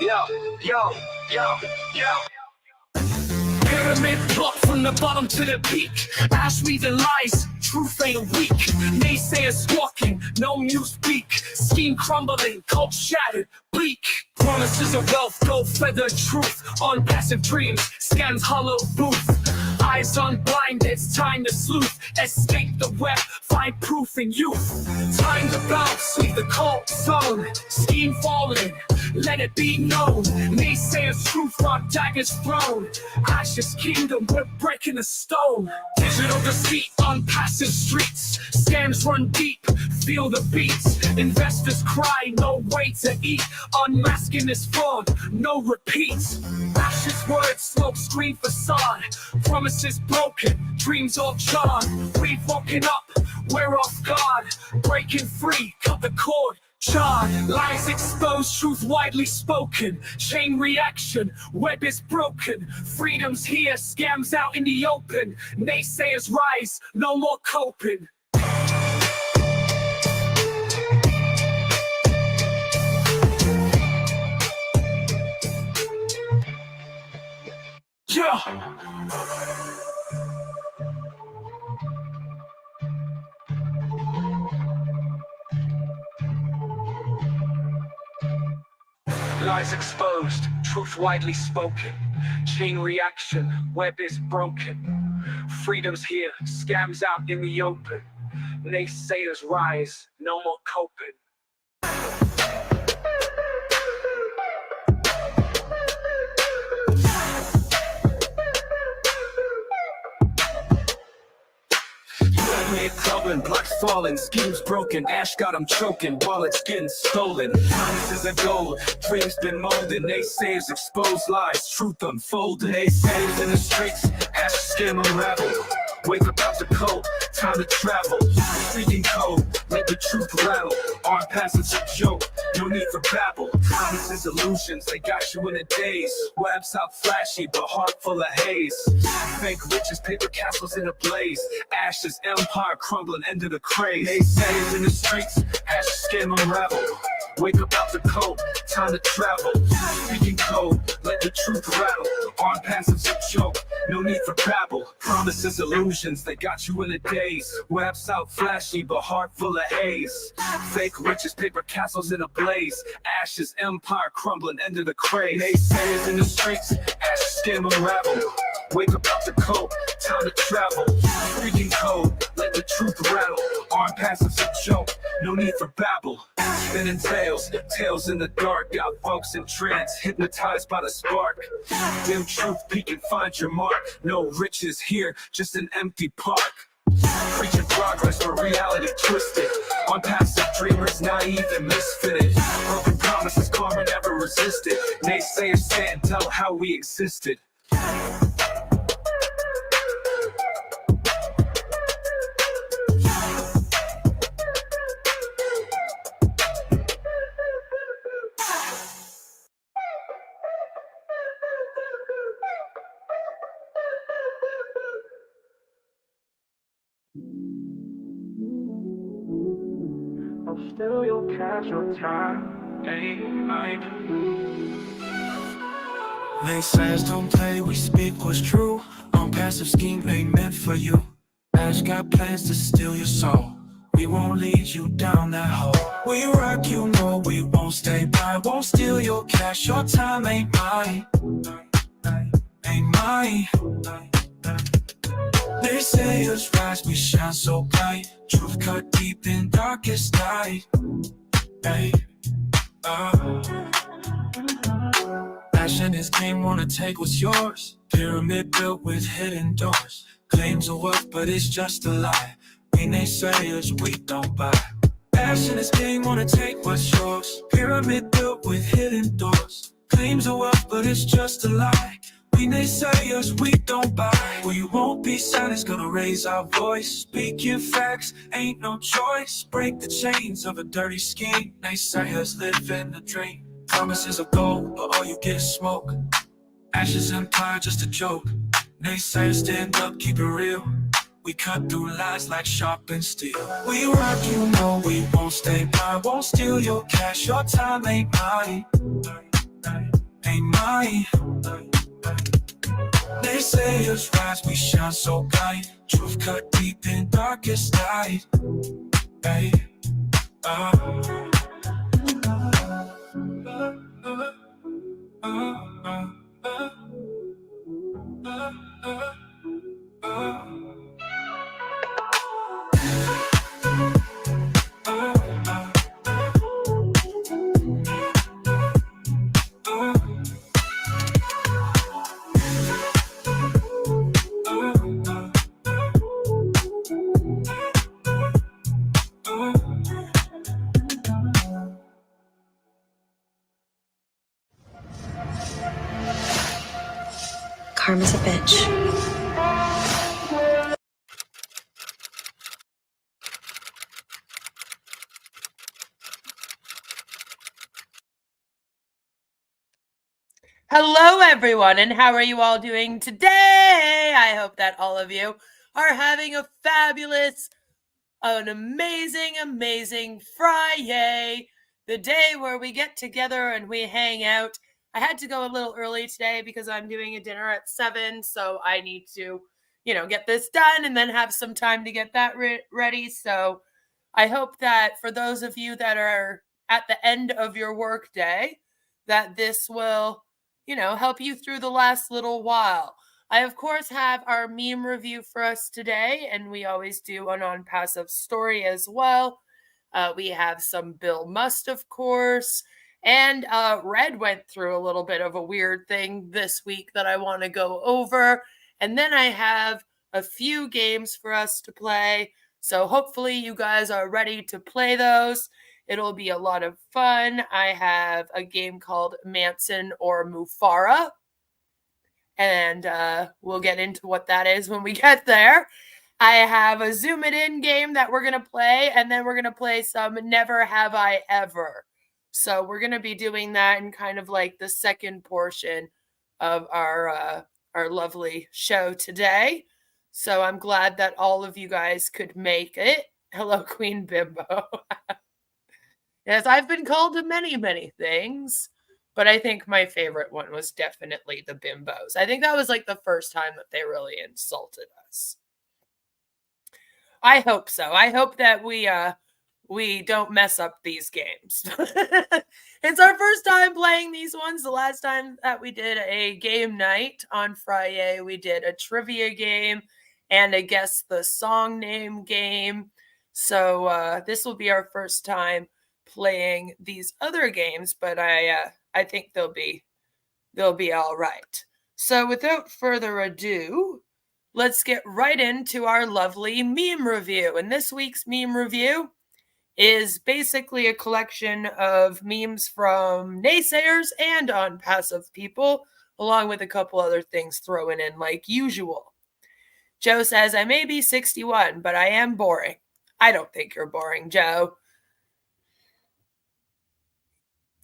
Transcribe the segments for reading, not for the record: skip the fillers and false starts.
Yo, yo, yo, yo. Pyramid block from the bottom to the peak. Ash me the lies, truth ain't weak. Naysayers squawking, no new speak. Scheme crumbling, cult shattered, bleak. Promises of wealth, gold feathered truth. Onpassive dreams, scans hollow booth. Eyes unblind, it's time to sleuth. Escape the web, find proof in youth. Time to bounce, leave the cult zone. Scheme falling, let it be known. Naysayers truth, our daggers thrown. Ashes kingdom, we're breaking the stone. Digital deceit on passive streets. Scams run deep, feel the beats. Investors cry, no way to eat. Unmasking this fraud, no repeats. Ashes words, smoke screen facade. Promises broken, dreams all charred. We've woken up, we're off guard. Breaking free, cut the cord. Charred, lies exposed, truth widely spoken. Chain reaction, web is broken. Freedom's here, scams out in the open. Naysayers rise, no more coping. Yeah. Lies exposed, truth widely spoken. Chain reaction, web is broken. Freedom's here, scams out in the open. Naysayers rise, no more coping. Made clubbing, blocks falling, schemes broken, ash got them choking, wallets getting stolen. Promises of gold, dreams been molded, naysayers expose lies, truth unfolded. Naysayers in the streets, ash scam unraveled. Wake up out the cold, time to travel. Speaking code, let the truth rattle. Onpassive's a joke, no need for babble. Promises, illusions, they got you in a daze. Webs out flashy, but heart full of haze. Fake riches, paper castles in a blaze. Ashes, empire crumbling, end of the craze. Naysayers in the streets, ash scam unravel. Wake up out the cold, time to travel. Speaking code, let the truth rattle. Onpassive's a joke, no need for babble. Promises, illusions, they got you in a daze. Webs out flashy, but heart full of haze. Fake riches, paper castles in a blaze. Ashes, empire crumbling, end of the craze. Naysayers in the streets, ash scam unravel. Wake up out the cold, time to travel. Speaking code, let the truth rattle. Onpassive's a joke, no need for babble. Spinning tales, tales in the dark. Got folks in trance, hypnotized by the spark. Dim truth peeking, find your mark. No riches here, just an empty park. Preaching progress, but reality twisted. Onpassive dreamers, naive and misfitted. Broken promises, karma never resisted. Naysayers stand, tell how we existed. Still you'll catch your time, ain't mine. Naysayers don't play, we speak what's true. Onpassive scheme ain't meant for you. Ash got plans to steal your soul. We won't lead you down that hole. We rock, you know we won't stay by. Won't steal your cash, your time ain't mine. Ain't mine. Naysayers rise, we shine so bright. Truth cut deep in darkest night. Hey, Ash and his game wanna take what's yours. Pyramid built with hidden doors. Claims of wealth, but it's just a lie. We naysayers, we don't buy. Ash and his game wanna take what's yours. Pyramid built with hidden doors. Claims of wealth, but it's just a lie. We naysayers, we don't buy. We won't be silent, gonna raise our voice. Speaking facts, ain't no choice. Break the chains of a dirty scheme. Naysayers live in the dream. Promises of gold, but all you get is smoke. Ashes empire, just a joke. Naysayers stand up, keep it real. We cut through lies like sharpened steel. We rock, you know we won't stay by. Won't steal your cash, your time ain't mine. ain't mine. Naysayers rise, we shine so bright. Truth cut deep in darkest night. Hey, uh, Karma's a bitch. Hello, everyone, and how are you all doing today? I hope that all of you are having a fabulous, an amazing FriYAY, the day where we get together and we hang out. I had to go a little early today because I'm doing a dinner at 7, so I need to, get this done and then have some time to get that ready. So I hope that for those of you that are at the end of your work day, that this will, help you through the last little while. I, of course, have our meme review for us today, and we always do an Onpassive story as well. We have some Bill Must, of course, and Red went through a little bit of a weird thing this week that I want to go over. And then I have a few games for us to play. So hopefully you guys are ready to play those. It'll be a lot of fun. I have a game called Manson or Mufara, and we'll get into what that is when we get there. I have a Zoom It In game that we're going to play, and then we're going to play some Never Have I Ever. So we're going to be doing that in kind of like the second portion of our lovely show today. So I'm glad that all of you guys could make it. Hello, Queen Bimbo. Yes, I've been called to many things, but I think my favorite one was definitely the Bimbos. I think that was like the first time that they really insulted us. I hope so. I hope that we don't mess up these games. It's our first time playing these ones. The last time that we did a game night on FriYAY, we did a trivia game and a guess the song name game. So this will be our first time playing these other games, but I think they'll be all right. So without further ado, let's get right into our lovely meme review. And this week's meme review is basically a collection of memes from naysayers and Onpassive people, along with a couple other things thrown in like usual. Joe says, I may be 61, but I am boring. I don't think you're boring, Joe.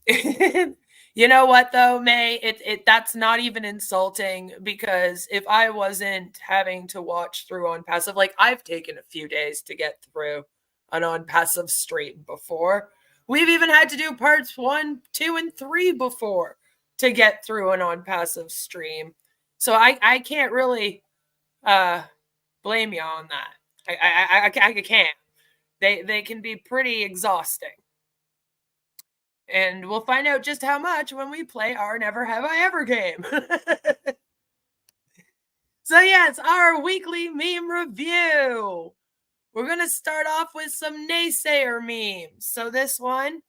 You know what though, May? That's not even insulting, because if I wasn't having to watch through Onpassive, like I've taken a few days to get through an Onpassive stream before. We've even had to do parts 1, 2, and 3 before to get through an Onpassive stream. So I can't really blame you on that. I can't. They can be pretty exhausting. And we'll find out just how much when we play our Never Have I Ever game. So yes, our weekly meme review. We're going to start off with some naysayer memes. So this one,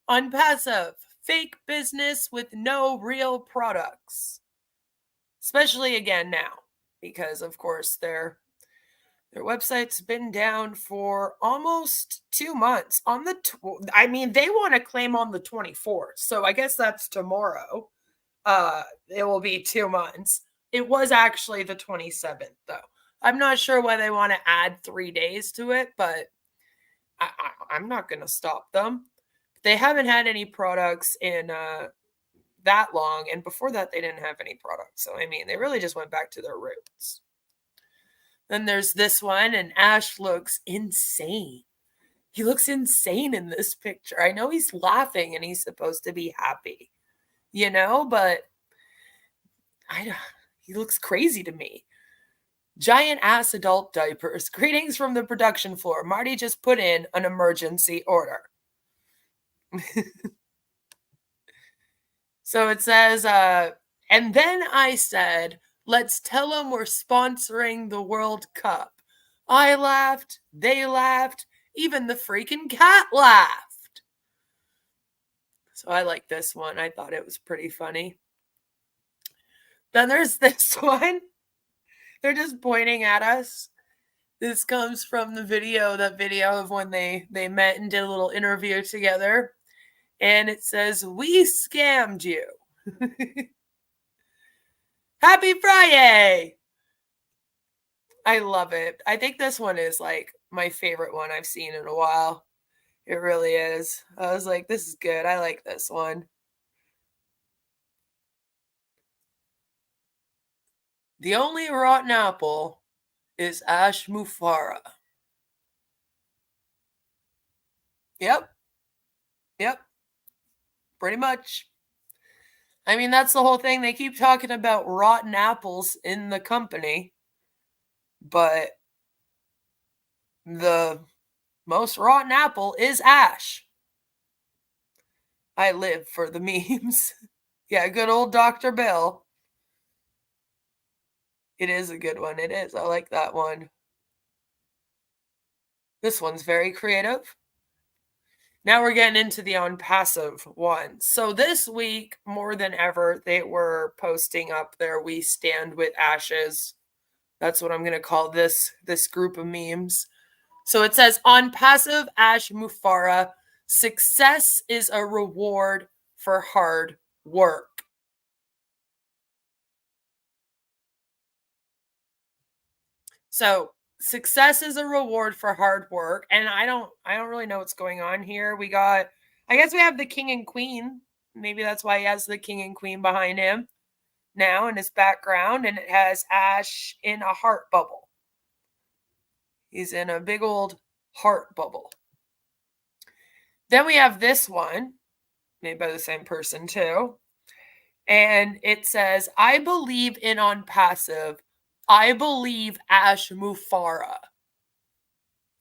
Onpassive, fake business with no real products. Especially again now, because of course their website's been down for almost 2 months. They want to claim on the 24th. So I guess that's tomorrow. It will be 2 months. It was actually the 27th, though. I'm not sure why they want to add 3 days to it, but I'm not going to stop them. They haven't had any products in that long. And before that, they didn't have any products. So, they really just went back to their roots. Then there's this one, and Ash looks insane. He looks insane in this picture. I know he's laughing and he's supposed to be happy. you know, but he looks crazy to me. Giant ass adult diapers. Greetings from the production floor. Marty just put in an emergency order. So it says, and then I said, let's tell them we're sponsoring the World Cup. I laughed, they laughed, even the freaking cat laughed. So I like this one. I thought it was pretty funny. Then there's this one. They're just pointing at us. This comes from the video, that video of when they met and did a little interview together. And it says, we scammed you. Happy FriYAY! I love it. I think this one is like my favorite one I've seen in a while. It really is. I was like, this is good. I like this one. The only rotten apple is Ash Mufara. Yep. Pretty much. I mean, that's the whole thing. They keep talking about rotten apples in the company, but the most rotten apple is Ash. I live for the memes. Yeah, good old Dr. Bill. It is a good one. It is. I like that one. This one's very creative. Now we're getting into the Onpassive one. So this week, more than ever, they were posting up their We Stand with Ashes. That's what I'm going to call this group of memes. So it says, Onpassive Ash Mufara, success is a reward for hard work. So success is a reward for hard work. And I don't really know what's going on here. I guess we have the king and queen. Maybe that's why he has the king and queen behind him now in his background. And it has Ash in a heart bubble. He's in a big old heart bubble. Then we have this one, made by the same person too. And it says, I believe in Onpassive. I believe Ash Mufara.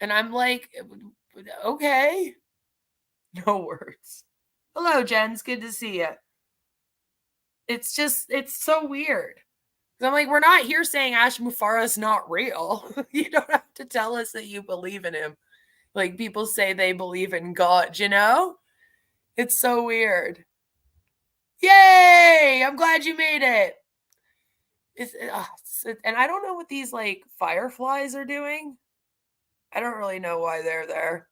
And I'm like, okay. No words. Hello, Jens. Good to see you. It's so weird. I'm like, we're not here saying Ash Mufara is not real. You don't have to tell us that you believe in him. Like people say they believe in God, you know? It's so weird. Yay! I'm glad you made it. And I don't know what these like fireflies are doing. I don't really know why they're there.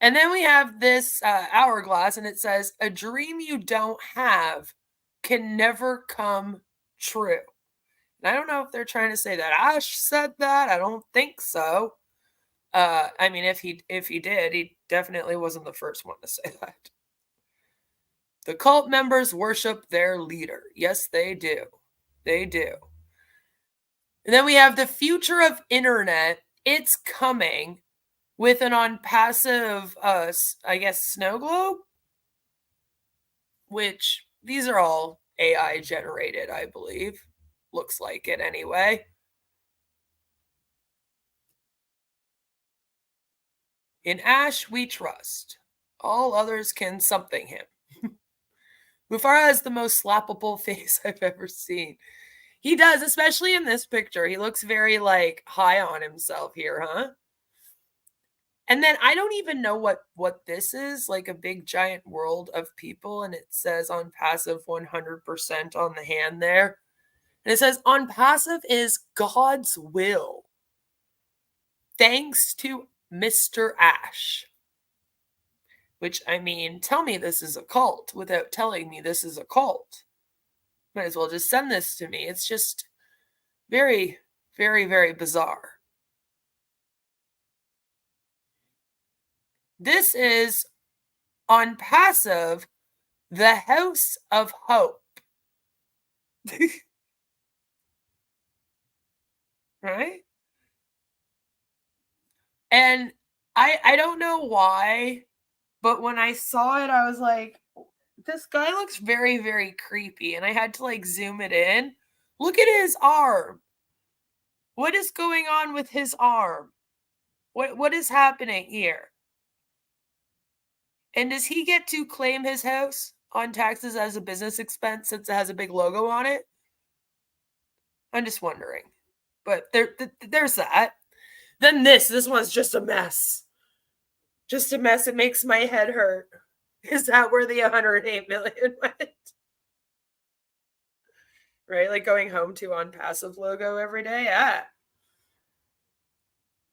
And then we have this hourglass, and it says, a dream you don't have can never come true. And I don't know if they're trying to say that Ash said that. I don't think so. I mean, if he did, he definitely wasn't the first one to say that. The cult members worship their leader. Yes, they do. They do. And then we have the future of internet. It's coming with an Onpassive, I guess, snow globe, which these are all AI generated, I believe. Looks like it anyway. In Ash, we trust. All others can something him. Mufara has the most slappable face I've ever seen. He does, especially in this picture. He looks very, like, high on himself here, huh? And then I don't even know what this is, like a big giant world of people, and it says Onpassive 100% on the hand there. And it says Onpassive is God's will. Thanks to Mr. Ash. Which, I mean, tell me this is a cult without telling me this is a cult. Might as well just send this to me. It's just very, very, very bizarre. This is Onpassive, the House of Hope. Right? And I don't know why, but when I saw it, I was like, This guy looks very, very creepy, and I had to like zoom it in. Look at his arm. What is going on with his arm? What is happening here? And does he get to claim his house on taxes as a business expense since it has a big logo on it? I'm just wondering. But there's that. Then this one's just a mess. Just a mess. It makes my head hurt. Is that where the 108 million went? Right? Like going home to Onpassive logo every day. Yeah.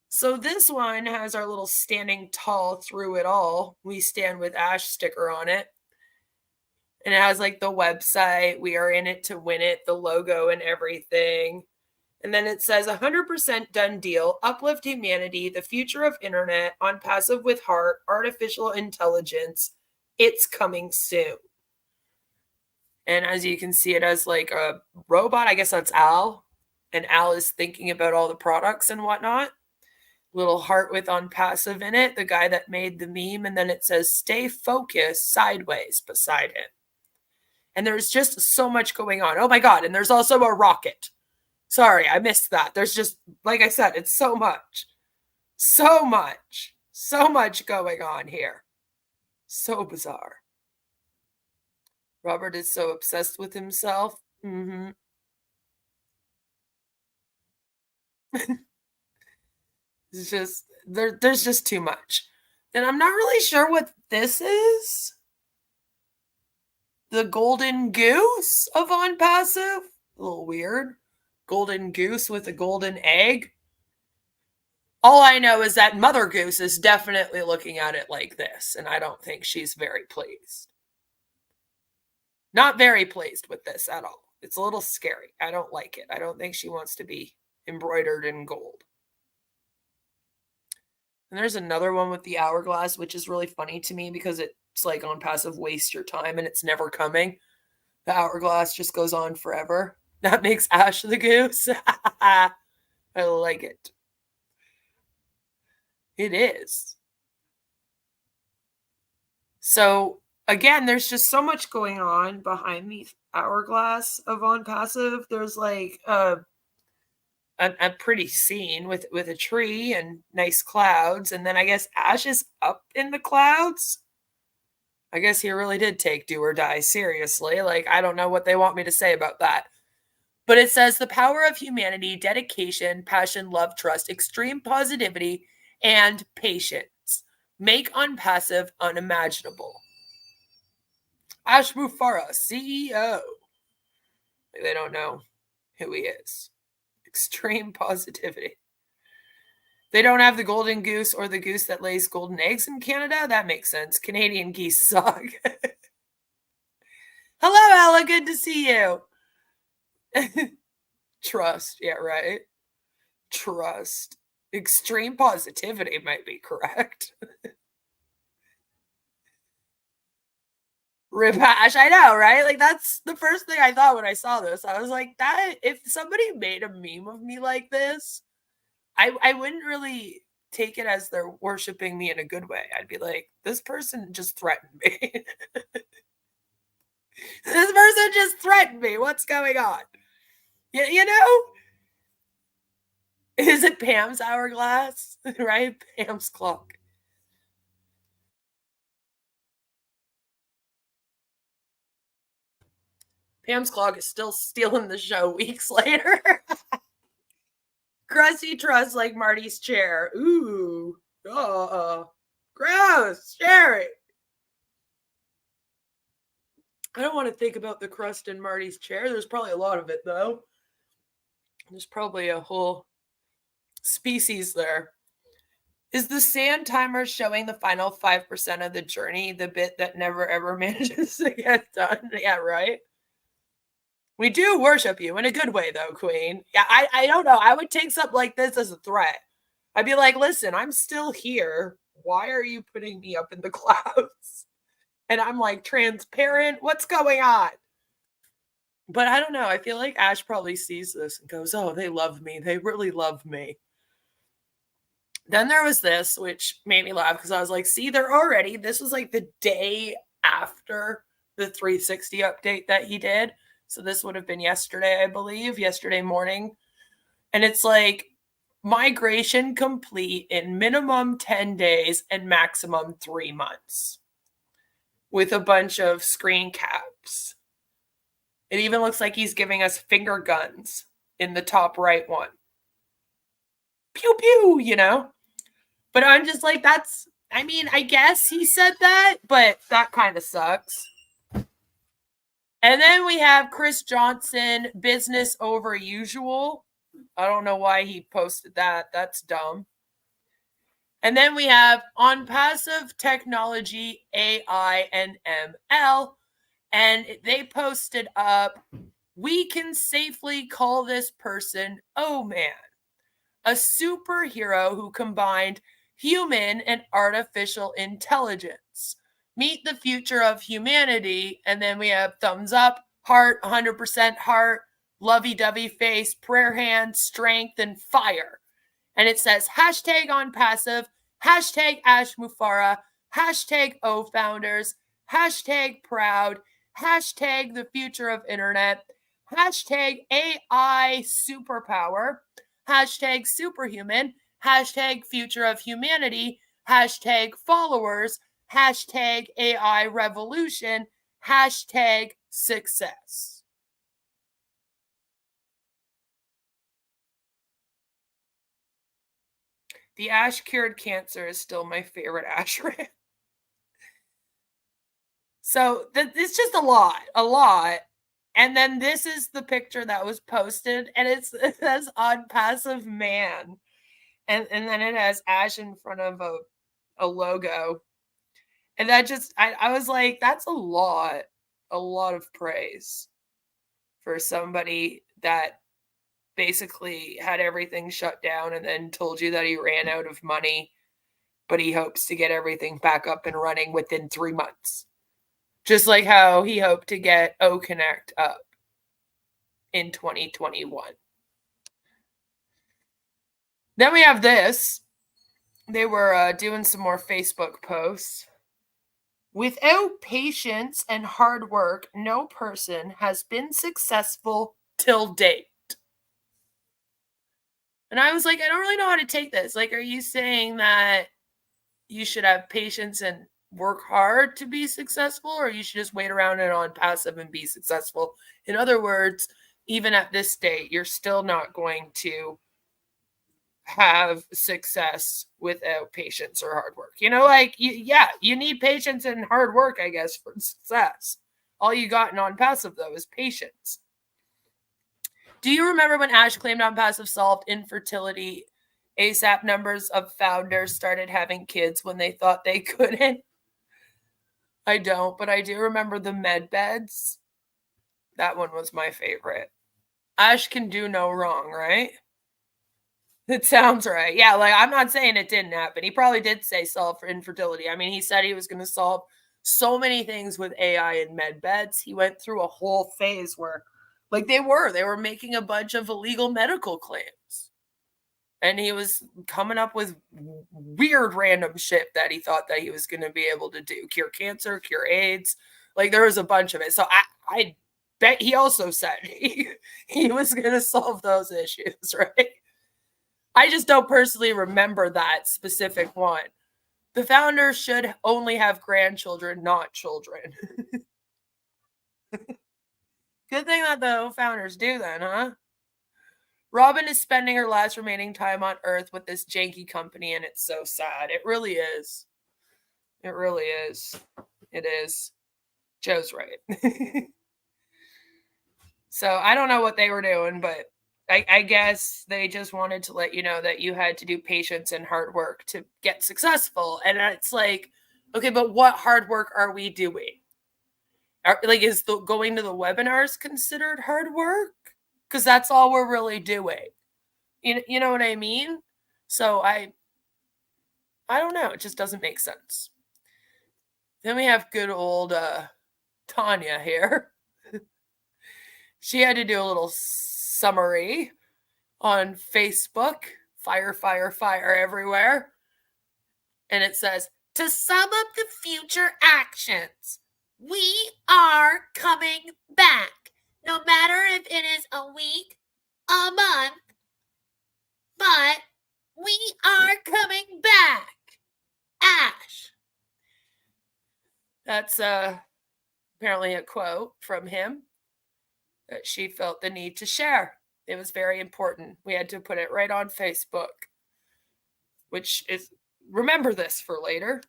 So this one has our little standing tall through it all. We stand with Ash sticker on it. And it has like the website. We are in it to win it, the logo and everything. And then it says 100% done deal, uplift humanity, the future of internet, Onpassive with heart, artificial intelligence. It's coming soon. And as you can see, it has like a robot. I guess that's Al. And Al is thinking about all the products and whatnot. Little heart with Onpassive in it, the guy that made the meme. And then it says, stay focused sideways beside him. And there's just so much going on. Oh my God. And there's also a rocket. Sorry, I missed that. There's just, like I said, it's so much. So much. So much going on here. So bizarre. Robert is so obsessed with himself. Mm-hmm. It's just, there's just too much. And I'm not really sure what this is. The golden goose of Onpassive. A little weird. Golden goose with a golden egg. All I know is that Mother Goose is definitely looking at it like this, and I don't think she's very pleased. Not very pleased with this at all. It's a little scary. I don't like it. I don't think she wants to be embroidered in gold. And there's another one with the hourglass, which is really funny to me because it's like Onpassive waste your time and it's never coming. The hourglass just goes on forever. That makes Ash the goose. I like it. It is. So again, there's just so much going on behind the hourglass of Onpassive. There's like a pretty scene with a tree and nice clouds, and then I guess Ash is up in the clouds. I guess he really did take Do or Die seriously. Like, I don't know what they want me to say about that. But it says the power of humanity, dedication, passion, love, trust, extreme positivity, and patience make Onpassive unimaginable. Ash Mufareh, CEO. They don't know who he is. Extreme positivity. They don't have the golden goose or the goose that lays golden eggs in Canada? That makes sense. Canadian geese suck. Hello, Ella. Good to see you. Trust. Yeah, right. Trust. Extreme positivity might be correct. Rip Ash. I know, right? Like, that's the first thing I thought when I saw this. I was like, that if somebody made a meme of me like this, I wouldn't really take it as they're worshiping me in a good way. I'd be like, this person just threatened me. This person just threatened me. What's going on? You know? Is it Pam's hourglass? Right? Pam's clock. Pam's clock is still stealing the show weeks later. Crusty trust like Marty's chair. Ooh. Gross. Sherry. I don't want to think about the crust in Marty's chair. There's probably a lot of it, though. There's probably a whole species there. Is the sand timer showing the final 5% of the journey, the bit that never ever manages to get done? Yeah, right? We do worship you in a good way, though, Queen. Yeah, I don't know. I would take something like this as a threat. I'd be like, listen, I'm still here. Why are you putting me up in the clouds? And I'm like, transparent? What's going on? But I don't know. I feel like Ash probably sees this and goes, oh, they love me. They really love me. Then there was this, which made me laugh because I was like, see, they're already, this was like the day after the 360 update that he did. So this would have been yesterday, I believe, yesterday morning. And it's like migration complete in minimum 10 days and maximum 3 months with a bunch of screen caps. It even looks like he's giving us finger guns in the top right one. Pew, pew, you know? But I'm just like, that's, I mean, I guess he said that, but that kind of sucks. And then we have Chris Johnson, business over usual. I don't know why he posted that. That's dumb. And then we have Onpassive Technology, AI, and ML. And they posted up, we can safely call this person, oh man, a superhero who combined human and artificial intelligence. Meet the future of humanity. And then we have thumbs up, heart, 100% heart, lovey-dovey face, prayer hands, strength, and fire. And it says hashtag Onpassive, hashtag Ash Mufara, hashtag OFounders, hashtag proud, hashtag the future of internet, hashtag AI superpower, hashtag superhuman, hashtag future of humanity, hashtag followers, hashtag AI revolution, hashtag success. The Ash cured cancer is still my favorite Ash rant. So it's just a lot. And then this is the picture that was posted, and it says Onpassive man. And then it has Ash in front of a logo. And that just, I was like, that's a lot of praise for somebody that basically had everything shut down and then told you that he ran out of money, but he hopes to get everything back up and running within 3 months. Just like how he hoped to get OConnect up in 2021. Then we have this. They were doing some more Facebook posts. Without patience and hard work, no person has been successful till date. And I was like, I don't really know how to take this. Like, are you saying that you should have patience and work hard to be successful, or you should just wait around and Onpassive and be successful? In other words, even at this state, you're still not going to have success without patience or hard work. You know, like, you need patience and hard work, I guess, for success. All you got in Onpassive, though, is patience. Do you remember when Ash claimed Onpassive solved infertility? ASAP numbers of founders started having kids when they thought they couldn't. I don't, but I do remember the med beds. That one was my favorite. Ash can do no wrong, right? It sounds right. Yeah, like, I'm not saying it didn't happen. He probably did say solve for infertility. I mean, he said he was going to solve so many things with AI and med beds. He went through a whole phase where, like, they were making a bunch of illegal medical claims. And he was coming up with weird random shit that he thought that he was going to be able to do. Cure cancer, cure AIDS. Like, there was a bunch of it. So I bet he also said he was going to solve those issues, right? I just don't personally remember that specific one. The founders should only have grandchildren, not children. Good thing that the founders do then, huh? Robin is spending her last remaining time on Earth with this janky company, and it's so sad. It really is. It really is. It is. Joe's right. So I don't know what they were doing, but I guess they just wanted to let you know that you had to do patience and hard work to get successful. And it's like, okay, but what hard work are we doing? Is going to the webinars considered hard work? Because that's all we're really doing. You know what I mean? So I don't know. It just doesn't make sense. Then we have good old Tanya here. She had to do a little summary on Facebook. Fire, fire, fire everywhere. And it says, to sum up the future actions, We are coming back. No matter if it is a week, a month, but we are coming back. Ash. That's apparently a quote from him that she felt the need to share. It was very important. We had to put it right on Facebook, which is, remember this for later.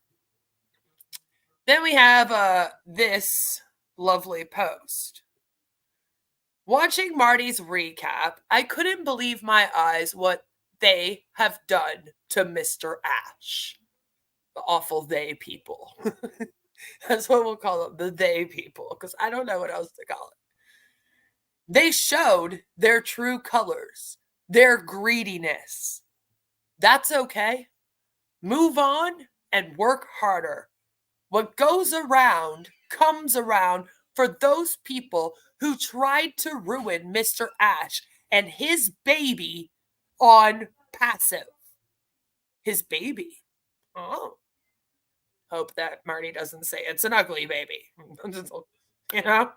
Then we have this lovely post. Watching Marty's recap, I couldn't believe my eyes what they have done to Mr. Ash. The awful they people. That's what we'll call them, the they people, because I don't know what else to call it. They showed their true colors, their greediness. That's okay. Move on and work harder. What goes around comes around for those people who tried to ruin Mr. Ash and his baby on Passive. His baby. Oh. Hope that Marty doesn't say it's an ugly baby. You know?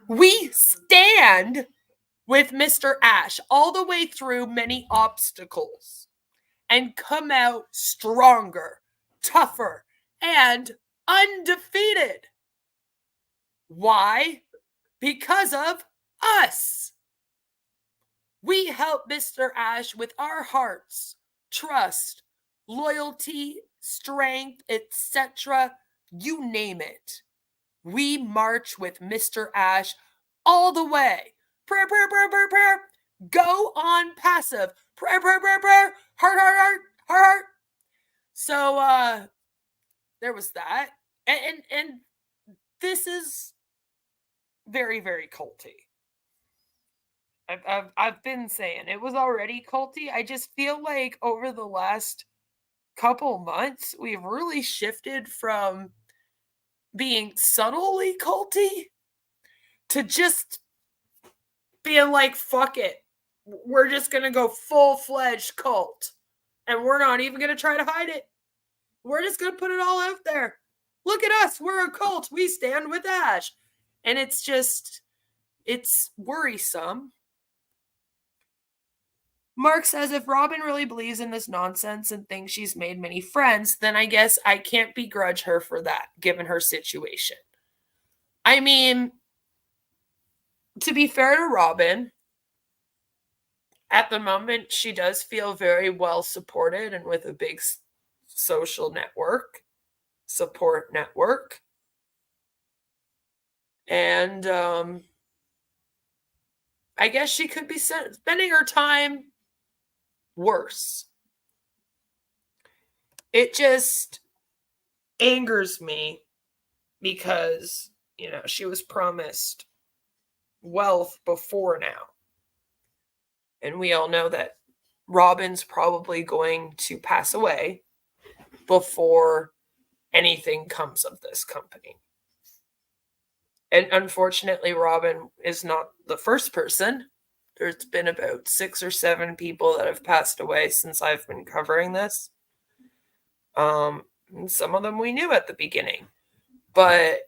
We stand with Mr. Ash all the way through many obstacles and come out stronger, tougher, and undefeated. Why? Because of us. We help Mr. Ash with our hearts, trust, loyalty, strength, etc. You name it. We march with Mr. Ash all the way. Prayer, prayer, prayer, prayer, prayer. Go on Passive. Prayer, prayer, prayer, prayer. Heart, heart, heart, heart, heart. So there was that. And this is very, very culty. I've been saying it was already culty. I just feel like over the last couple months, we've really shifted from being subtly culty to just being like, fuck it. We're just going to go full-fledged cult. And we're not even going to try to hide it. We're just going to put it all out there. Look at us. We're a cult. We stand with Ash. And it's just, it's worrisome. Mark says, if Robin really believes in this nonsense and thinks she's made many friends, then I guess I can't begrudge her for that, given her situation. I mean, to be fair to Robin, at the moment, she does feel very well supported and with a big social network, support network. And I guess she could be spending her time worse. It just angers me because, you know, she was promised wealth before now. And we all know that Robin's probably going to pass away before anything comes of this company. And unfortunately, Robin is not the first person. There's been about 6 or 7 people that have passed away since I've been covering this. And some of them we knew at the beginning. But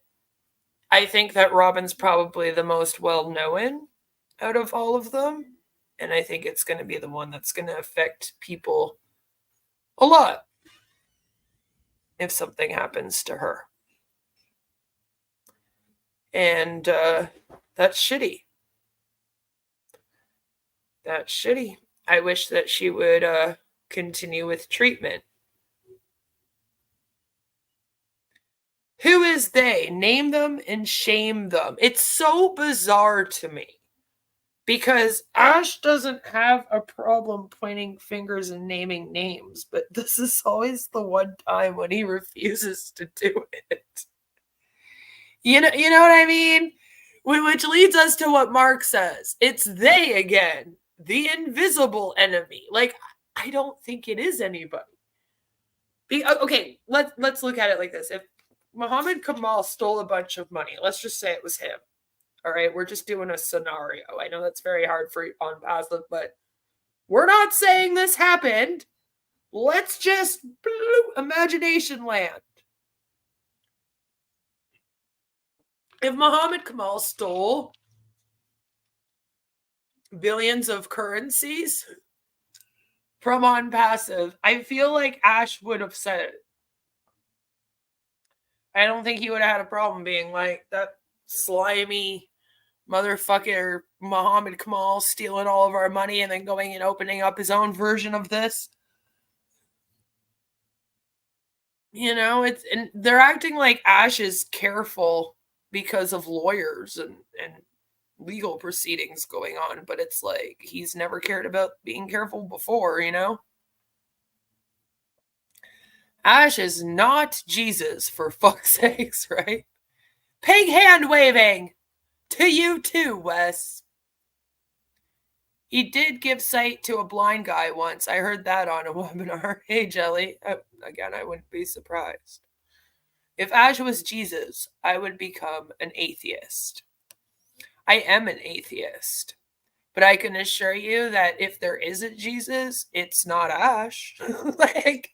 I think that Robin's probably the most well-known out of all of them. And I think it's going to be the one that's going to affect people a lot if something happens to her. And that's shitty. That's shitty. I wish that she would continue with treatment. Who is they? Name them and shame them. It's so bizarre to me. Because Ash doesn't have a problem pointing fingers and naming names, but this is always the one time when he refuses to do it. You know what I mean? Which leads us to what Mark says. It's they again. The invisible enemy. Like, I don't think it is anybody. Okay, let's look at it like this. If Muhammad Kamal stole a bunch of money, let's just say it was him. All right, we're just doing a scenario. I know that's very hard for Onpassive, but we're not saying this happened. Let's just imagination land. if Muhammad Kamal stole billions of currencies from Onpassive, I feel like Ash would have said it. I don't think he would have had a problem being like, that slimy motherfucker Muhammad Kamal stealing all of our money and then going and opening up his own version of this. You know, and they're acting like Ash is careful because of lawyers and legal proceedings going on, but it's like he's never cared about being careful before, you know? Ash is not Jesus, for fuck's sakes, right? Pig hand waving to you too, Wes. He did give sight to a blind guy once. I heard that on a webinar. Hey, Jelly. Again, I wouldn't be surprised. If Ash was Jesus, I would become an atheist. I am an atheist. But I can assure you that if there is a Jesus, it's not Ash. Like,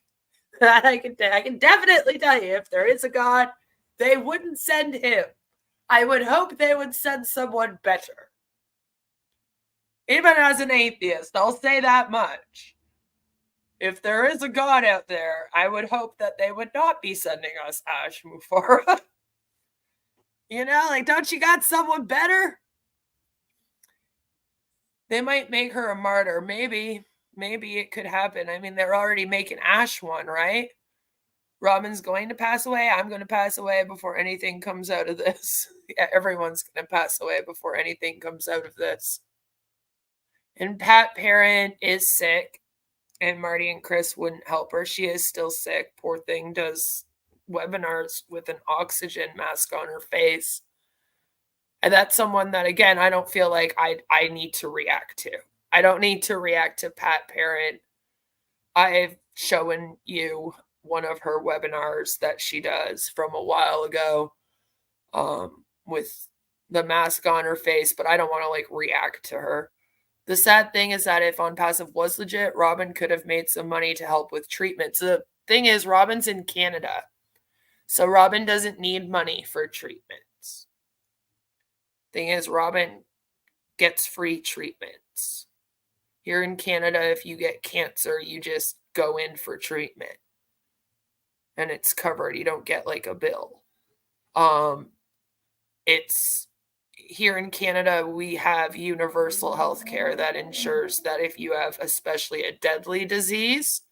that I can definitely tell you, if there is a God, they wouldn't send him. I would hope they would send someone better. Even as an atheist, I'll say that much. If there is a God out there, I would hope that they would not be sending us Ash Mufara. You know, like, don't you got someone better? They might make her a martyr. Maybe it could happen. I mean, they're already making Ash one, right? Robin's going to pass away. I'm going to pass away before anything comes out of this. Yeah, everyone's going to pass away before anything comes out of this. And Pat Parent is sick, and Marty and Chris wouldn't help her. She is still sick. Poor thing does webinars with an oxygen mask on her face. And that's someone that, again, I don't feel like I need to react to. I don't need to react to Pat Parent. I've shown you one of her webinars that she does from a while ago with the mask on her face, but I don't want to like react to her. The sad thing is that if Onpassive was legit, Robin could have made some money to help with treatments. The thing is, Robin's in Canada, so Robin doesn't need money for treatments. Thing is, Robin gets free treatments. Here in Canada, if you get cancer, you just go in for treatment. And it's covered. You don't get like a bill. It's here in Canada, we have universal health care that ensures that if you have especially a deadly disease,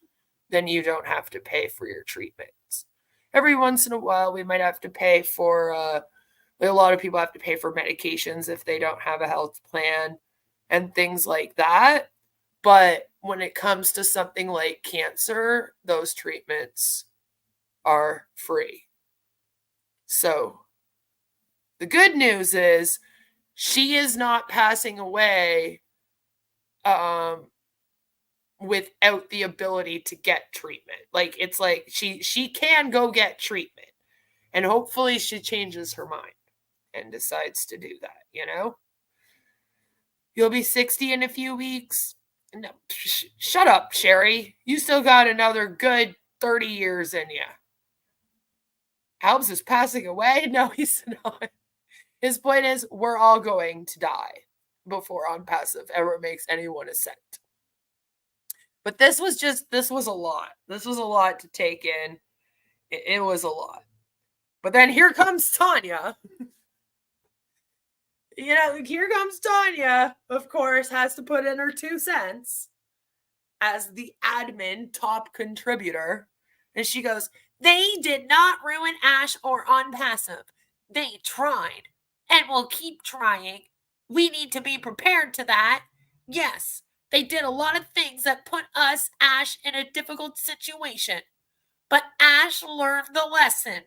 then you don't have to pay for your treatments. Every once in a while, we might have to pay for, a lot of people have to pay for medications if they don't have a health plan and things like that. But when it comes to something like cancer, those treatments are free. So the good news is she is not passing away without the ability to get treatment. Like, it's like she can go get treatment, and hopefully she changes her mind and decides to do that, you know? You'll be 60 in a few weeks. No, shut up, Sherry. You still got another good 30 years in you. Albs is passing away? No, he's not. His point is, we're all going to die before Onpassive ever makes anyone a cent. But this was a lot. This was a lot to take in. It was a lot. But then here comes Tanya. You know, here comes Tanya, of course, has to put in her 2 cents as the admin top contributor. And she goes, they did not ruin Ash or Onpassive. They tried and will keep trying. We need to be prepared to that. Yes, they did a lot of things that put us, Ash, in a difficult situation. But Ash learned the lesson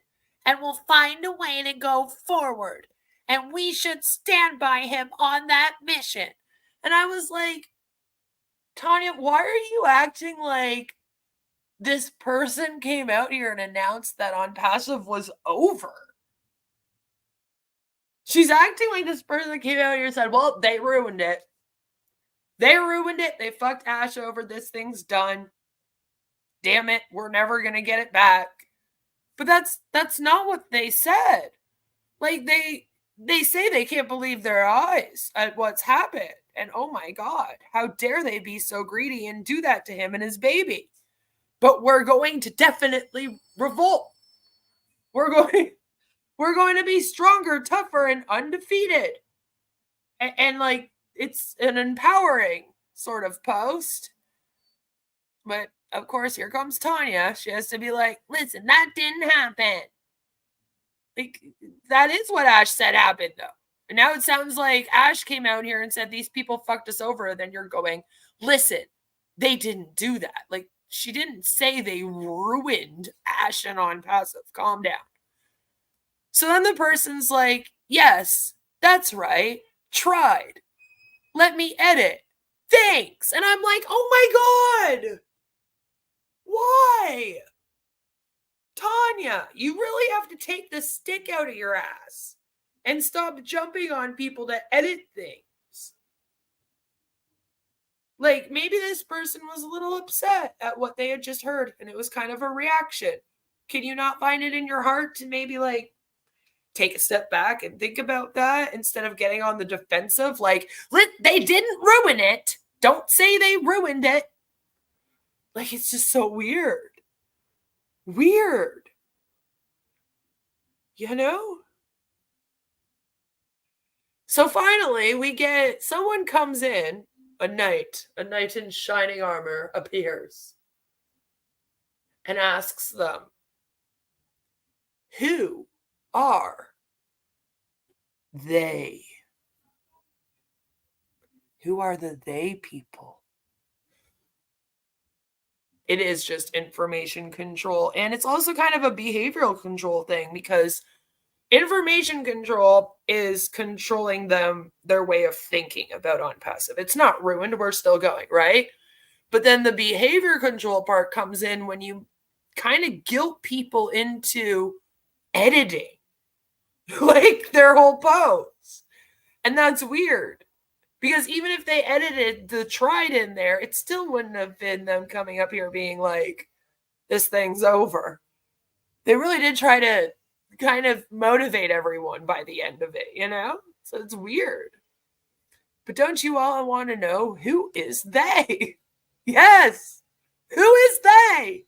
and will find a way to go forward. And we should stand by him on that mission. And I was like, Tanya, why are you acting like this person came out here and announced that Onpassive was over? She's acting like this person came out here and said, well, they ruined it. They ruined it. They fucked Ash over. This thing's done. Damn it. We're never going to get it back. But that's not what they said. Like, they say they can't believe their eyes at what's happened. And oh my God, how dare they be so greedy and do that to him and his baby? But we're going to definitely revolt. We're going to be stronger, tougher, and undefeated. And like, it's an empowering sort of post. But of course, here comes Tanya. She has to be like, listen, that didn't happen. Like, that is what Ash said happened, though. And now it sounds like Ash came out here and said these people fucked us over. And then you're going, listen, they didn't do that. Like, she didn't say they ruined Ash and Onpassive. Calm down. So then the person's like, yes, that's right. Tried. Let me edit. Thanks. And I'm like, oh my God. Why? Tanya, you really have to take the stick out of your ass and stop jumping on people to edit things. Like, maybe this person was a little upset at what they had just heard and it was kind of a reaction. Can you not find it in your heart to maybe like take a step back and think about that instead of getting on the defensive? Like, they didn't ruin it. Don't say they ruined it. Like, it's just so weird. Weird. You know? So finally, we get someone comes in, a knight in shining armor appears and asks them, who are they? Who are the they people? It is just information control. And it's also kind of a behavioral control thing because information control is controlling them, their way of thinking about Onpassive. It's not ruined. We're still going, right? But then the behavior control part comes in when you kind of guilt people into editing like their whole post. And that's weird. Because even if they edited the tried in there, it still wouldn't have been them coming up here being like, this thing's over. They really did try to kind of motivate everyone by the end of it, you know? So it's weird. But don't you all want to know who is they? Yes. Who is they?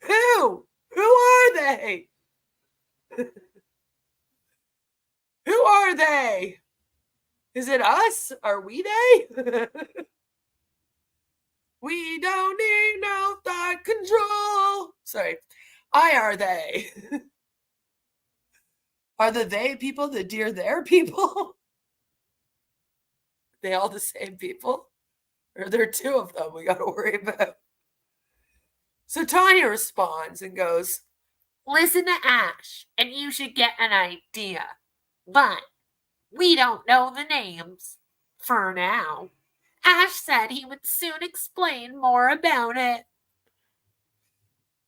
Who? Who are they? Who are they? Is it us? Are we they? We don't need no thought control. Sorry. Are they? Are the they people the dear their people? They all the same people? Or are there two of them we got to worry about? So Tanya responds and goes, listen to Ash, and you should get an idea. But we don't know the names for now. Ash said he would soon explain more about it.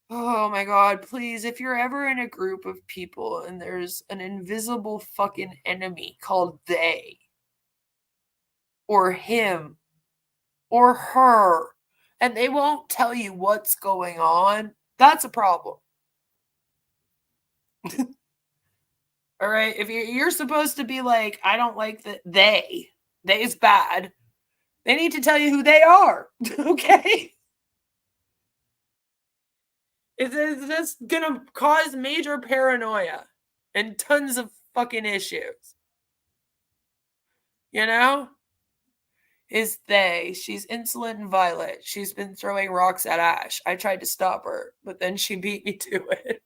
Oh my God, please, if you're ever in a group of people and there's an invisible fucking enemy called they, or him, or her, and they won't tell you what's going on, that's a problem. All right, if you're supposed to be like, I don't like that they is bad, they need to tell you who they are, okay? It's just gonna cause major paranoia and tons of fucking issues. You know? Is they. She's insolent and violent. She's been throwing rocks at Ash. I tried to stop her, but then she beat me to it.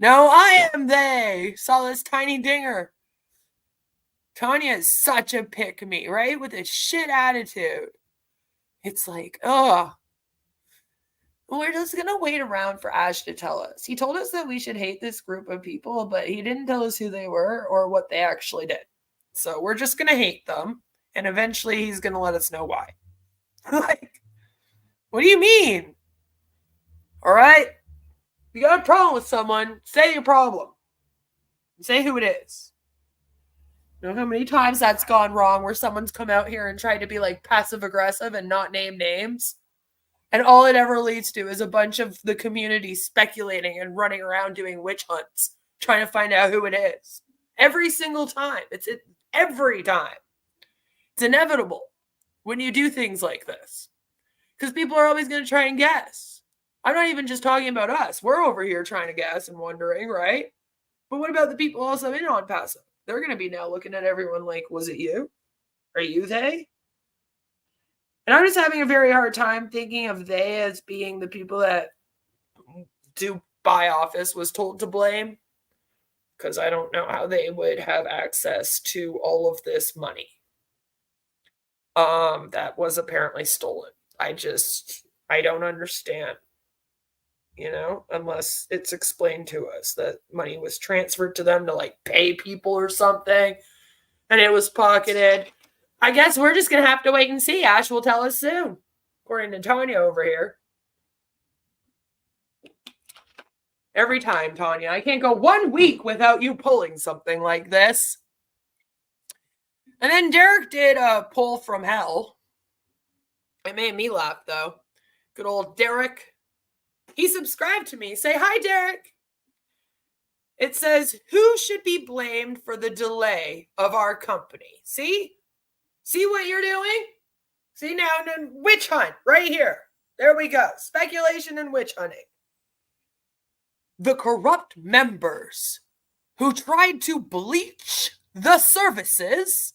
No, I am they. Saw this tiny dinger. Tanya is such a pick-me, right? With a shit attitude. It's like, ugh. We're just going to wait around for Ash to tell us. He told us that we should hate this group of people, but he didn't tell us who they were or what they actually did. So we're just going to hate them, and eventually he's going to let us know why. Like, what do you mean? All right? You got a problem with someone, say your problem. Say who it is. You know how many times that's gone wrong where someone's come out here and tried to be like passive-aggressive and not name names? And all it ever leads to is a bunch of the community speculating and running around doing witch hunts, trying to find out who it is. Every single time. Every time. It's inevitable when you do things like this. Because people are always going to try and guess. I'm not even just talking about us. We're over here trying to guess and wondering, right? But what about the people also in Onpassive? They're going to be now looking at everyone like, was it you? Are you they? And I'm just having a very hard time thinking of they as being the people that Dubai office was told to blame. Because I don't know how they would have access to all of this money that was apparently stolen. I don't understand, unless it's explained to us that money was transferred to them to like pay people or something and it was pocketed. I guess we're just going to have to wait and see. Ash will tell us soon, according to Tanya over here. Every time, Tanya, I can't go 1 week without you pulling something like this. And then Derek did a pull from hell. It made me laugh, though. Good old Derek. He subscribed to me. Say hi, Derek. It says, who should be blamed for the delay of our company? See? See what you're doing? See now, witch hunt right here. There we go. Speculation and witch hunting. The corrupt members who tried to bleach the services,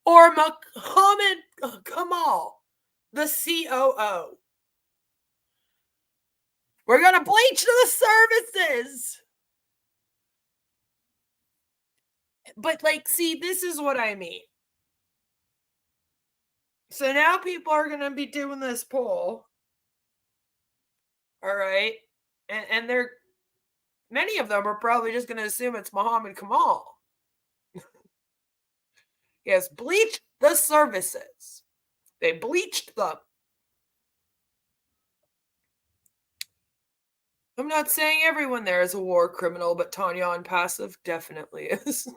or Mohammed Kamal, the COO. We're going to bleach the services. But see, this is what I mean. So now people are going to be doing this poll. All right. And many of them are probably just going to assume it's Mohammed Kamal. Yes, bleach the services. They bleached them. I'm not saying everyone there is a war criminal, but Tanya Onpassive definitely is.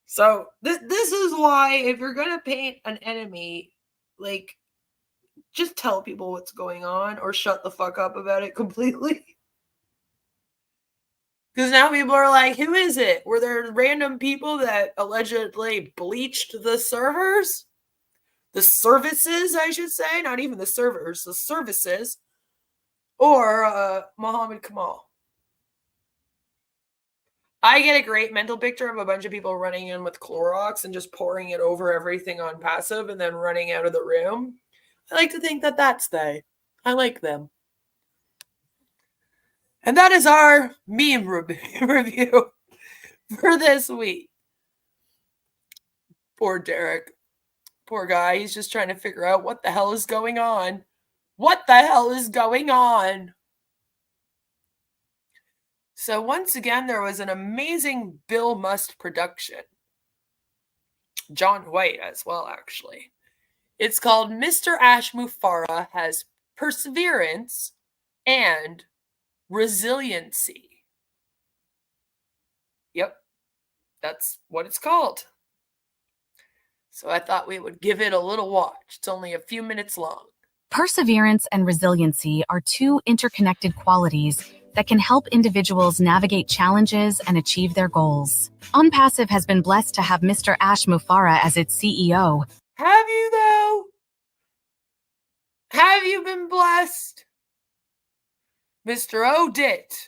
So this is why, if you're going to paint an enemy, just tell people what's going on or shut the fuck up about it completely. Because now people are like, who is it? Were there random people that allegedly bleached the servers? The services, I should say. Not even the servers, the services. Or Mohammed Kamal. I get a great mental picture of a bunch of people running in with Clorox and just pouring it over everything Onpassive and then running out of the room. I like to think that that's they. I like them. And that is our meme review for this week. Poor Derek. Poor guy. He's just trying to figure out what the hell is going on. What the hell is going on? So once again, there was an amazing Bill Must production. John White as well, actually. It's called Mr. Ash Mufara Has Perseverance and Resiliency. Yep, that's what it's called. So I thought we would give it a little watch. It's only a few minutes long. Perseverance and resiliency are two interconnected qualities that can help individuals navigate challenges and achieve their goals. Onpassive has been blessed to have Mr. Ash Mufara as its CEO. Have you, though? Have you been blessed? Mr. Odit.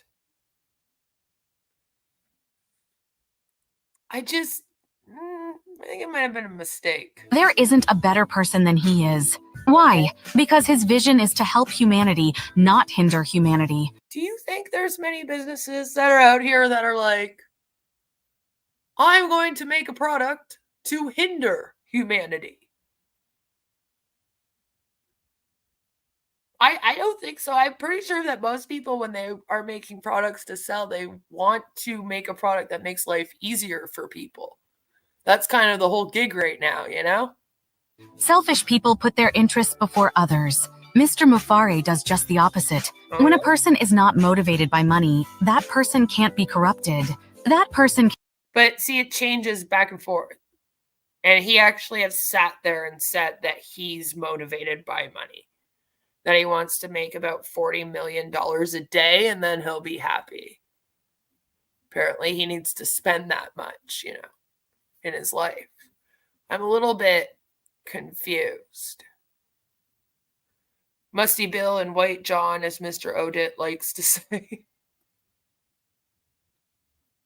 I think it might have been a mistake. There isn't a better person than he is. Why? Because his vision is to help humanity, not hinder humanity. Do you think there's many businesses that are out here that are like, I'm going to make a product to hinder humanity? I don't think so. I'm pretty sure that most people, when they are making products to sell, they want to make a product that makes life easier for people. That's kind of the whole gig right now, you know? Selfish people put their interests before others. Mr. Mufare does just the opposite. When a person is not motivated by money, that person can't be corrupted. That person... But see, it changes back and forth. And he actually has sat there and said that he's motivated by money. That he wants to make about $40 million a day and then he'll be happy. Apparently he needs to spend that much, in his life. I'm a little bit confused. Musty Bill and White John, as Mr. Odit likes to say.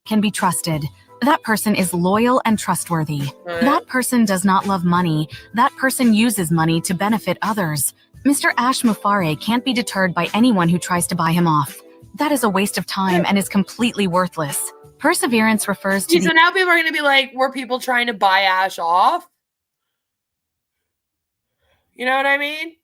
Can be trusted. That person is loyal and trustworthy. That person does not love money. That person uses money to benefit others. Mr. Ash Mufare can't be deterred by anyone who tries to buy him off. That is a waste of time and is completely worthless. Perseverance refers to So now people are going to be like, were people trying to buy Ash off? You know what I mean?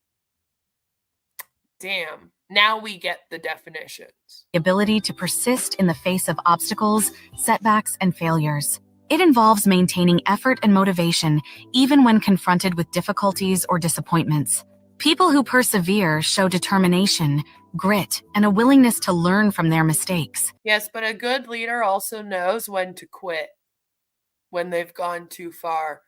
Damn. Now we get the definitions. The ability to persist in the face of obstacles, setbacks, and failures. It involves maintaining effort and motivation, even when confronted with difficulties or disappointments. People who persevere show determination, grit, and a willingness to learn from their mistakes. Yes, but a good leader also knows when to quit, when they've gone too far.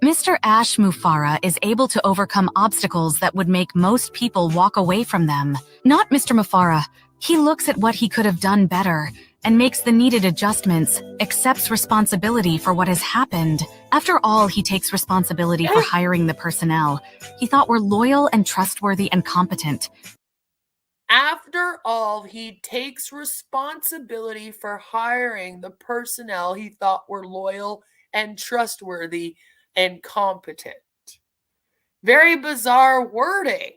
Mr. Ash Mufara is able to overcome obstacles that would make most people walk away from them. Not Mr. Mufara. He looks at what he could have done better and makes the needed adjustments, accepts responsibility for what has happened. After all, he takes responsibility for hiring the personnel he thought were loyal and trustworthy and competent. After all, he takes responsibility for hiring the personnel he thought were loyal and trustworthy and competent. Very bizarre wording,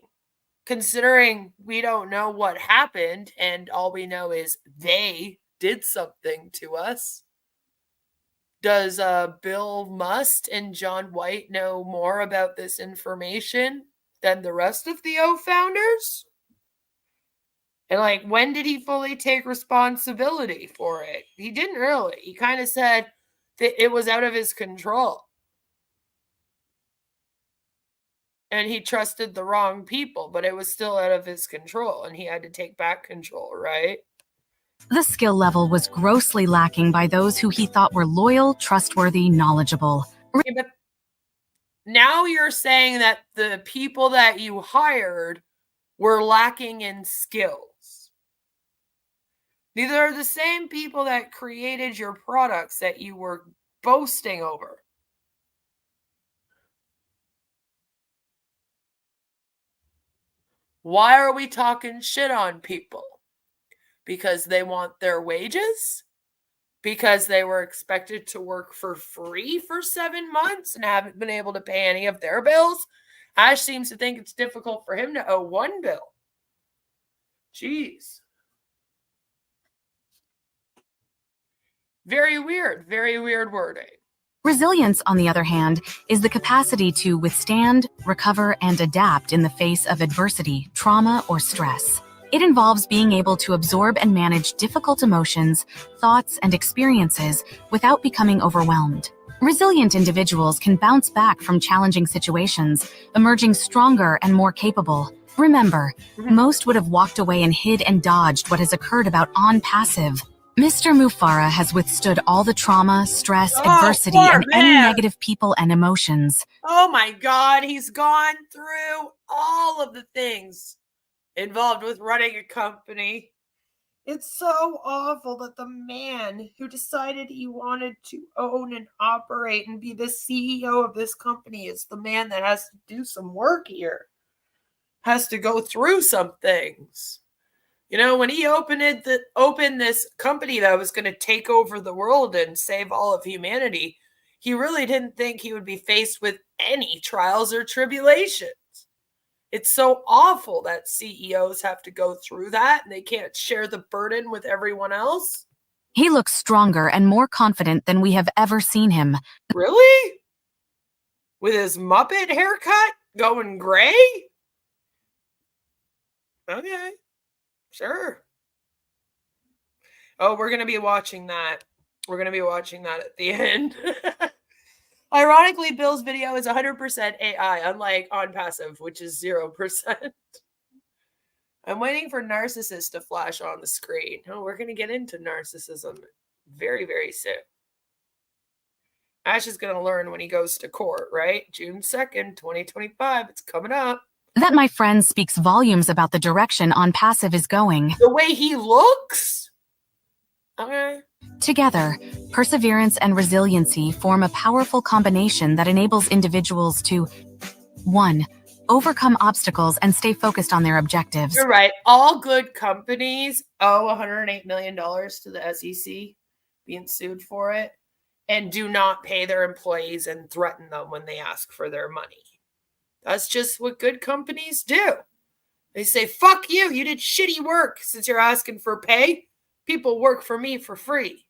considering we don't know what happened and all we know is they did something to us. Does Bill Must and John White know more about this information than the rest of the O founders? And when did he fully take responsibility for it? He didn't really. He kind of said that it was out of his control. And he trusted the wrong people, but it was still out of his control, and he had to take back control, right? The skill level was grossly lacking by those who he thought were loyal, trustworthy, knowledgeable. Yeah, but now you're saying that the people that you hired were lacking in skills. These are the same people that created your products that you were boasting over. Why are we talking shit on people? Because they want their wages? Because they were expected to work for free for 7 months and haven't been able to pay any of their bills? Ash seems to think it's difficult for him to owe one bill. Jeez. Very weird wording. Resilience, on the other hand, is the capacity to withstand, recover, and adapt in the face of adversity, trauma, or stress. It involves being able to absorb and manage difficult emotions, thoughts, and experiences without becoming overwhelmed. Resilient individuals can bounce back from challenging situations, emerging stronger and more capable. Remember, most would have walked away and hid and dodged what has occurred about Onpassive. Mr. Mufara has withstood all the trauma, stress, adversity, and any negative people and emotions. Oh my God, he's gone through all of the things involved with running a company. It's so awful that the man who decided he wanted to own and operate and be the CEO of this company is the man that has to do some work here. Has to go through some things. You know, when he opened this company that was going to take over the world and save all of humanity, he really didn't think he would be faced with any trials or tribulations. It's so awful that CEOs have to go through that and they can't share the burden with everyone else. He looks stronger and more confident than we have ever seen him. Really? With his Muppet haircut going gray? Okay. Sure. Oh, we're going to be watching that. We're going to be watching that at the end. Ironically, Bill's video is 100% AI, unlike Onpassive, which is 0%. I'm waiting for narcissist to flash on the screen. Oh, we're going to get into narcissism very, very soon. Ash is going to learn when he goes to court, right? June 2nd, 2025. It's coming up. That, my friend, speaks volumes about the direction Onpassive is going. The way he looks? Okay. Together, perseverance and resiliency form a powerful combination that enables individuals to 1. Overcome obstacles and stay focused on their objectives. You're right. All good companies owe $108 million to the SEC, being sued for it, and do not pay their employees and threaten them when they ask for their money. That's just what good companies do. They say, fuck you, you did shitty work since you're asking for pay. People work for me for free.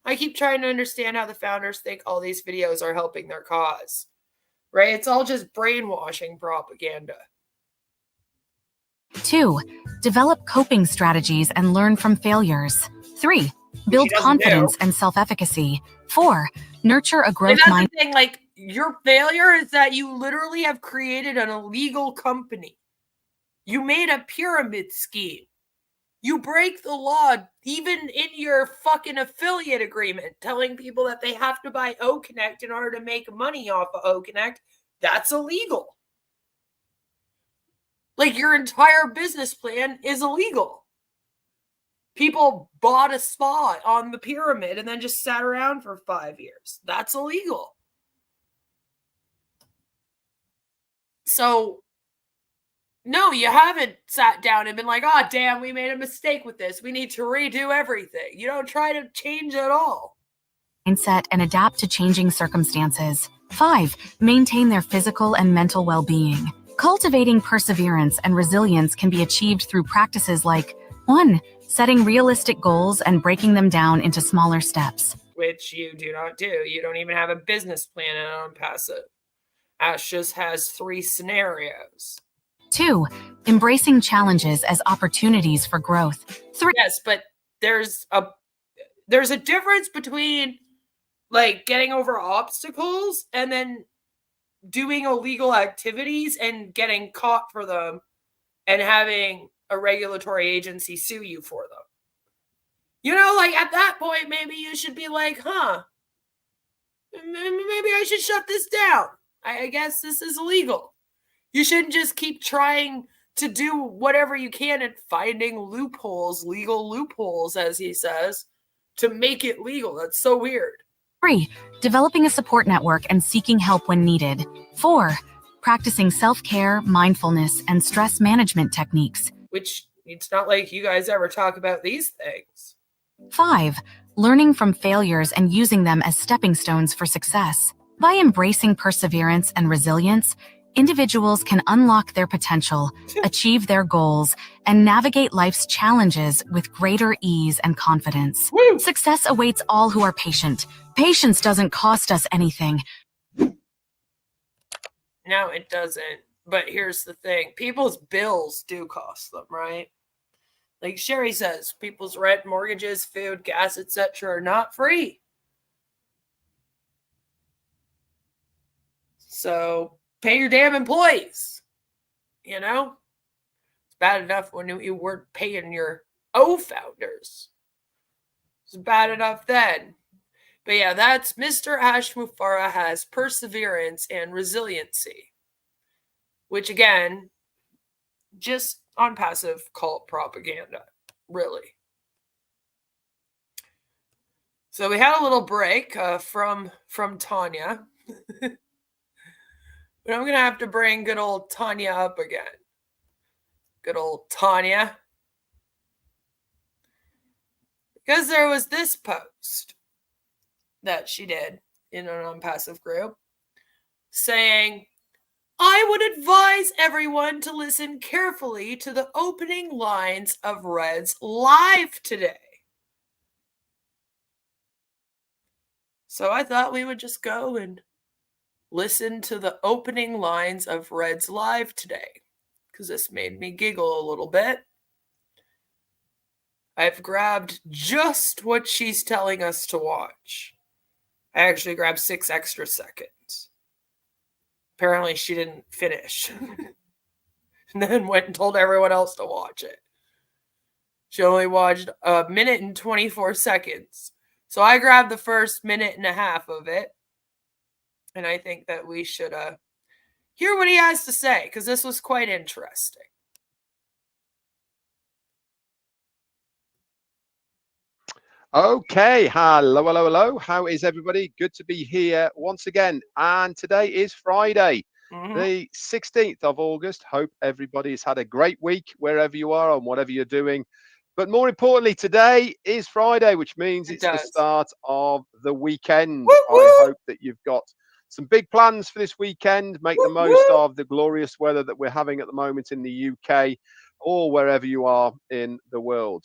I keep trying to understand how the founders think all these videos are helping their cause. Right? It's all just brainwashing propaganda. 2. Develop coping strategies and learn from failures. 3. Build confidence and self-efficacy. 4. Nurture a growth mindset. Like, your failure is that you literally have created an illegal company. You made a pyramid scheme. You break the law even in your fucking affiliate agreement, telling people that they have to buy OConnect in order to make money off of OConnect. That's illegal. Like, your entire business plan is illegal. People bought a spot on the pyramid and then just sat around for 5 years. That's illegal. So, no, you haven't sat down and been like, oh, damn, we made a mistake with this. We need to redo everything. You don't try to change at all. Mindset and adapt to changing circumstances. 5. Maintain their physical and mental well-being. Cultivating perseverance and resilience can be achieved through practices like 1. Setting realistic goals and breaking them down into smaller steps. Which you do not do. You don't even have a business plan in Onpassive. Ash just has 3 scenarios. 2. Embracing challenges as opportunities for growth. 3. Yes, but there's a difference between like getting over obstacles and then doing illegal activities and getting caught for them and having a regulatory agency sue you for them. You know, like at that point, maybe you should be like, maybe I should shut this down. I guess this is illegal. You shouldn't just keep trying to do whatever you can and finding loopholes, legal loopholes, as he says, to make it legal. That's so weird. 3. Developing a support network and seeking help when needed. 4. Practicing self-care, mindfulness, and stress management techniques. Which, it's not like you guys ever talk about these things. 5. Learning from failures and using them as stepping stones for success. By embracing perseverance and resilience, individuals can unlock their potential, achieve their goals, and navigate life's challenges with greater ease and confidence. Woo! Success awaits all who are patient. Patience doesn't cost us anything. No, it doesn't. But here's the thing. People's bills do cost them, right? Like Sherry says, people's rent, mortgages, food, gas, etc. are not free. So pay your damn employees. You know? It's bad enough when you weren't paying your founders. It's bad enough then. But yeah, that's Mr. Ash Mufareh has perseverance and resiliency. Which again, just Onpassive cult propaganda, really. So we had a little break from Tanya. But I'm going to have to bring good old Tanya up again. Good old Tanya. Because there was this post that she did in an Onpassive group saying, I would advise everyone to listen carefully to the opening lines of Red's live today. So I thought we would just go and listen to the opening lines of Red's live today, because this made me giggle a little bit. I've grabbed just what she's telling us to watch. I actually grabbed 6 extra seconds. Apparently she didn't finish. And then went and told everyone else to watch it. She only watched 1 minute and 24 seconds. So I grabbed the first 1.5 minutes of it. And I think that we should hear what he has to say, because this was quite interesting. Okay, hello. How is everybody? Good to be here once again. And today is Friday, the 16th of August. Hope everybody's had a great week wherever you are and whatever you're doing. But more importantly, today is Friday, which means It it's the does. start of the weekend. Woo, I woo! hope that you've got some big plans for this weekend. Make the Woo, most woo! of the glorious weather that we're having at the moment in the UK or wherever you are in the world.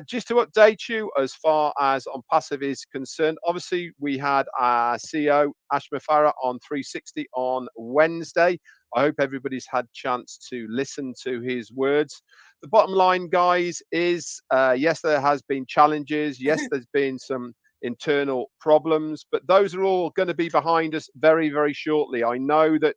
Just to update you as far as Onpassive is concerned, obviously we had our CEO Ash Farah on 360 on Wednesday. I hope everybody's had chance to listen to his words. The bottom line, guys, is yes, there has been challenges. Yes, there's been some internal problems, but those are all going to be behind us very, very shortly. I know that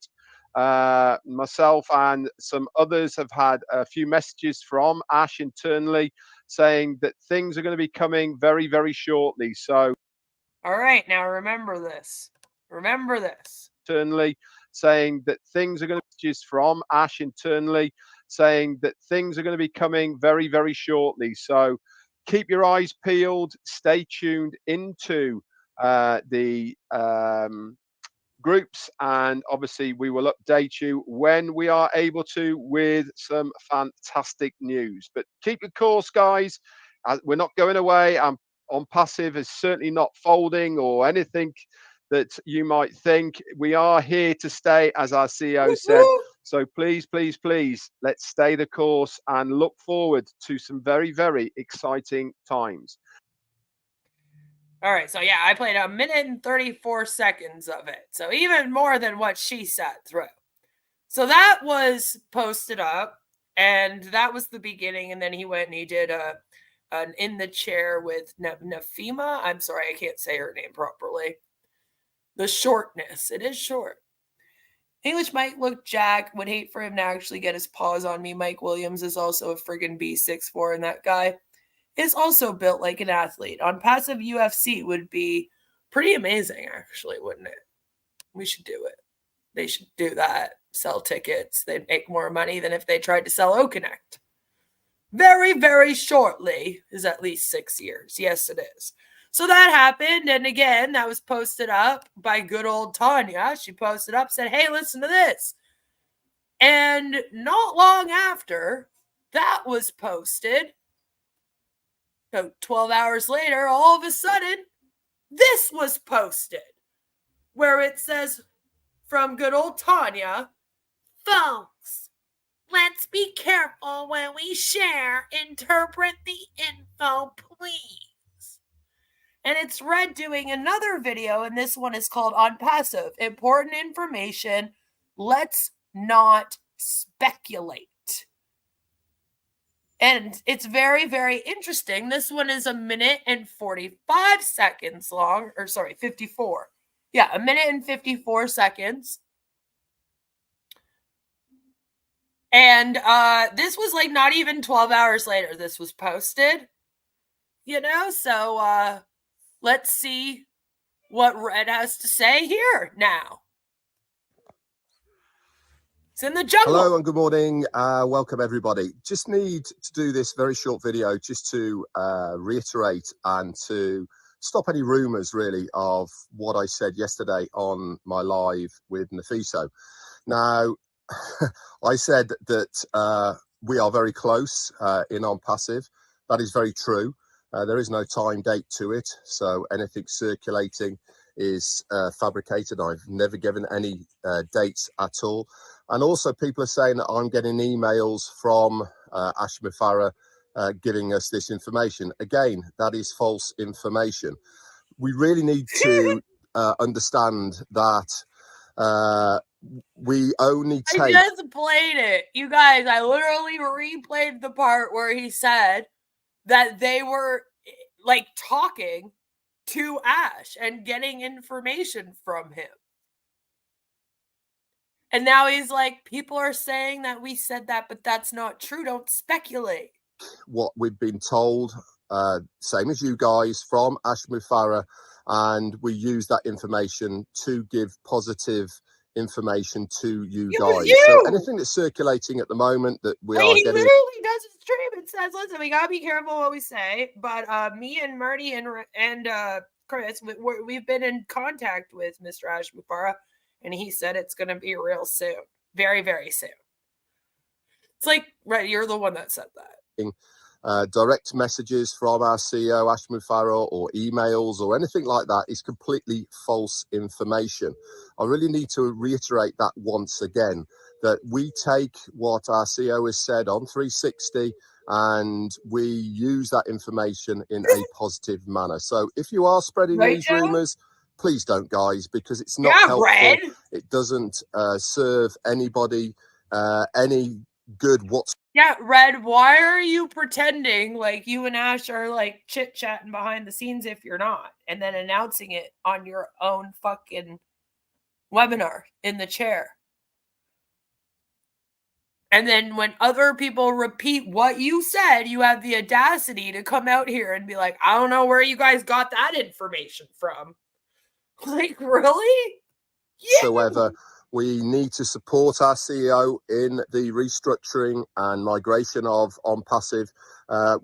myself and some others have had a few messages from Ash internally saying that things are going to be coming very, very shortly. So, All right, now remember this. Remember this. internally saying that things are going to be from Ash internally saying that things are going to be coming very, very shortly. So, keep your eyes peeled. Stay tuned into the groups, and obviously we will update you when we are able to with some fantastic news. But keep your course, guys. We're not going away. Onpassive is certainly not folding or anything that you might think. We are here to stay, as our CEO said. So please, please, please, let's stay the course and look forward to some very, very exciting times. All right, so yeah, I played 1 minute and 34 seconds of it. So even more than what she sat through. So that was posted up, and that was the beginning. And then he went and he did an in the chair with Nafima. I'm sorry, I can't say her name properly. The shortness. It is short. English Mike looked Jack. Would hate for him to actually get his paws on me. Mike Williams is also a friggin' B6'4", and that guy is also built like an athlete. Onpassive UFC would be pretty amazing, actually, wouldn't it? We should do it. They should do that. Sell tickets. They'd make more money than if they tried to sell O'Connect. Very, very shortly is at least 6 years. Yes, it is. So that happened, and again, that was posted up by good old Tanya. She posted up, said, hey, listen to this. And not long after that was posted, about 12 hours later, all of a sudden, this was posted, where it says, from good old Tanya, folks, let's be careful when we share. Interpret the info, please. And it's Red doing another video, and this one is called Onpassive. Important information. Let's not speculate. And it's very, very interesting. This one is 1 minute and 45 seconds long, or sorry, 54. Yeah, 1 minute and 54 seconds. And this was like not even 12 hours later this was posted. You know, so let's see what Red has to say here now. It's in the jungle. Hello and good morning. Welcome everybody. Just need to do this very short video just to reiterate and to stop any rumours really of what I said yesterday on my live with Nafiso. Now, I said that we are very close in Onpassive. That is very true. There is no time date to it, so anything circulating is fabricated. I've never given any dates at all. And also people are saying that I'm getting emails from Ash Farah giving us this information. Again, that is false information. We really need to understand that we only take... I just played it. You guys, I literally replayed the part where he said that they were like talking to Ash and getting information from him. And now he's like, people are saying that we said that, but that's not true. Don't speculate. What we've been told, same as you guys, from Ash Farah, and we use that information to give positive information to you guys. So anything that's circulating at the moment that we are he getting... literally does a stream and says, listen, we got to be careful what we say. But me and Marty and Chris, we've been in contact with Mr. Ash Mufara, and he said it's going to be real soon. Very, very soon. It's like, right, you're the one that said that. Direct messages from our CEO, Ash Mufara, or emails or anything like that is completely false information. I really need to reiterate that once again, that we take what our CEO has said on 360 and we use that information in a positive manner. So if you are spreading these rumors, please don't, guys, because it's not helpful. Red. It doesn't serve anybody any good whatsoever. Yeah, Red, why are you pretending like you and Ash are like chit-chatting behind the scenes if you're not, and then announcing it on your own fucking webinar in the chair? And then when other people repeat what you said, you have the audacity to come out here and be like, I don't know where you guys got that information from. Like, really? Whatsoever. We need to support our CEO in the restructuring and migration of Onpassive.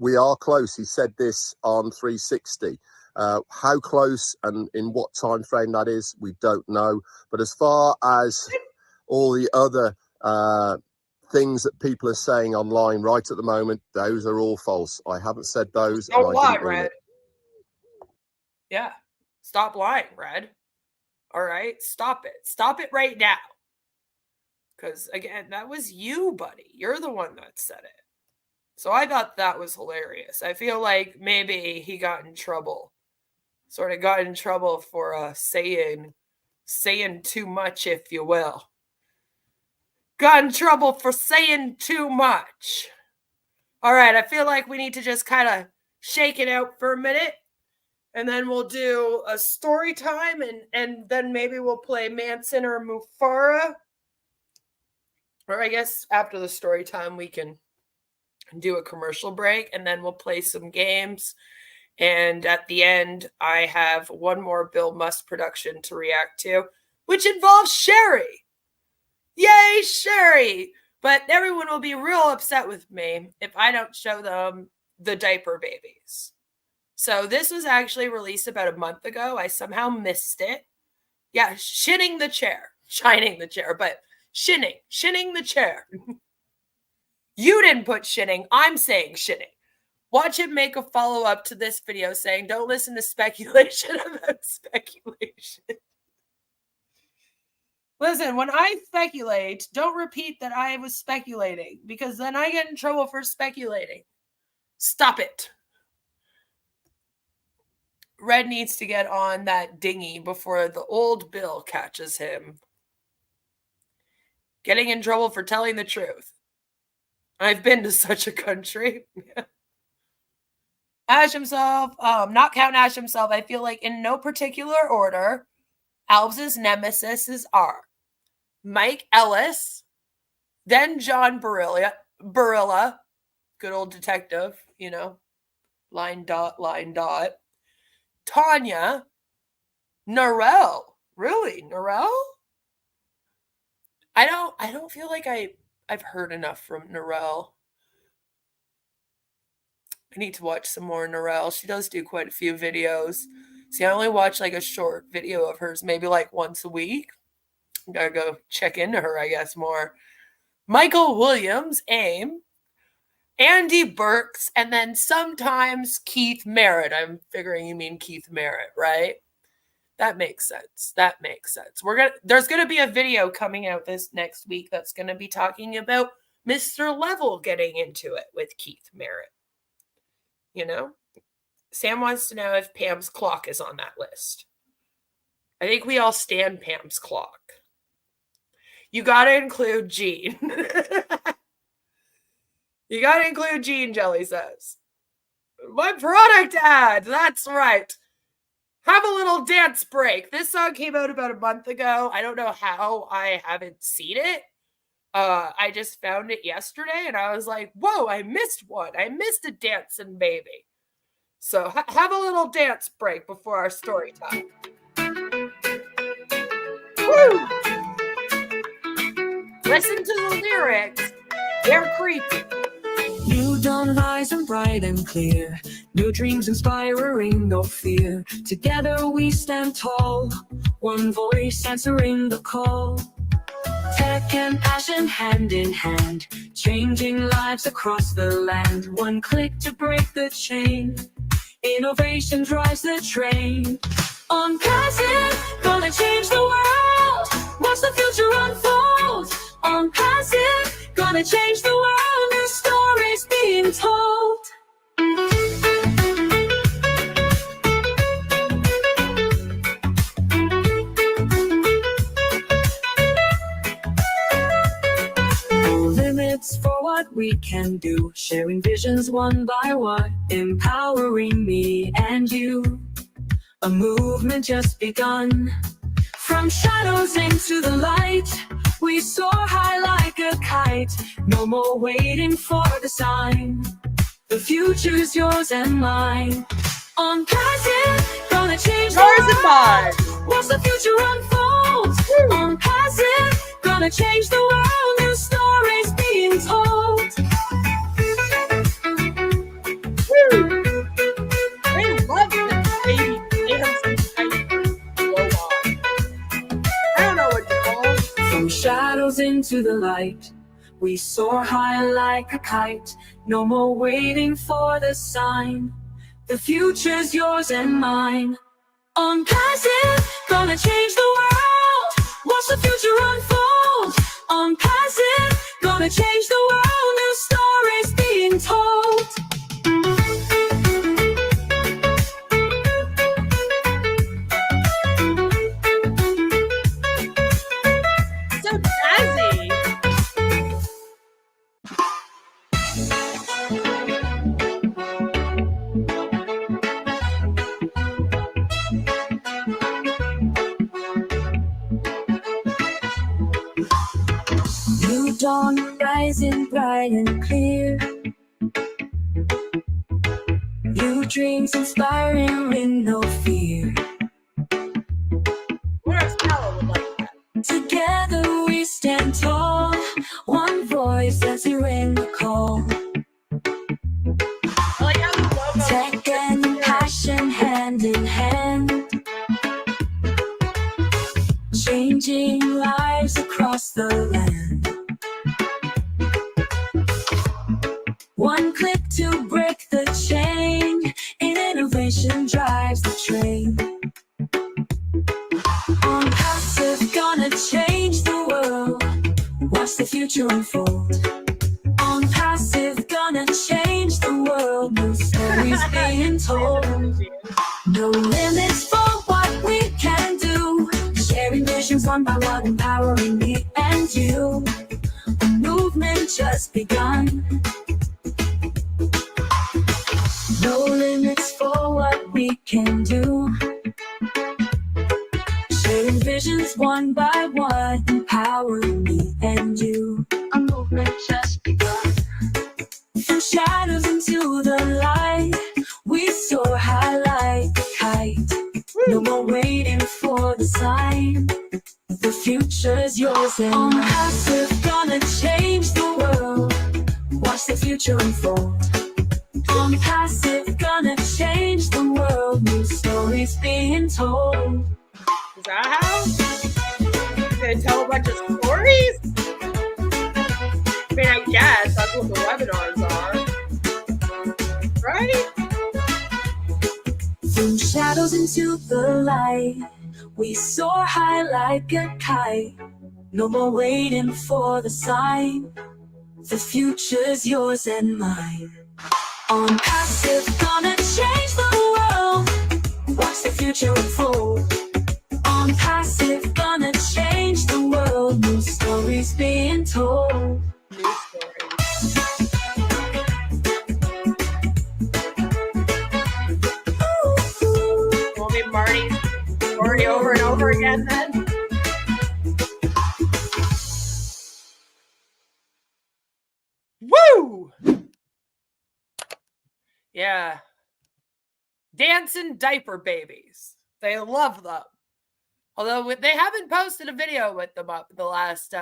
We are close. He said this on 360. How close and in what time frame that is, we don't know. But as far as all the other things that people are saying online right at the moment, those are all false. I haven't said those. Don't and lie, I didn't mean Red. it. Yeah. Stop lying, Red. All right? Stop it. Stop it right now. Because, again, that was you, buddy. You're the one that said it. So I thought that was hilarious. I feel like maybe he got in trouble. Sort of got in trouble for saying too much, if you will. Got in trouble for saying too much. All right, I feel like we need to just kind of shake it out for a minute. And then we'll do a story time. And then maybe we'll play Manson or Mufara. Or I guess after the story time, we can do a commercial break. And then we'll play some games. And at the end, I have one more Bill Must production to react to, which involves Sherry. Yay, Sherry! But everyone will be real upset with me if I don't show them the diaper babies. So this was actually released about a month ago. I somehow missed it. Yeah, shining the chair, but shinning the chair. You didn't put shinning. I'm saying shinning. Watch him make a follow-up to this video saying, don't listen to speculation about speculation. Listen, when I speculate, don't repeat that I was speculating, because then I get in trouble for speculating. Stop it. Red needs to get on that dinghy before the old Bill catches him. Getting in trouble for telling the truth. I've been to such a country. Ash himself, not counting Ash himself, I feel like in no particular order, Alves' nemesis are Mike Ellis, then John Barilla, good old detective, you know, line dot, Tanya, Narelle. Really? Narelle? I don't feel like I've heard enough from Narelle. I need to watch some more Narelle. She does do quite a few videos. See, I only watch like a short video of hers, maybe like once a week. Gotta go check into her, I guess, more. Michael Williams, AIM. Andy Burks, and then sometimes Keith Merritt. I'm figuring you mean Keith Merritt, right? That makes sense. There's gonna be a video coming out this next week that's gonna be talking about Mr. Level getting into it with Keith Merritt. You know? Sam wants to know if Pam's clock is on that list. I think we all stand Pam's clock. You gotta include Gene. You gotta include Gene, Jelly says. My product ad, that's right. Have a little dance break. This song came out about a month ago. I don't know how I haven't seen it. I just found it yesterday and I was like, whoa, I missed one. I missed a dancing baby. So have a little dance break before our story time. Woo! Listen to the lyrics. They're creepy. New dawn rising bright and clear, new dreams inspiring, no fear. Together we stand tall, one voice answering the call. Tech and passion hand in hand, changing lives across the land. One click to break the chain, innovation drives the train. Onpassive, gonna change the world. Watch the future unfold. Onpassive, gonna change the world. New stories being told. No limits for what we can do, sharing visions one by one, empowering me and you. A movement just begun. From shadows into the light, we soar high like a kite. No more waiting for the sign. The future's yours and mine. Onpassive, gonna change the Yours and mine. world. Watch the future unfold. Onpassive, gonna change the world. New stories being told. I love the baby dance and go on. I don't know what to call. From shadows into the light, we soar high like a kite. No more waiting for the sign. The future's yours and mine. Onpassive, gonna change the world. Watch the future unfold. Onpassive, gonna change the world. New stories being told. So jazzy. New dawn rising bright and clear. New dreams inspiring with no fear. Where's Stella would like that? Together we stand tall, one voice answering the call. I like how the logo. Tech and passion hand in hand, changing lives across the land. One click to break the chain, innovation drives the train. Onpassive, gonna change the world. Watch the future unfold. Onpassive, gonna change the world. New stories being told. No limits for what we can do. Sharing visions one by one, empowering me and you. A movement just begun. No limits for what we can do. Sharing visions one by one, empowering me and you. A movement just begun. From shadows into the light, we soar high like a kite. No more waiting for the sign. The future's yours and mine. Onpassive, gonna change the world. Watch the future unfold. Onpassive, gonna change the world. New stories being told. Is that how? You're gonna tell a bunch of stories? I mean, I guess that's what the webinars are. Right? From shadows into the light, we soar high like a kite. No more waiting for the sign. The future's yours and mine. Onpassive, gonna change the world. Watch the future unfold. Onpassive, gonna change the world. New stories being told. New stories. Won't be Marty's story over and over again then? Woo! Yeah. Dancing diaper babies. They love them. Although they haven't posted a video with them up the last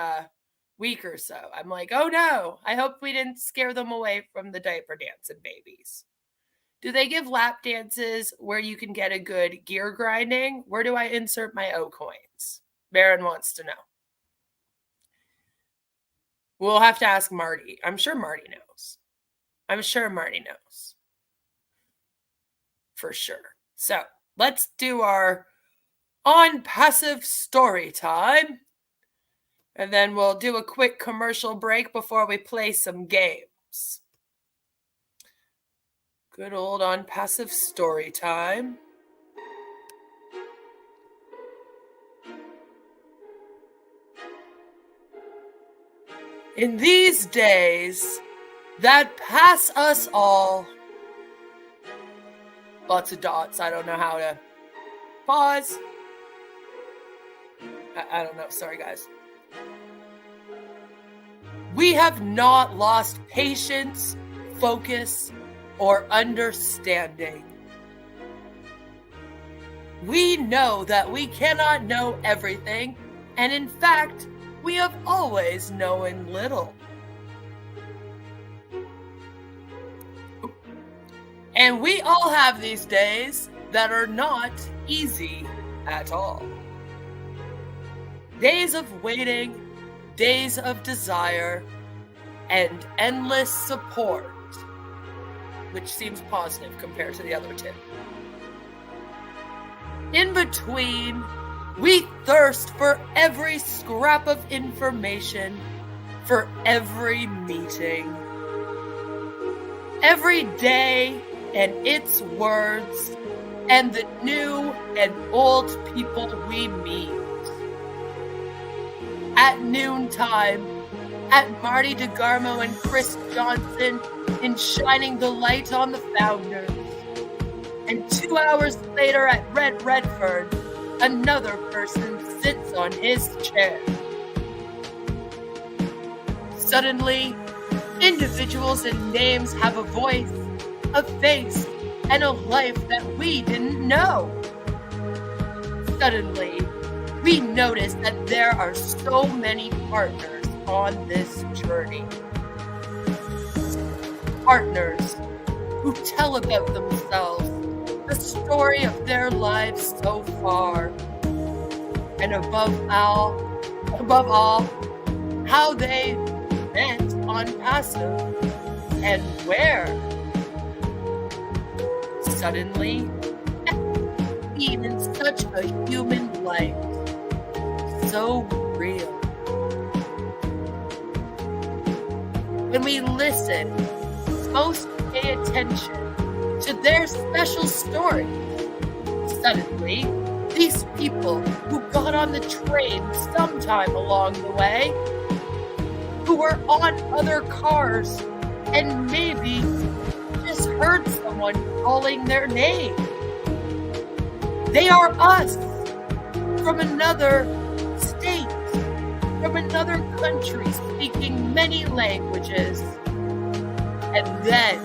week or so. I'm like, oh no, I hope we didn't scare them away from the diaper dancing babies. Do they give lap dances where you can get a good gear grinding? Where do I insert my O coins? Baron wants to know. We'll have to ask Marty. I'm sure Marty knows. For sure. So let's do our Onpassive story time. And then we'll do a quick commercial break before we play some games. Good old Onpassive story time. In these days that pass us all. Lots of dots. I don't know how to pause. I don't know. Sorry, guys. We have not lost patience, focus, or understanding. We know that we cannot know everything, and in fact, we have always known little. And we all have these days that are not easy at all. Days of waiting, days of desire, and endless support, which seems positive compared to the other two. In between, we thirst for every scrap of information, for every meeting. Every day and its words, and the new and old people we meet. At noontime, at Marty DeGarmo and Chris Johnson in Shining the Light on the Founders. And 2 hours later at Red Redfern, another person sits on his chair. Suddenly, individuals and names have a voice, a face, and a life that we didn't know. Suddenly, we notice that there are so many partners on this journey. Partners who tell about themselves, the story of their lives so far, and above all, how they met Onpassive and where. Suddenly, seen in such a human light, so real. When we listen, most pay attention to their special stories. Suddenly, these people who got on the train sometime along the way, who were on other cars, and maybe just heard someone calling their name. They are us, from another state, from another country, speaking many languages. And then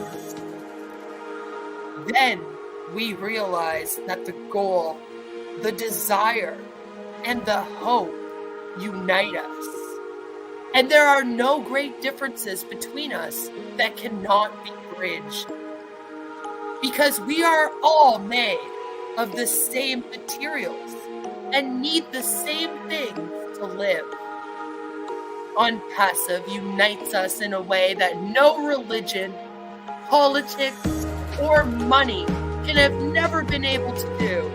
we realize that the goal, the desire, and the hope unite us. And there are no great differences between us that cannot be bridged. Because we are all made of the same materials and need the same things to live. Onpassive unites us in a way that no religion, politics, or money can have never been able to do.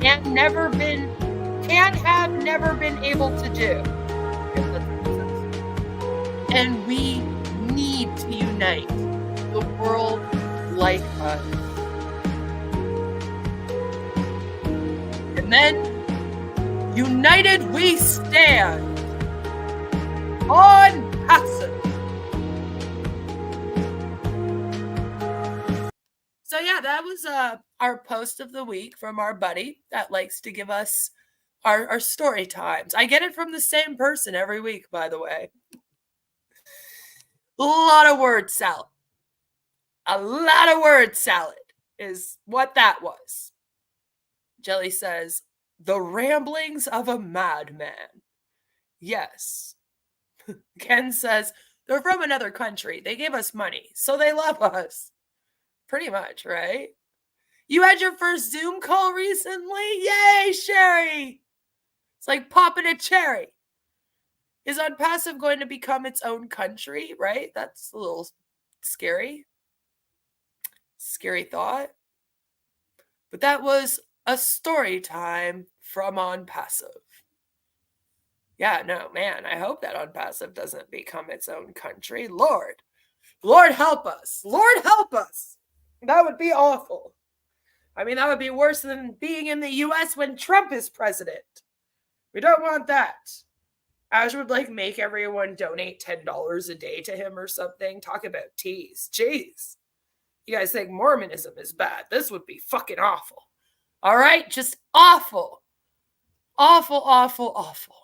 Can have never been able to do. And we need to unite the world like us. And then, united we stand. Onpassive. So yeah, that was our post of the week from our buddy that likes to give us our story times. I get it from the same person every week, by the way. A lot of word salad. A lot of word salad is what that was. Jelly says, the ramblings of a madman. Yes. Ken says, they're from another country. They gave us money, so they love us. Pretty much, right? You had your first Zoom call recently? Yay, Sherry! It's like popping a cherry. Is Onpassive going to become its own country, right? That's a little scary. Scary thought. But that was a story time from Onpassive. Yeah, no, man, I hope that Onpassive doesn't become its own country. Lord help us. Lord help us. That would be awful. I mean, that would be worse than being in the U.S. when Trump is president. We don't want that. Ash would make everyone donate $10 a day to him or something. Talk about tease. Jeez. You guys think Mormonism is bad. This would be fucking awful. All right? Just awful. Awful, awful, awful.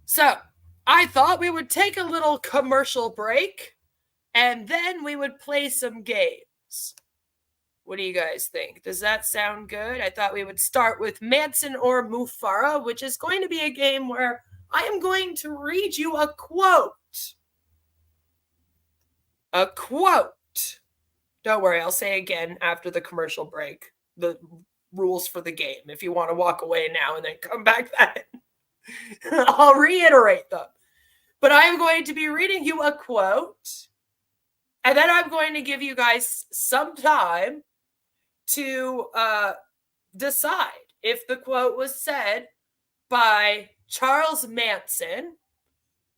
So, I thought we would take a little commercial break and then we would play some games. What do you guys think? Does that sound good? I thought we would start with Manson or Mufara, which is going to be a game where I am going to read you a quote. A quote. Don't worry, I'll say again after the commercial break the rules for the game. If you want to walk away now and then come back then. I'll reiterate them. But I'm going to be reading you a quote, and then I'm going to give you guys some time to decide if the quote was said by Charles Manson,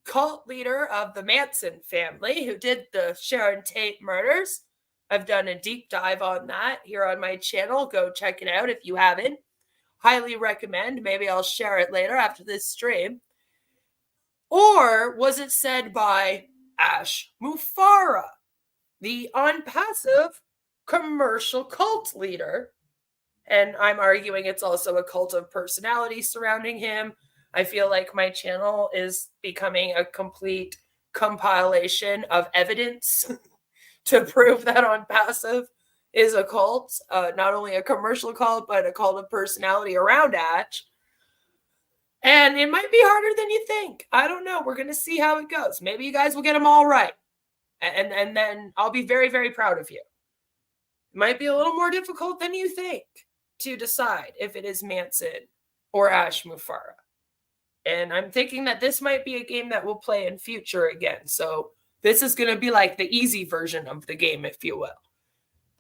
cult leader of the Manson family, who did the Sharon Tate murders. I've done a deep dive on that here on my channel. Go check it out if you haven't. Highly recommend. Maybe I'll share it later after this stream. Or was it said by Ash Mufara, the Onpassive commercial cult leader? And I'm arguing it's also a cult of personality surrounding him. I feel like my channel is becoming a complete compilation of evidence to prove that Onpassive is a cult, not only a commercial cult, but a cult of personality around Ash. And it might be harder than you think. I don't know. We're going to see how it goes. Maybe you guys will get them all right. And then I'll be very, very proud of you. It might be a little more difficult than you think to decide if it is Manson or Ash Mufara. And I'm thinking that this might be a game that we'll play in future again. So this is going to be like the easy version of the game, if you will.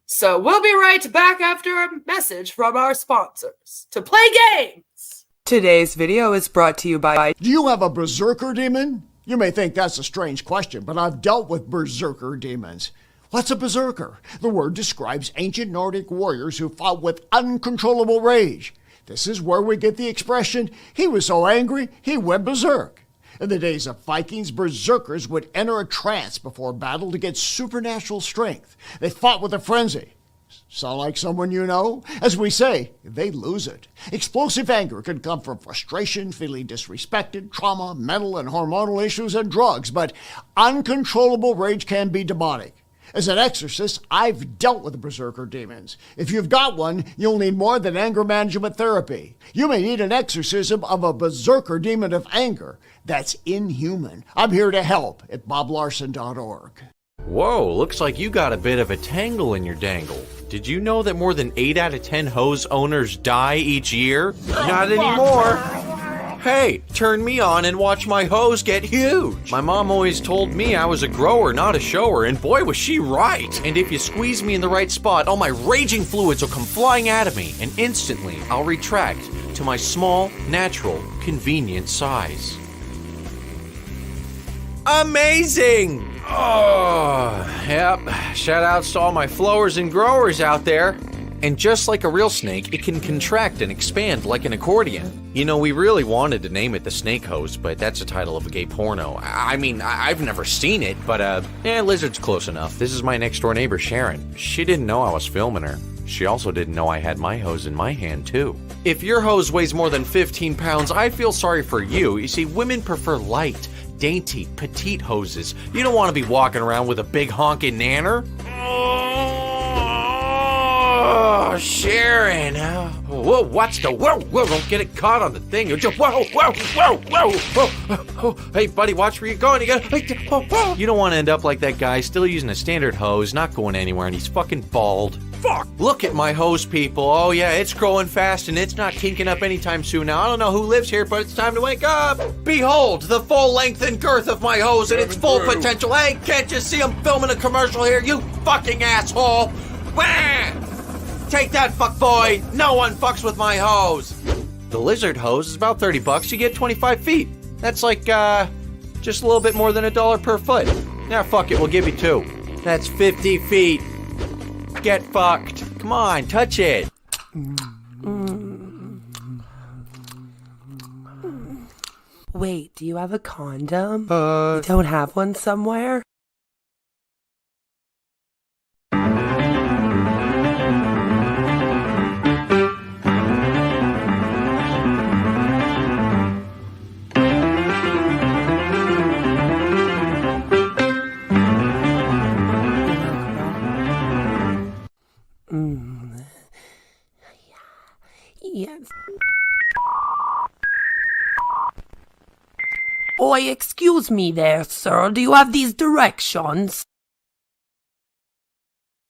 So we'll be right back after a message from our sponsors to play games. Today's video is brought to you by... Do you have a berserker demon? You may think that's a strange question, but I've dealt with berserker demons. What's a berserker? The word describes ancient Nordic warriors who fought with uncontrollable rage. This is where we get the expression, he was so angry, he went berserk. In the days of Vikings, berserkers would enter a trance before battle to get supernatural strength. They fought with a frenzy. Sound like someone you know? As we say, they lose it. Explosive anger can come from frustration, feeling disrespected, trauma, mental and hormonal issues, and drugs, but uncontrollable rage can be demonic. As an exorcist, I've dealt with berserker demons. If you've got one, you'll need more than anger management therapy. You may need an exorcism of a berserker demon of anger. That's inhuman. I'm here to help at boblarson.org. Whoa, looks like you got a bit of a tangle in your dangle. Did you know that more than 8 out of 10 hose owners die each year? Not anymore. Hey, turn me on and watch my hose get huge. My mom always told me I was a grower, not a shower, and boy was she right. And if you squeeze me in the right spot, all my raging fluids will come flying out of me, and instantly I'll retract to my small, natural, convenient size. Amazing! Oh, yep. Shout outs to all my flowers and growers out there. And just like a real snake, it can contract and expand like an accordion. You know, we really wanted to name it the Snake Hose, but that's the title of a gay porno. I mean, I've never seen it, but Lizard's close enough. This is my next door neighbor, Sharon. She didn't know I was filming her. She also didn't know I had my hose in my hand, too. If your hose weighs more than 15 pounds, I feel sorry for you. You see, women prefer light, dainty, petite hoses. You don't want to be walking around with a big honking nanner. Oh, Sharon. Whoa, watch the whoa, don't get it caught on the thing. Whoa. Hey, buddy, watch where you're going. You don't want to end up like that guy, still using a standard hose, not going anywhere, and he's fucking bald. Fuck! Look at my hose, people. Oh, yeah, it's growing fast, and it's not kinking up anytime soon. Now, I don't know who lives here, but it's time to wake up. Behold, the full length and girth of my hose and its full potential. Hey, can't you see I'm filming a commercial here, you fucking asshole? Wah! Take that, fuckboy. No one fucks with my hose. The lizard hose is about $30. You get 25 feet. That's like, just a little bit more than $1 per foot. Now, fuck it, we'll give you 2. That's 50 feet. Get fucked. Come on, touch it. Wait, do you have a condom? You don't have one somewhere? Yes. Oi, excuse me there, sir. Do you have these directions?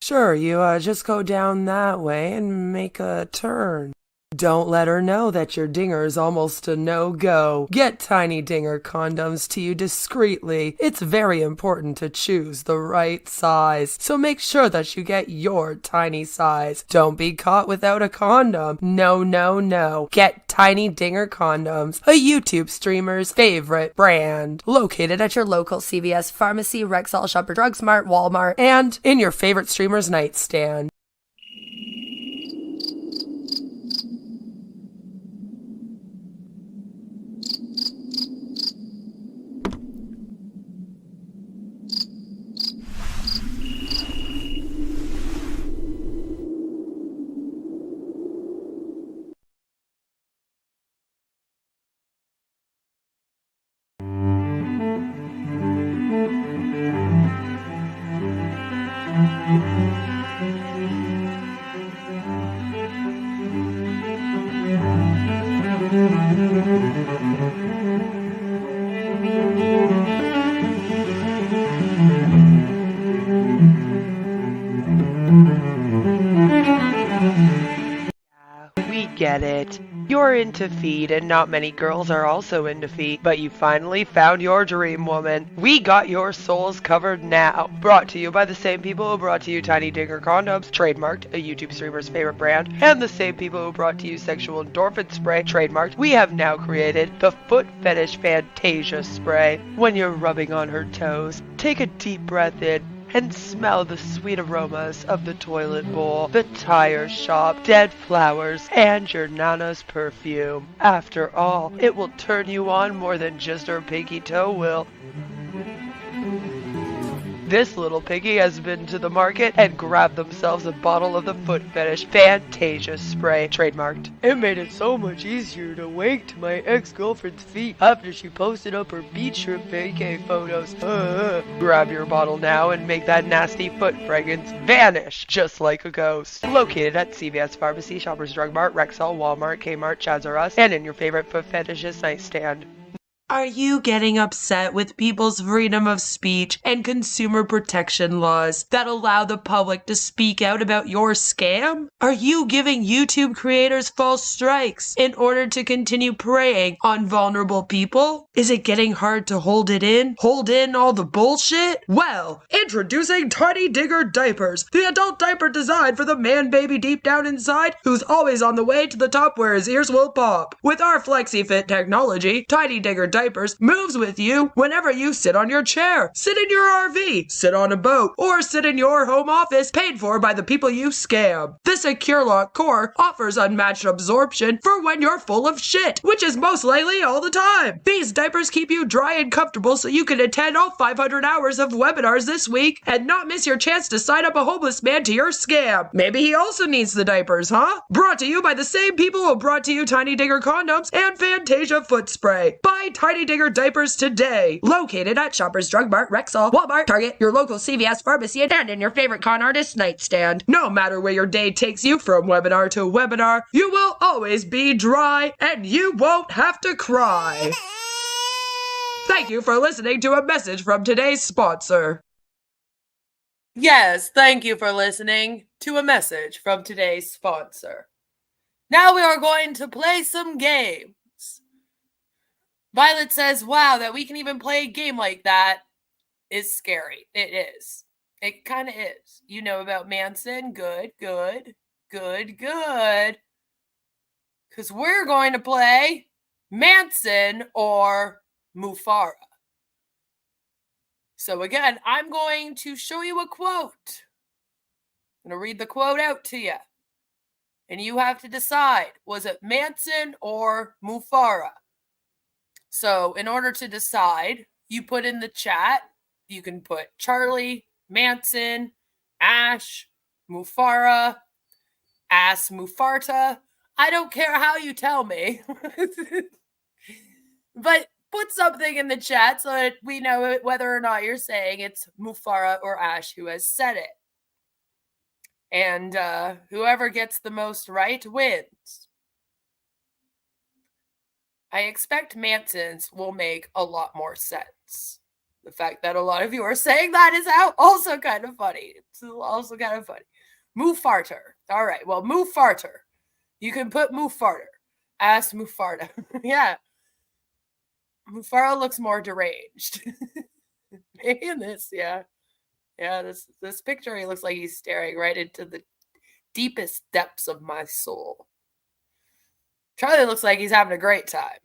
Sure, you just go down that way and make a turn. Don't let her know that your dinger is almost a no-go. Get Tiny Dinger condoms to you discreetly. It's very important to choose the right size, so make sure that you get your tiny size. Don't be caught without a condom. No. Get Tiny Dinger condoms, a YouTube streamer's favorite brand. Located at your local CVS pharmacy, Rexall, Shopper Drug Smart, Walmart, and in your favorite streamer's nightstand. We get it. You're into feet, and not many girls are also into feet, but you finally found your dream woman. We got your souls covered now. Brought to you by the same people who brought to you Tiny Dinger condoms, trademarked, a YouTube streamer's favorite brand, and the same people who brought to you sexual endorphin spray, trademarked. We have now created the foot fetish Fantasia spray. When you're rubbing on her toes, take a deep breath in and smell the sweet aromas of the toilet bowl, the tire shop, dead flowers, and your nana's perfume. After all, it will turn you on more than just her pinky toe will. This little piggy has been to the market and grabbed themselves a bottle of the foot fetish Fantasia spray, trademarked. It made it so much easier to wake to my ex-girlfriend's feet after she posted up her beach trip vacay photos. Grab your bottle now and make that nasty foot fragrance vanish just like a ghost. Located at CVS Pharmacy, Shoppers Drug Mart, Rexall, Walmart, Kmart, Chaz R Us, and in your favorite foot fetishist nightstand. Are you getting upset with people's freedom of speech and consumer protection laws that allow the public to speak out about your scam? Are you giving YouTube creators false strikes in order to continue preying on vulnerable people? Is it getting hard to hold it in? Hold in all the bullshit? Well, introducing Tiny Digger diapers, the adult diaper designed for the man baby deep down inside who's always on the way to the top where his ears will pop. With our FlexiFit technology, Tiny Digger diapers moves with you whenever you sit on your chair, sit in your RV, sit on a boat, or sit in your home office paid for by the people you scam. The Secure Lock Core offers unmatched absorption for when you're full of shit, which is most likely all the time. These diapers keep you dry and comfortable so you can attend all 500 hours of webinars this week and not miss your chance to sign up a homeless man to your scam. Maybe he also needs the diapers, huh? Brought to you by the same people who brought to you Tiny Digger condoms and Fantasia foot spray. Buy Tiny Tiny Digger diapers today. Located at Shoppers Drug Mart, Rexall, Walmart, Target, your local CVS pharmacy, and in your favorite con artist nightstand. No matter where your day takes you, from webinar to webinar, you will always be dry and you won't have to cry. Thank you for listening to a message from today's sponsor. Yes, thank you for listening to a message from today's sponsor. Now we are going to play some games. Violet says, wow, that we can even play a game like that is scary. It is. It kind of is. You know about Manson? Good, good, good, good. Because we're going to play Manson or Mufara. So again, I'm going to show you a quote. I'm going to read the quote out to you. And you have to decide, was it Manson or Mufara? So in order to decide, you put in the chat, you can put Charlie, Manson, Ash, Mufara, Ass Mufarta. I don't care how you tell me. But put something in the chat so that we know whether or not you're saying it's Mufara or Ash who has said it. And whoever gets the most right wins. I expect Manson's will make a lot more sense. The fact that a lot of you are saying that is also kind of funny. It's also kind of funny. Mufarter. All right, well, Mufarter. You can put Mufarter. Ask Mufarta. Yeah. Mufara looks more deranged. Maybe in this, yeah. Yeah, this picture, he looks like he's staring right into the deepest depths of my soul. Charlie looks like he's having a great time.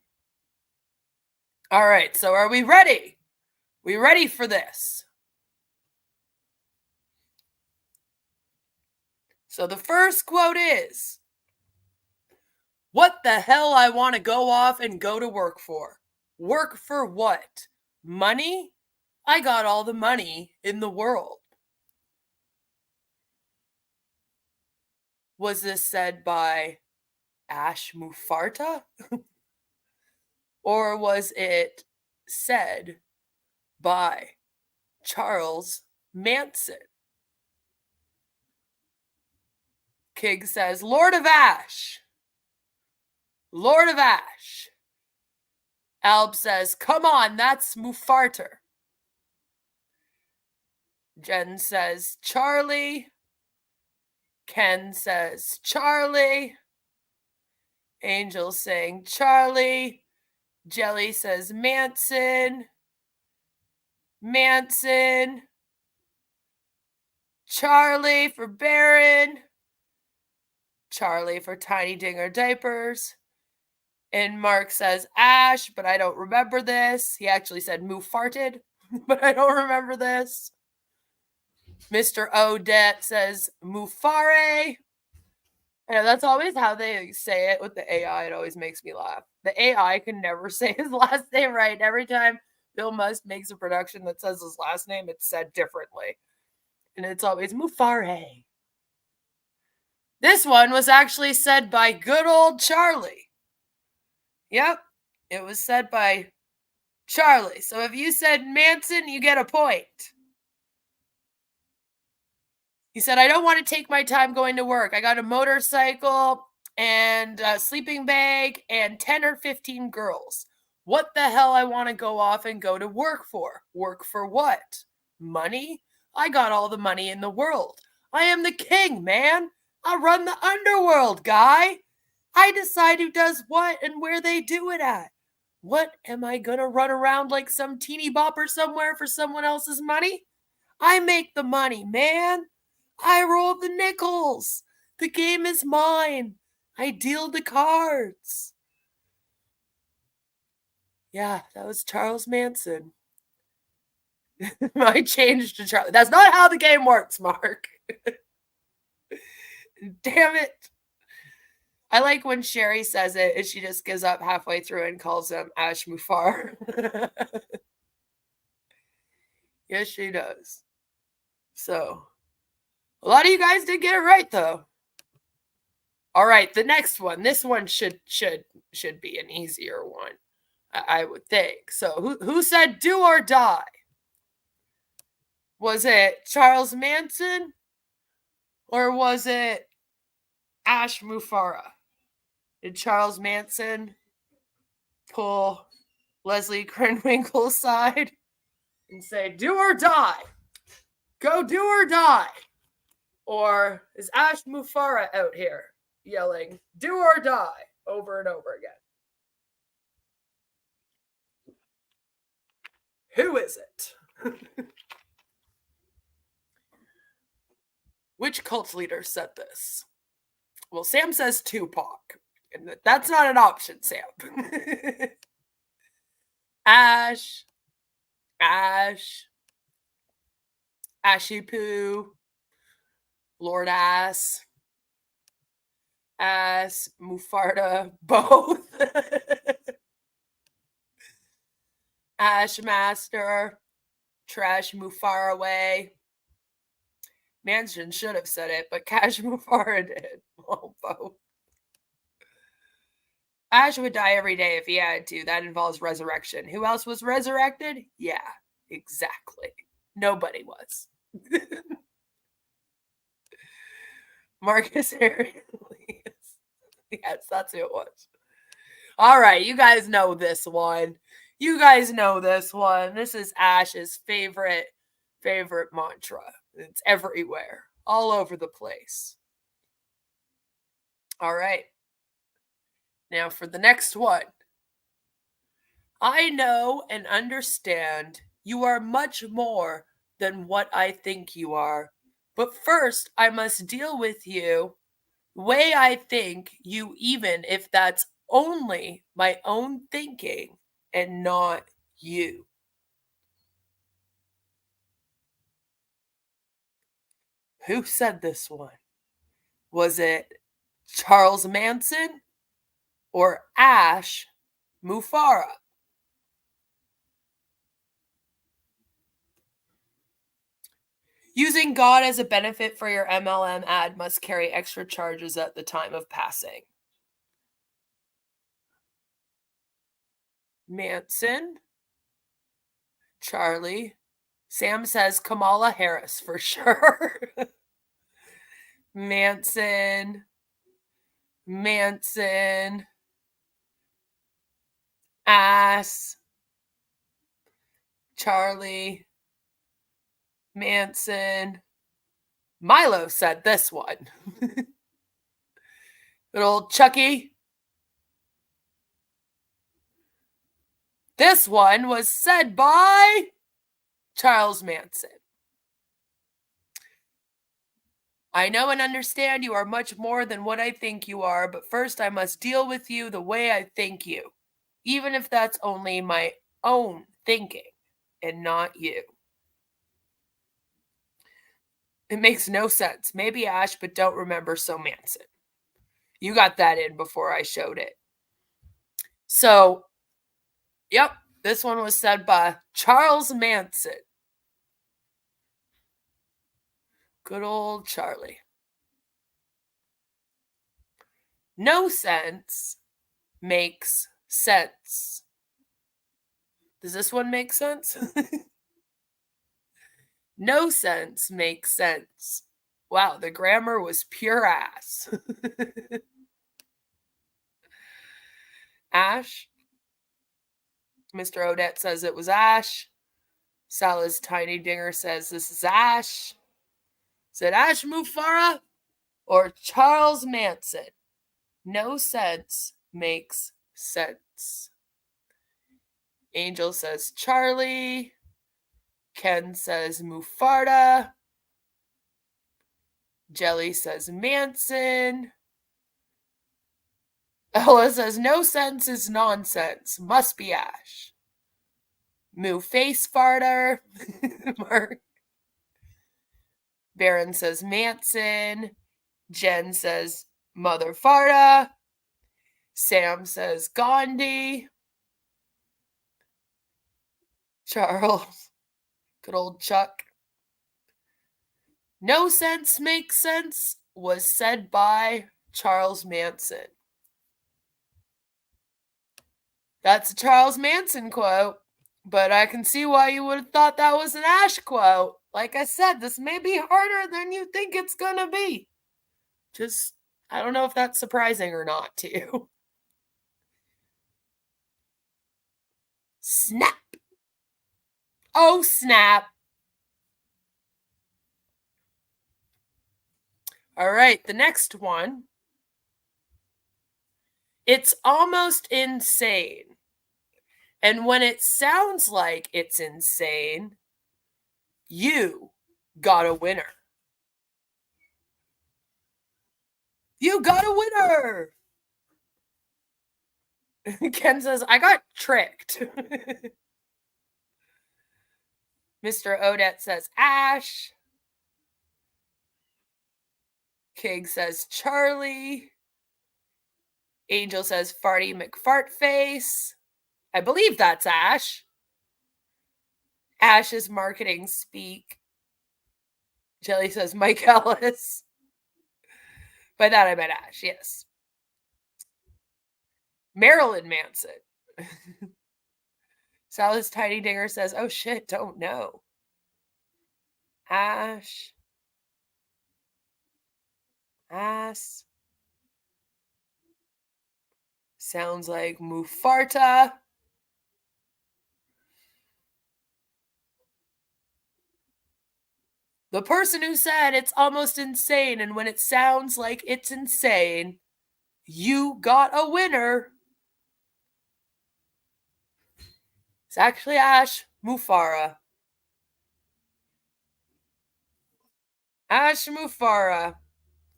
All right, so are we ready? We ready for this? So the first quote is, what the hell I want to go off and go to work for? Work for what? Money? I got all the money in the world. Was this said by Ash Mufarta? Or was it said by Charles Manson? King says, Lord of Ash. Lord of Ash. Alb says, come on, that's Mufarter. Jen says, Charlie. Ken says, Charlie. Angel saying, Charlie. Jelly says, Manson. Manson. Charlie for Baron. Charlie for Tiny Dinger Diapers. And Mark says Ash, but I don't remember this. He actually said Mufarted, but I don't remember this. Mr. Odette says Mufare. And that's always how they say it with the AI. It always makes me laugh. The AI can never say his last name right. Every time Bill Musk makes a production that says his last name, it's said differently. And it's always Mufare. This one was actually said by good old Charlie. Yep, it was said by Charlie. So if you said Manson, you get a point. He said, I don't want to take my time going to work. I got a motorcycle and a sleeping bag and 10 or 15 girls. What the hell I want to go off and go to work for? Work for what? Money? I got all the money in the world. I am the king, man. I run the underworld, guy. I decide who does what and where they do it at. What, am I going to run around like some teeny bopper somewhere for someone else's money? I make the money, man. I roll the nickels. The game is mine. I deal the cards. Yeah, that was Charles Manson. I changed to Charlie. That's not how the game works, Mark. Damn it. I like when Sherry says it and she just gives up halfway through and calls him Ash Mufar. Yes, she does. So, a lot of you guys did get it right, though. All right, the next one. This one should be an easier one. I would think. So who said do or die? Was it Charles Manson or was it Ash Mufara? Did Charles Manson pull Leslie Krenwinkel's side and say do or die? Go do or die. Or is Ash Mufara out here yelling do or die over and over again? Who is it? Which cult leader said this? Well, Sam says Tupac. And that's not an option, Sam. Ash. Ashy Poo. Lord Ass. Ass. Mufarta. Both. Ash Master. Trash Mufaraway. Manson should have said it, but Cash Mufara did. Oh, both. Ash would die every day if he had to. That involves resurrection. Who else was resurrected? Yeah, exactly. Nobody was. Marcus Aurelius. Yes, that's who it was. All right, you guys know this one. This is Ash's favorite mantra. It's everywhere, all over the place. All right. Now for the next one. I know and understand you are much more than what I think you are. But first, I must deal with you the way I think you, even if that's only my own thinking and not you. Who said this one? Was it Charles Manson or Ash Mufara? Using God as a benefit for your MLM ad must carry extra charges at the time of passing. Manson. Charlie. Sam says Kamala Harris for sure. Manson. Ass. Charlie. Manson. Milo said this one. Good old Chucky. This one was said by Charles Manson. I know and understand you are much more than what I think you are, but first I must deal with you the way I think you, even if that's only my own thinking and not you. It makes no sense. Maybe Ash, but don't remember, so Manson. You got that in before I showed it. So, yep, this one was said by Charles Manson. Good old Charlie. No sense makes sense. Does this one make sense? No sense makes sense. Wow, the grammar was pure ass. Ash. Mr. Odette says it was Ash. Salah's Tiny Dinger says this is Ash. Is it Ash Mufara or Charles Manson? No sense makes sense. Angel says Charlie. Ken says Mufarta. Jelly says Manson. Ella says no sense is nonsense. Must be Ash. Moo face farter. Mark. Baron says Manson. Jen says Mother Farta. Sam says Gandhi. Charles. Good old Chuck. No sense makes sense was said by Charles Manson. That's a Charles Manson quote, but I can see why you would have thought that was an Ash quote. Like I said, this may be harder than you think it's gonna be. Just, I don't know if that's surprising or not to you. Snap. Oh, snap. All right, the next one. It's almost insane. And when it sounds like it's insane, you got a winner. You got a winner. Ken says, I got tricked. Mr. Odette says, Ash. King says, Charlie. Angel says, Farty McFartface. I believe that's Ash. Ash's marketing speak. Jelly says, Mike Ellis. By that I meant Ash, yes. Marilyn Manson. Sal's Tiny Dinger says, oh shit, don't know. Ash. Ass. Sounds like Mufarta. The person who said it's almost insane, and when it sounds like it's insane, you got a winner. It's actually Ash Mufara. Ash Mufara.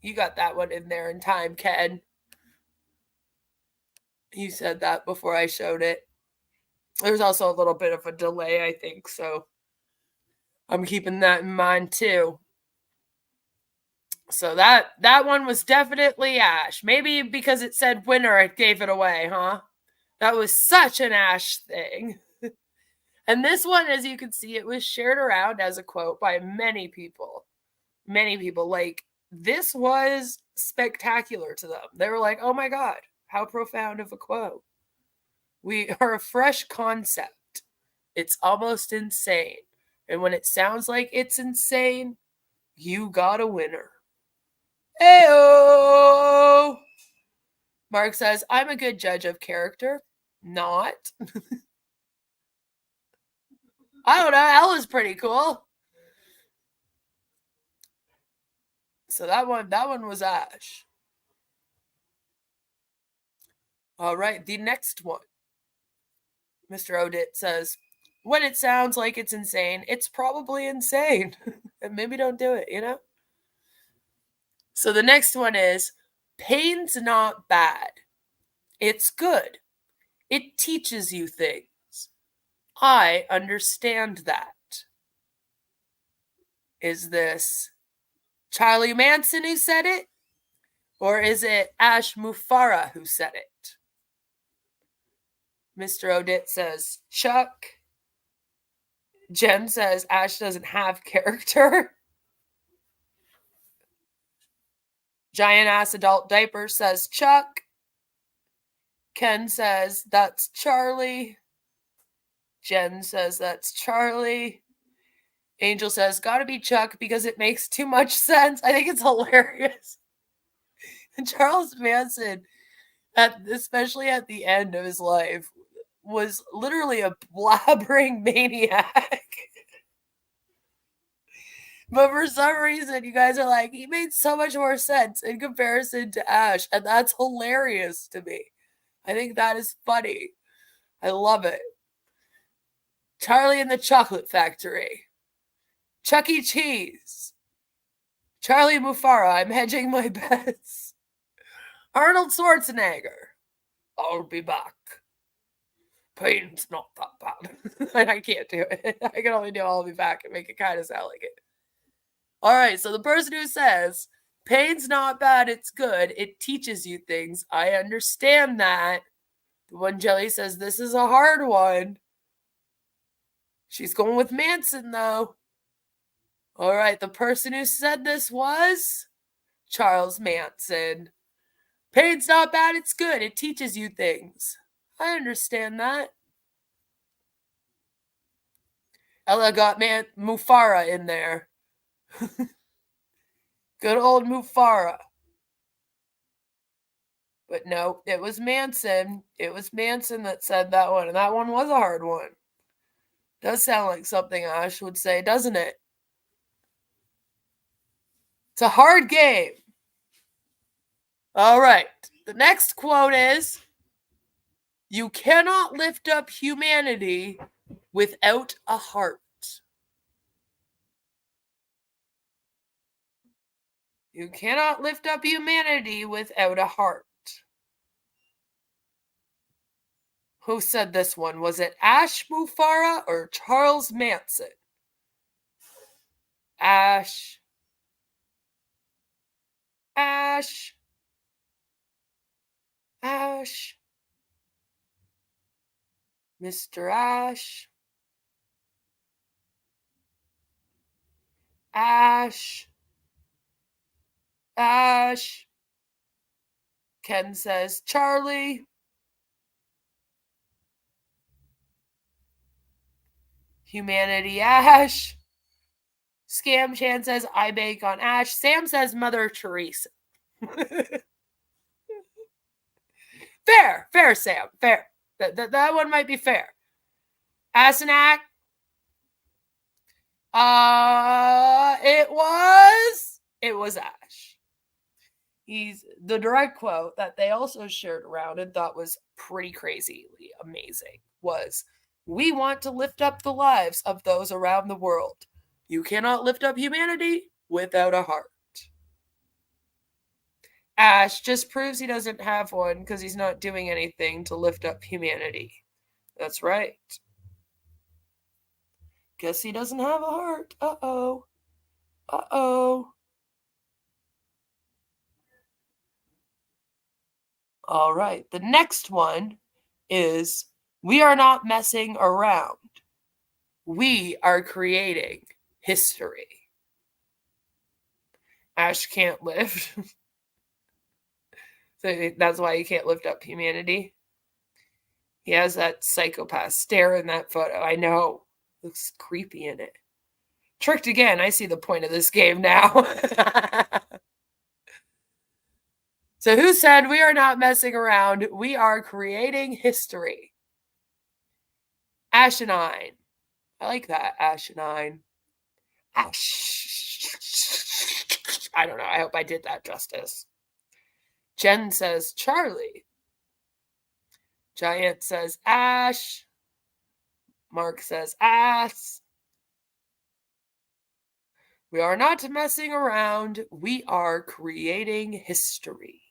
You got that one in there in time, Ken. You said that before I showed it. There's also a little bit of a delay, I think, so I'm keeping that in mind too. So that one was definitely Ash. Maybe because it said winner, it gave it away, huh? That was such an Ash thing. And this one, as you can see, it was shared around as a quote by many people. Many people. Like, this was spectacular to them. They were like, oh my God, how profound of a quote. We are a fresh concept. It's almost insane. And when it sounds like it's insane, you got a winner. Heyo! Mark says, I'm a good judge of character. Not. I don't know. Ella's pretty cool. So that one was Ash. All right, the next one. Mr. Odit says, when it sounds like it's insane, it's probably insane. And maybe don't do it, you know? So the next one is, pain's not bad. It's good. It teaches you things. I understand that. Is this Charlie Manson who said it? Or is it Ash Mufara who said it? Mr. Odit says, Chuck. Jen says, Ash doesn't have character. Giant Ass Adult Diaper says, Chuck. Ken says, that's Charlie. Jen says, that's Charlie. Angel says, gotta be Chuck because it makes too much sense. I think it's hilarious. And Charles Manson, especially at the end of his life, was literally a blabbering maniac. But for some reason, you guys are like, he made so much more sense in comparison to Ash. And that's hilarious to me. I think that is funny. I love it. Charlie and the Chocolate Factory. Chuck E. Cheese. Charlie Mufara, I'm hedging my bets. Arnold Schwarzenegger. I'll be back. Pain's not that bad. I can't do it. I can only do I'll be back and make it kind of sound like it. All right, so the person who says, pain's not bad, it's good. It teaches you things. I understand that. The one Jelly says, this is a hard one. She's going with Manson, though. All right, the person who said this was Charles Manson. Pain's not bad, it's good. It teaches you things. I understand that. Ella got Mufara in there. Good old Mufara. But no, it was Manson. It was Manson that said that one, and that one was a hard one. Does sound like something Ash would say, doesn't it? It's a hard game. All right. The next quote is, "You cannot lift up humanity without a heart." You cannot lift up humanity without a heart. Who said this one? Was it Ash Mufara or Charles Manson? Ash. Ash. Ash. Mr. Ash. Ash. Ash. Ken says Charlie. Humanity Ash. Scam Chan says I bake on Ash. Sam says Mother Teresa. Fair, Sam. Fair. That one might be fair. Asenak. It was Ash. He's the direct quote that they also shared around and thought was pretty crazily amazing was, "We want to lift up the lives of those around the world. You cannot lift up humanity without a heart." Ash just proves he doesn't have one because he's not doing anything to lift up humanity. That's right. Guess he doesn't have a heart. Uh-oh. Uh-oh. All right. The next one is, "We are not messing around. We are creating history." Ash can't lift. So that's why he can't lift up humanity. He has that psychopath stare in that photo. I know. Looks creepy in it. Tricked again. I see the point of this game now. So who said we are not messing around? We are creating history. Ashenine. I like that. Ashenine. Ash. I don't know. I hope I did that justice. Jen says Charlie. Giant says Ash. Mark says ass. We are not messing around. We are creating history.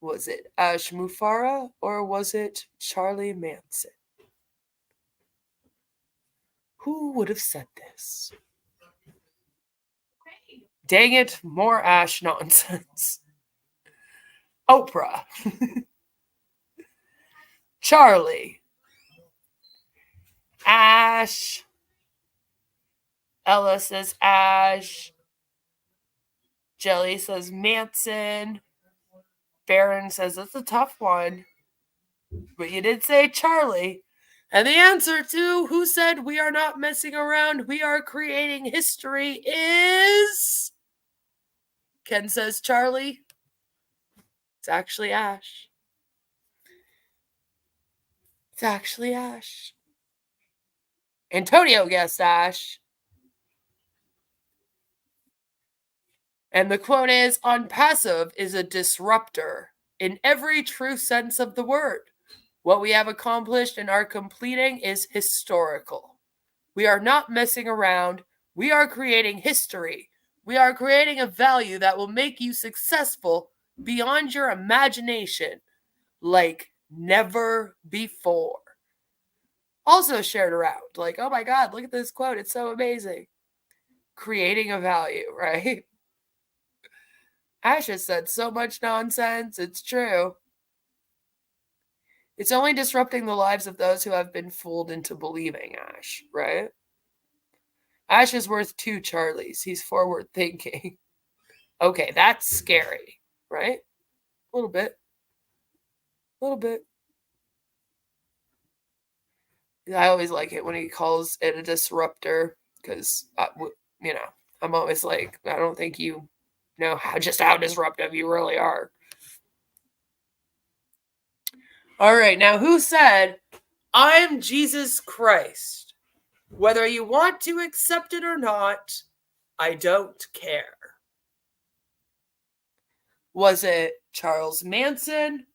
Was it Ash Mufara or was it Charlie Manson? Who would have said this? Dang it, more Ash nonsense. Oprah. Charlie. Ash. Ella says Ash. Jelly says Manson. Baron says it's a tough one. But you did say Charlie. And the answer to who said we are not messing around, we are creating history is... Ken says Charlie. It's actually Ash. It's actually Ash. Antonio guessed Ash. And the quote is, "Onpassive is a disruptor in every true sense of the word. What we have accomplished and are completing is historical. We are not messing around. We are creating history. We are creating a value that will make you successful beyond your imagination like never before." Also shared around, like, oh my God, look at this quote. It's so amazing. Creating a value, right? Ash has said so much nonsense. It's true. It's only disrupting the lives of those who have been fooled into believing, Ash, right? Ash is worth 2 Charlies. He's forward thinking. Okay, that's scary, right? A little bit. A little bit. I always like it when he calls it a disruptor because, I'm always like, I don't think you know how disruptive you really are. All right, now who said, I'm Jesus Christ? Whether you want to accept it or not, I don't care. Was it Charles Manson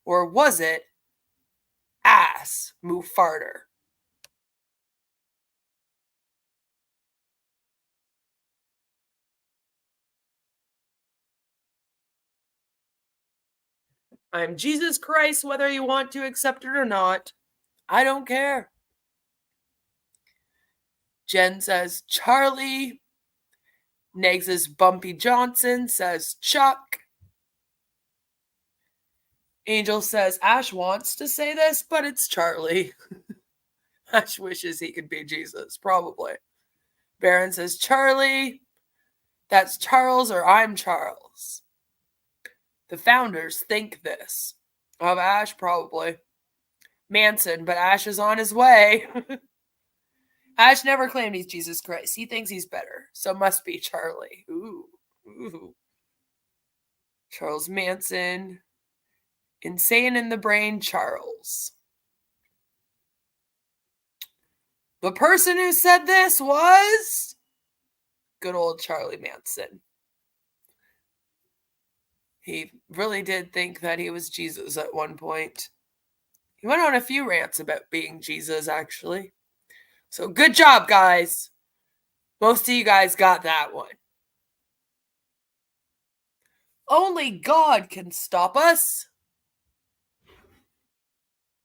or was it Ass Mufarter? I'm Jesus Christ, whether you want to accept it or not. I don't care. Jen says Charlie. Negs' Bumpy Johnson says Chuck. Angel says Ash wants to say this, but it's Charlie. Ash wishes he could be Jesus, probably. Baron says Charlie. That's Charles or I'm Charles. The founders think this. Of Ash, probably. Manson, but Ash is on his way. Ash never claimed he's Jesus Christ. He thinks he's better, so must be Charlie. Ooh. Charles Manson. Insane in the brain, Charles. The person who said this was good old Charlie Manson. He really did think that he was Jesus at one point. He went on a few rants about being Jesus, actually. So good job, guys. Most of you guys got that one. Only God can stop us.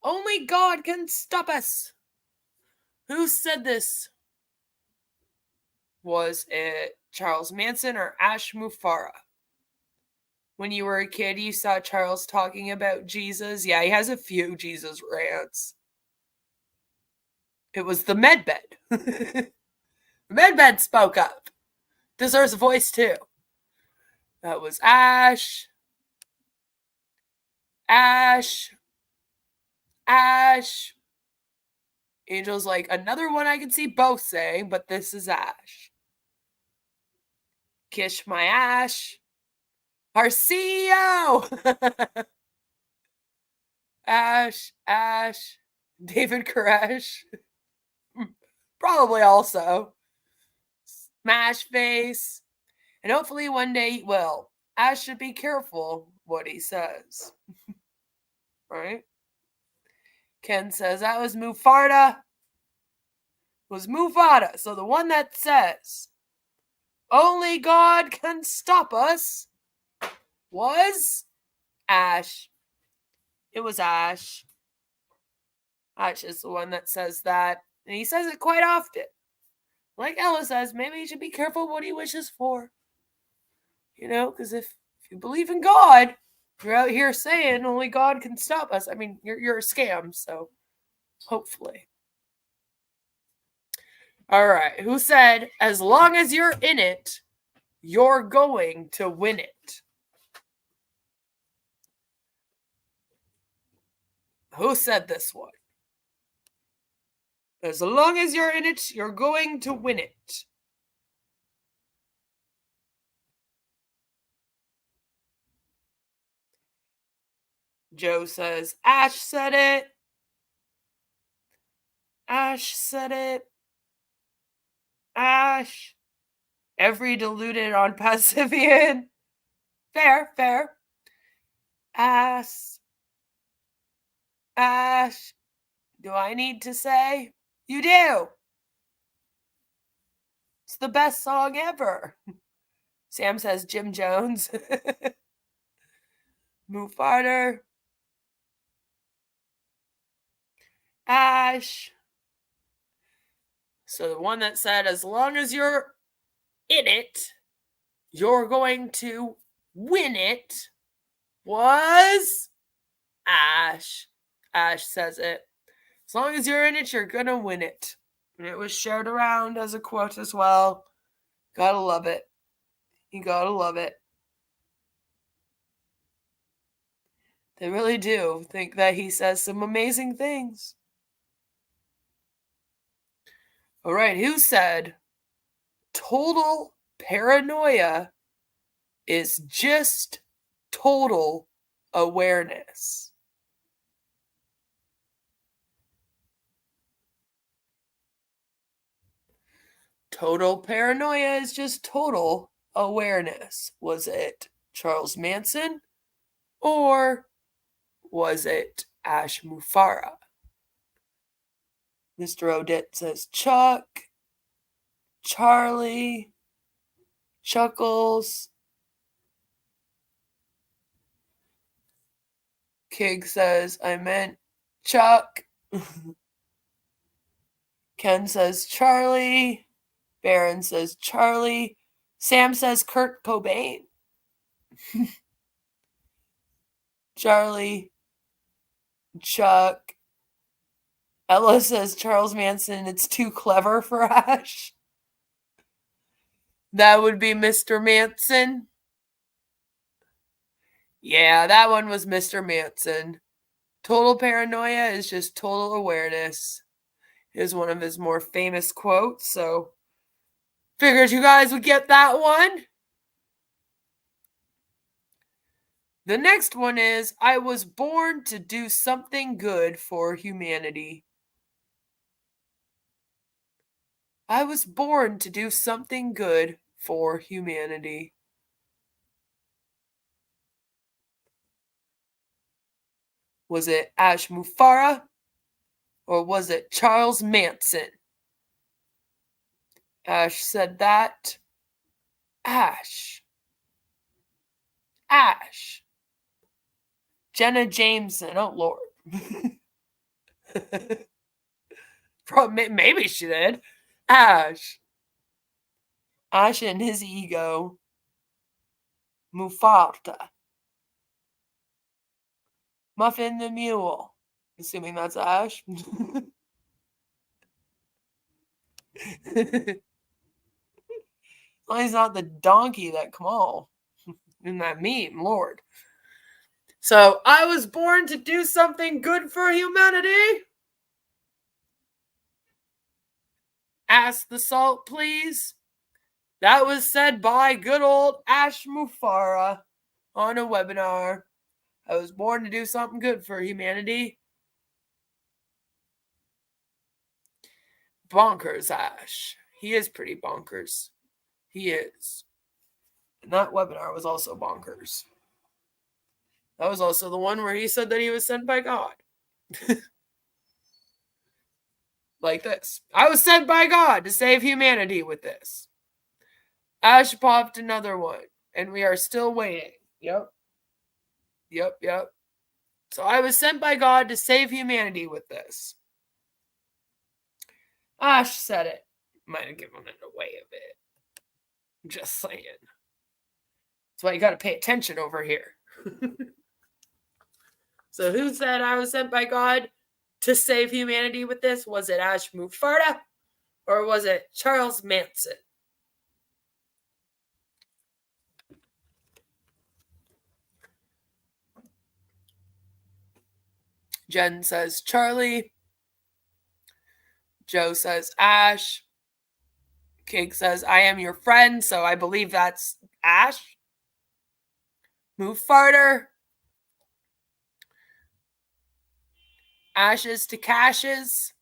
Only God can stop us. Who said this? Was it Charles Manson or Ash Mufareh? When you were a kid, you saw Charles talking about Jesus. Yeah, he has a few Jesus rants. It was the medbed. The medbed spoke up. Deserves a voice too. That was Ash. Angel's like, another one I can see both saying, but this is Ash. Kish my Ash. Our CEO. Ash. David Koresh. Probably also. Smash face. And hopefully one day he will. Ash should be careful what he says. Right? Ken says that was Mufareh. So the one that says only God can stop us was Ash. It was Ash. Ash is the one that says that. And he says it quite often. Like Ella says, maybe he should be careful what he wishes for. Because if you believe in God, you're out here saying only God can stop us. I mean, you're a scam, so hopefully. All right. Who said, as long as you're in it, you're going to win it? Who said this one? As long as you're in it, you're going to win it. Joe says, Ash said it. Ash said it. Ash. Every deluded Onpassivian. Fair. Ash. Do I need to say? You do. It's the best song ever. Sam says Jim Jones. Mufareh. Ash. So the one that said, as long as you're in it, you're going to win it, was Ash. Ash says it. As long as you're in it, you're going to win it. And it was shared around as a quote as well. Gotta love it. You gotta love it. They really do think that he says some amazing things. All right, who said total paranoia is just total awareness? Total paranoia is just total awareness. Was it Charles Manson or was it Ash Mufara? Mr. Odette says Chuck, Charlie, Chuckles. Kig says, I meant Chuck. Ken says Charlie. Baron says Charlie. Sam says Kurt Cobain. Charlie. Chuck. Ella says Charles Manson, it's too clever for Ash. That would be Mr. Manson. Yeah, that one was Mr. Manson. Total paranoia is just total awareness, is one of his more famous quotes. So, figured you guys would get that one. The next one is, I was born to do something good for humanity. I was born to do something good for humanity. Was it Ash Mufara or was it Charles Manson? Ash said that. Ash. Ash. Jenna Jameson. Oh, Lord. Maybe she did. Ash. Ash and his ego. Mufarta. Muffin the Mule. Assuming that's Ash. Well, he's not the donkey that Kamal in that meme, Lord. So, I was born to do something good for humanity. Ask the salt, please. That was said by good old Ash Mufara on a webinar. I was born to do something good for humanity. Bonkers, Ash. He is pretty bonkers. He is. And that webinar was also bonkers. That was also the one where he said that he was sent by God. Like this. I was sent by God to save humanity with this. Ash popped another one. And we are still waiting. Yep. So I was sent by God to save humanity with this. Ash said it. Might have given it away a bit. Just saying. That's why you got to pay attention over here. So who said I was sent by God to save humanity with this? Was it Ash Mufara or was it Charles Manson? Jen says Charlie. Joe says Ash. Kig says I am your friend, so I believe that's Ash. Mufarter. Ashes to Cashes.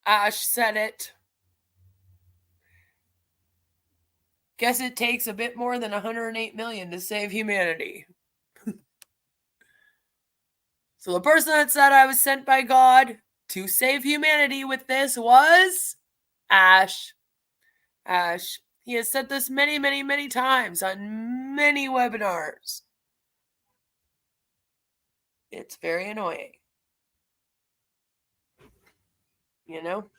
Ash said it. Guess it takes a bit more than 108 million to save humanity. So the person that said I was sent by God to save humanity with this was Ash. Ash. He has said this many, many, many times on many webinars. It's very annoying. You know?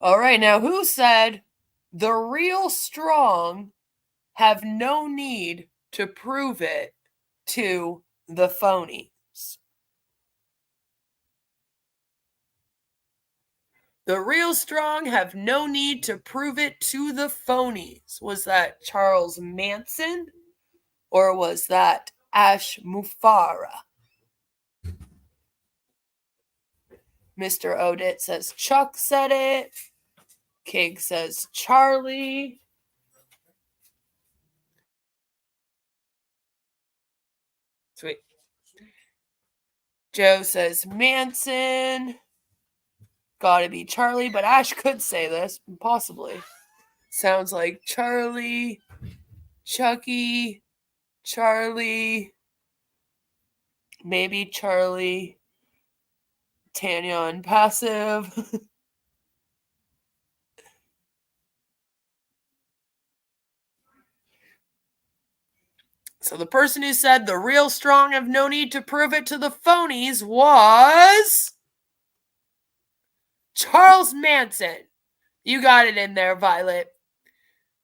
All right, now who said the real strong have no need to prove it to the phonies? The real strong have no need to prove it to the phonies. Was that Charles Manson or was that Ash Mufara? Mr. Odit says Chuck said it. Kig says Charlie. Sweet. Joe says Manson. Gotta be Charlie, but Ash could say this, possibly. Sounds like Charlie, Chucky, Charlie, maybe Charlie, Tanya Onpassive. So the person who said the real strong have no need to prove it to the phonies was Charles Manson. You got it in there, Violet.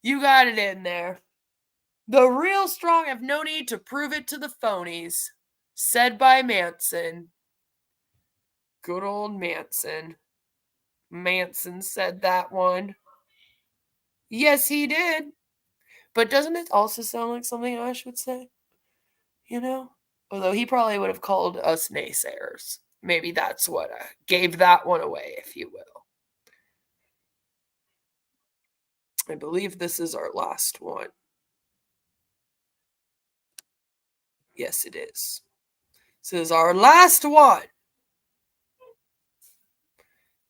You got it in there. The real strong have no need to prove it to the phonies, said by Manson. Good old Manson. Manson said that one. Yes, he did. But doesn't it also sound like something Ash would say? You know? Although he probably would have called us naysayers. Maybe that's what gave that one away, if you will. I believe this is our last one. Yes, it is. This is our last one.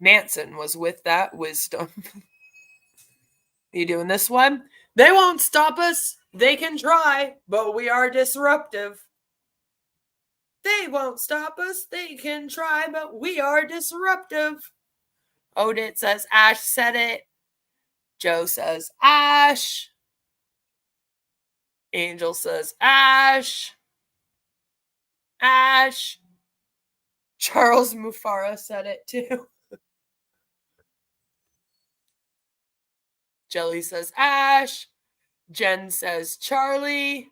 Manson was with that wisdom. You doing this one? They won't stop us. They can try, but we are disruptive. They won't stop us. They can try, but we are disruptive. Odit says Ash said it. Joe says Ash. Angel says Ash. Ash. Charles Mufara said it too. Jelly says Ash. Jen says Charlie.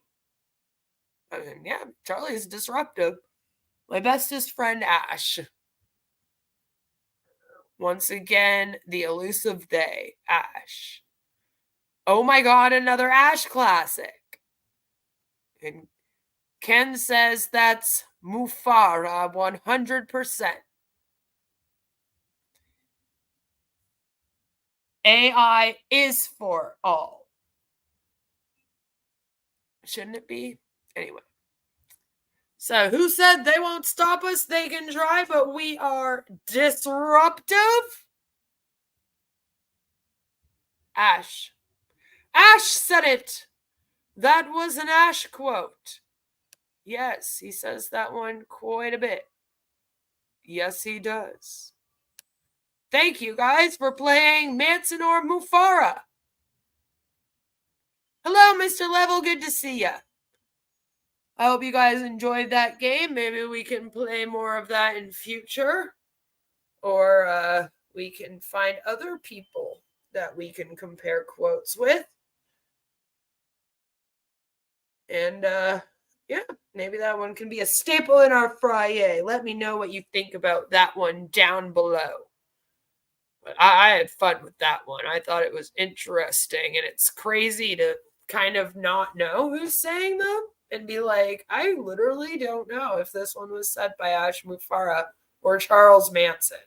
I mean, yeah, Charlie's disruptive. My bestest friend Ash. Once again, the elusive they, Ash. Oh my god, another Ash classic. And Ken says that's Mufara 100%. AI is for all. Shouldn't it be? Anyway. So who said they won't stop us? They can try, but we are disruptive? Ash. Ash said it. That was an Ash quote. Yes, he says that one quite a bit. Yes, he does. Thank you guys for playing Manson or Mufara. Hello, Mr. Level. Good to see ya. I hope you guys enjoyed that game. Maybe we can play more of that in future. Or we can find other people that we can compare quotes with. And yeah, maybe that one can be a staple in our FriYAY. Let me know what you think about that one down below. But I had fun with that one. I thought it was interesting. And it's crazy to kind of not know who's saying them and be like, I literally don't know if this one was said by Ash Mufara or Charles Manson.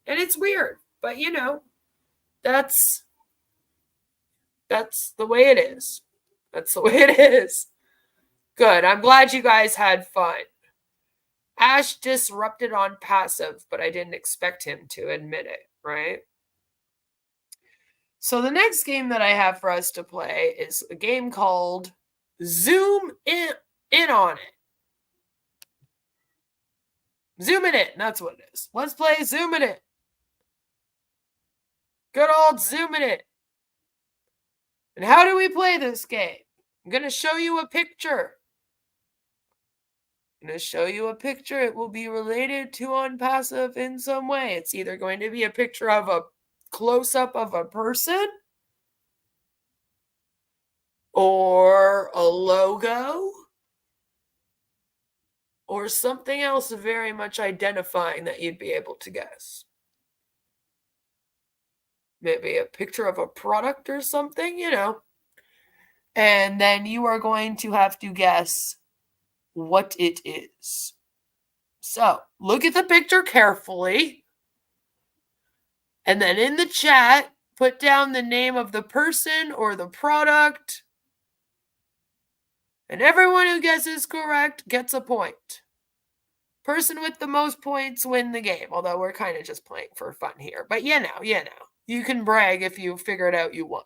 And it's weird. But, you know, that's the way it is. That's the way it is. Good. I'm glad you guys had fun. Ash disrupted Onpassive, but I didn't expect him to admit it, right? So the next game that I have for us to play is a game called Zoom in on it. Zoom in. That's what it is. Let's play Zoom in it. Good old Zoom in it. And how do we play this game? I'm going to show you a picture. I'm going to show you a picture. It will be related to Onpassive in some way. It's either going to be a picture of a close-up of a person or a logo or something else very much identifying that you'd be able to guess. maybe a picture of a product or something, you know. And then you are going to have to guess what it is. So look at the picture carefully. And then in the chat, put down the name of the person or the product. And everyone who guesses correct gets a point. Person with the most points win the game. Although we're kind of just playing for fun here. But you know. You can brag if you figure it out you won.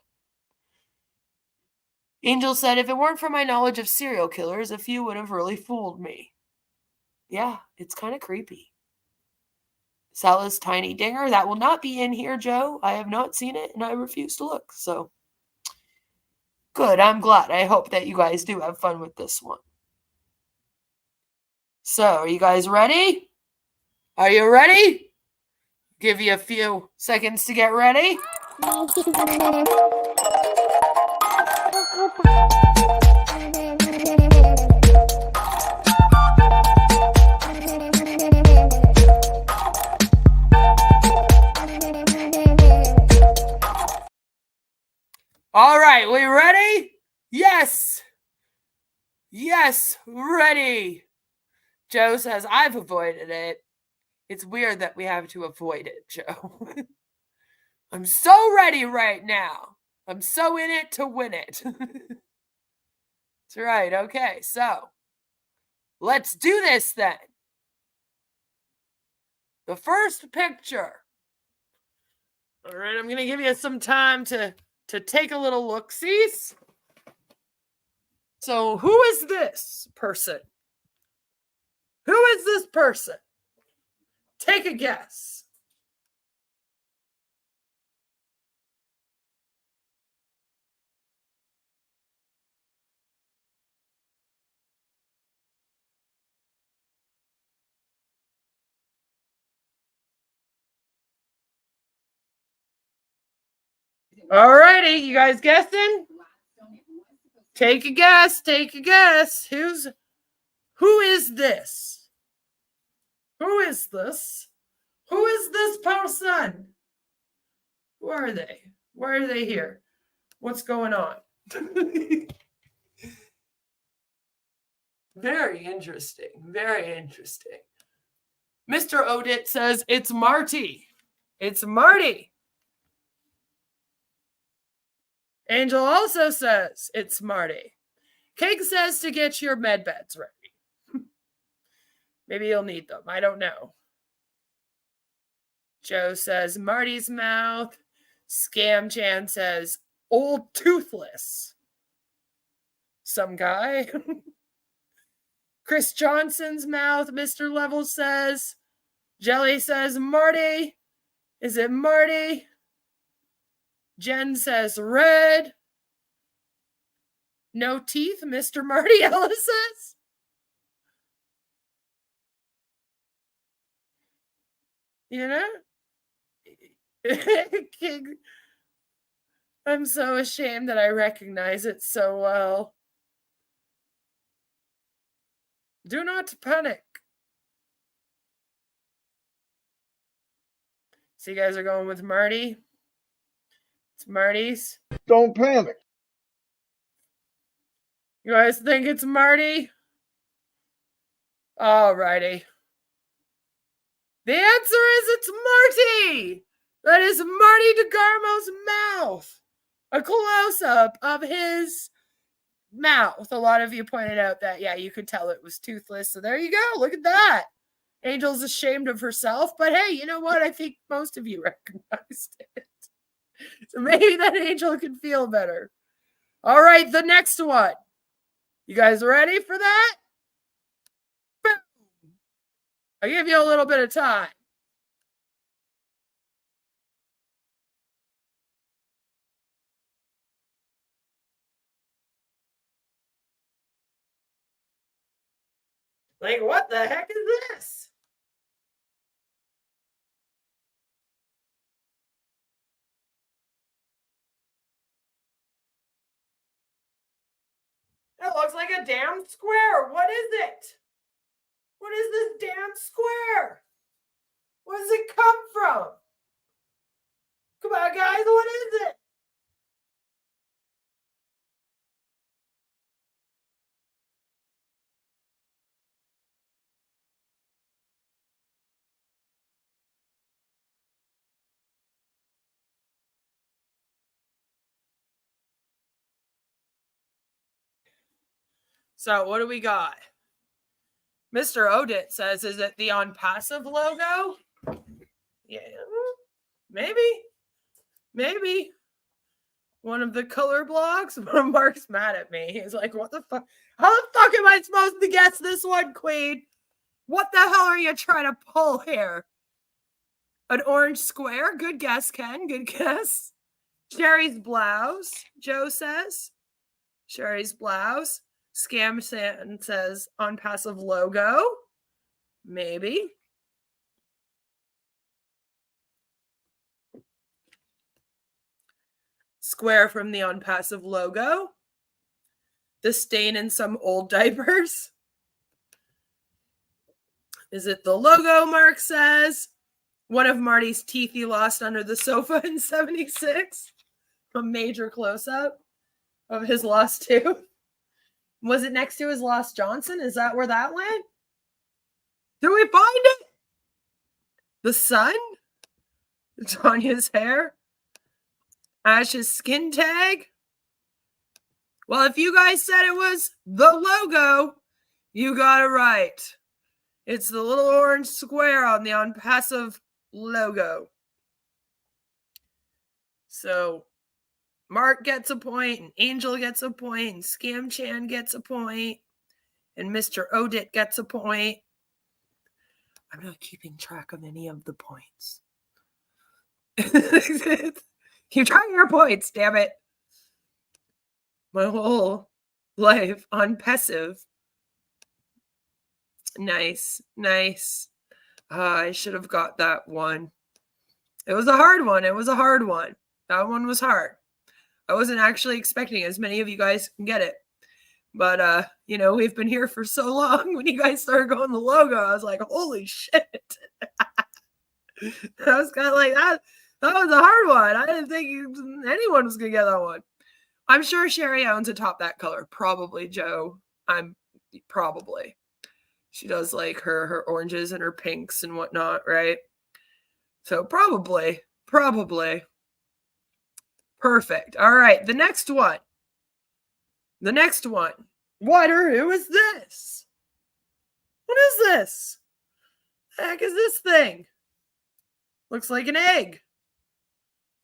Angel said, if it weren't for my knowledge of serial killers, a few would have really fooled me. Yeah, it's kind of creepy. Salah's Tiny Dinger. That will not be in here, Joe. I have not seen it, and I refuse to look. So, good. I'm glad. I hope that you guys do have fun with this one. So, are you guys ready? Are you ready? Give you a few seconds to get ready. All right, we ready? Yes. Yes, ready. Joe says, I've avoided it. It's weird that we have to avoid it, Joe. I'm so ready right now. I'm so in it to win it. That's right. Okay, so let's do this then. The first picture. All right, I'm going to give you some time to take a little look-sees. So who is this person? Who is this person? Take a guess. All righty, you guys guessing? Take a guess. Take a guess. Who is this? Who is this? Who is this person? Who are they? Why are they here? What's going on? Very interesting. Very interesting. Mr. Odit says it's Marty. It's Marty. Angel also says it's Marty. Cake says to get your med beds ready. Maybe you'll need them. I don't know. Joe says Marty's mouth. Scam Chan says old toothless. Some guy. Chris Johnson's mouth, Mr. Level says. Jelly says Marty. Is it Marty? Jen says red. No teeth, Mr. Marty Ellis says. You know? I'm so ashamed that I recognize it so well. Do not panic. So you guys are going with Marty? It's Marty's? Don't panic. You guys think it's Marty? Alrighty. The answer is it's Marty! That is Marty DeGarmo's mouth. A close-up of his mouth. A lot of you pointed out that, yeah, you could tell it was toothless. So there you go. Look at that. Angel's ashamed of herself. But hey, you know what? I think most of you recognized it. So maybe that Angel can feel better. All right, the next one. You guys ready for that? Boom. I'll give you a little bit of time. Like, what the heck is this? It looks like a damn square. What is it? What is this damn square? Where does it come from? Come on, guys, what is it? So what do we got? Mr. Odit says, is it the Onpassive logo? Yeah, maybe. One of the color blocks. Mark's mad at me. He's like, what the fuck? How the fuck am I supposed to guess this one, Queen? What the hell are you trying to pull here? An orange square? Good guess, Ken. Good guess. Sherry's blouse, Joe says. Sherry's blouse. Scam San says Onpassive logo. Maybe. Square from the Onpassive logo. The stain in some old diapers. Is it the logo, Mark says? One of Marty's teeth he lost under the sofa in 76. A major close-up of his lost tooth. Was it next to his lost Johnson? Is that where that went? Did we find it? The sun? Tanya's hair? Ash's skin tag? Well, if you guys said it was the logo, you got it right. It's the little orange square on the Onpassive logo. So Mark gets a point, and Angel gets a point, and Scam Chan gets a point, and Mr. Odit gets a point. I'm not keeping track of any of the points. Keep track of your points, damn it. My whole life on Onpassive. Nice. I should have got that one. It was a hard one. That one was hard. I wasn't actually expecting as many of you guys can get it. But, we've been here for so long. When you guys started going the logo, I was like, holy shit. I was kind of like, that was a hard one. I didn't think anyone was going to get that one. I'm sure Sherry owns a top that color. Probably, Joe. Probably. She does like her oranges and her pinks and whatnot, right? So probably. Perfect. All right. The next one. What or who is this? What is this? The heck is this thing? Looks like an egg.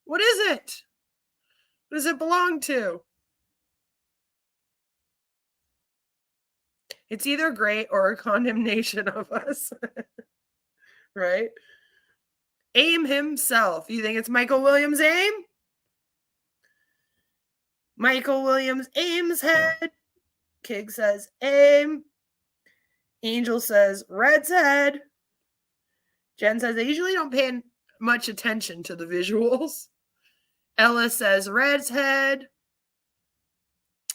What is it? What does it belong to? It's either great or a condemnation of us. Right? Aim himself. You think it's Michael Williams' aim? Michael Williams aims head. Kig says aim. Angel says Red's head. Jen says they usually don't pay much attention to the visuals. Ella says Red's head.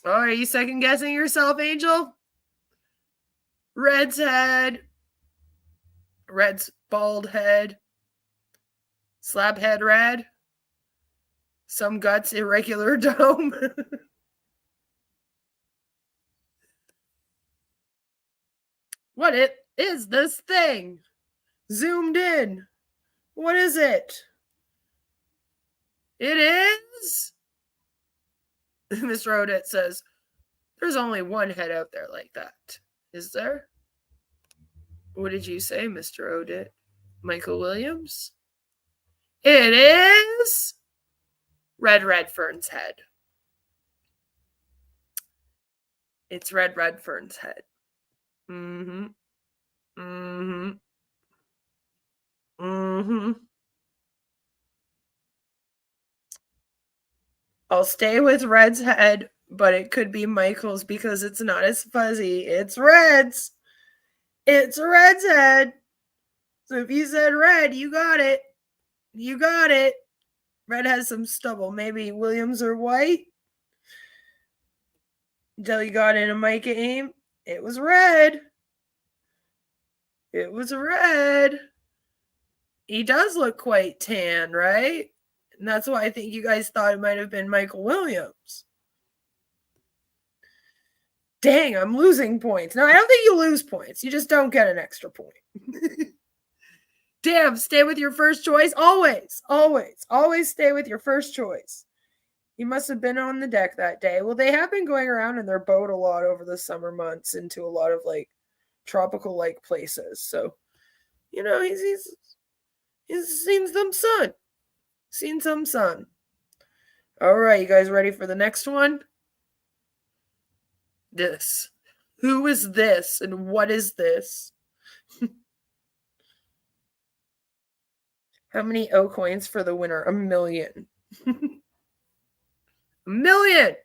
Oh, are you second guessing yourself, Angel? Red's head. Red's bald head. Slab head red. Some guts irregular dome. What is this thing? Zoomed in. What is it? It is? Mr. Odette says, there's only one head out there like that. Is there? What did you say, Mr. Odette? Michael Williams? It is Red Redfern's head. It's Red Redfern's head. I'll stay with Red's head, but it could be Michael's because it's not as fuzzy. It's Red's. It's Red's head. So if you said Red, you got it. You got it. Red has some stubble. Maybe Williams or White. Until you got in a Micah aim. It was Red. It was Red. He does look quite tan, right? And that's why I think you guys thought it might have been Michael Williams. Dang, I'm losing points. No, I don't think you lose points. You just don't get an extra point. Damn, stay with your first choice. Always, always, always stay with your first choice. He must have been on the deck that day. Well, they have been going around in their boat a lot over the summer months into a lot of like tropical like places. So, you know, he's seen some sun. Seen some sun. All right, you guys ready for the next one? This. Who is this and what is this? How many O coins for the winner? 1 million. 1 million.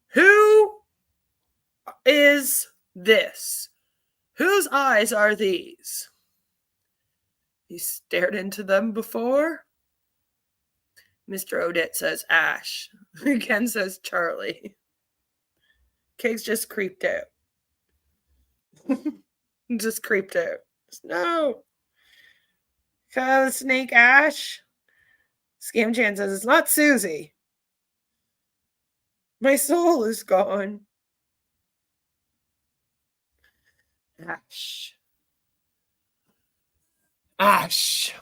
Who is this? Whose eyes are these? You stared into them before? Mr. Odette says Ash. Ken says Charlie. Cake's just creeped out. Just creeped out. No. Snake Ash. Scam Chan says it's not Susie. My soul is gone. Ash. Ash.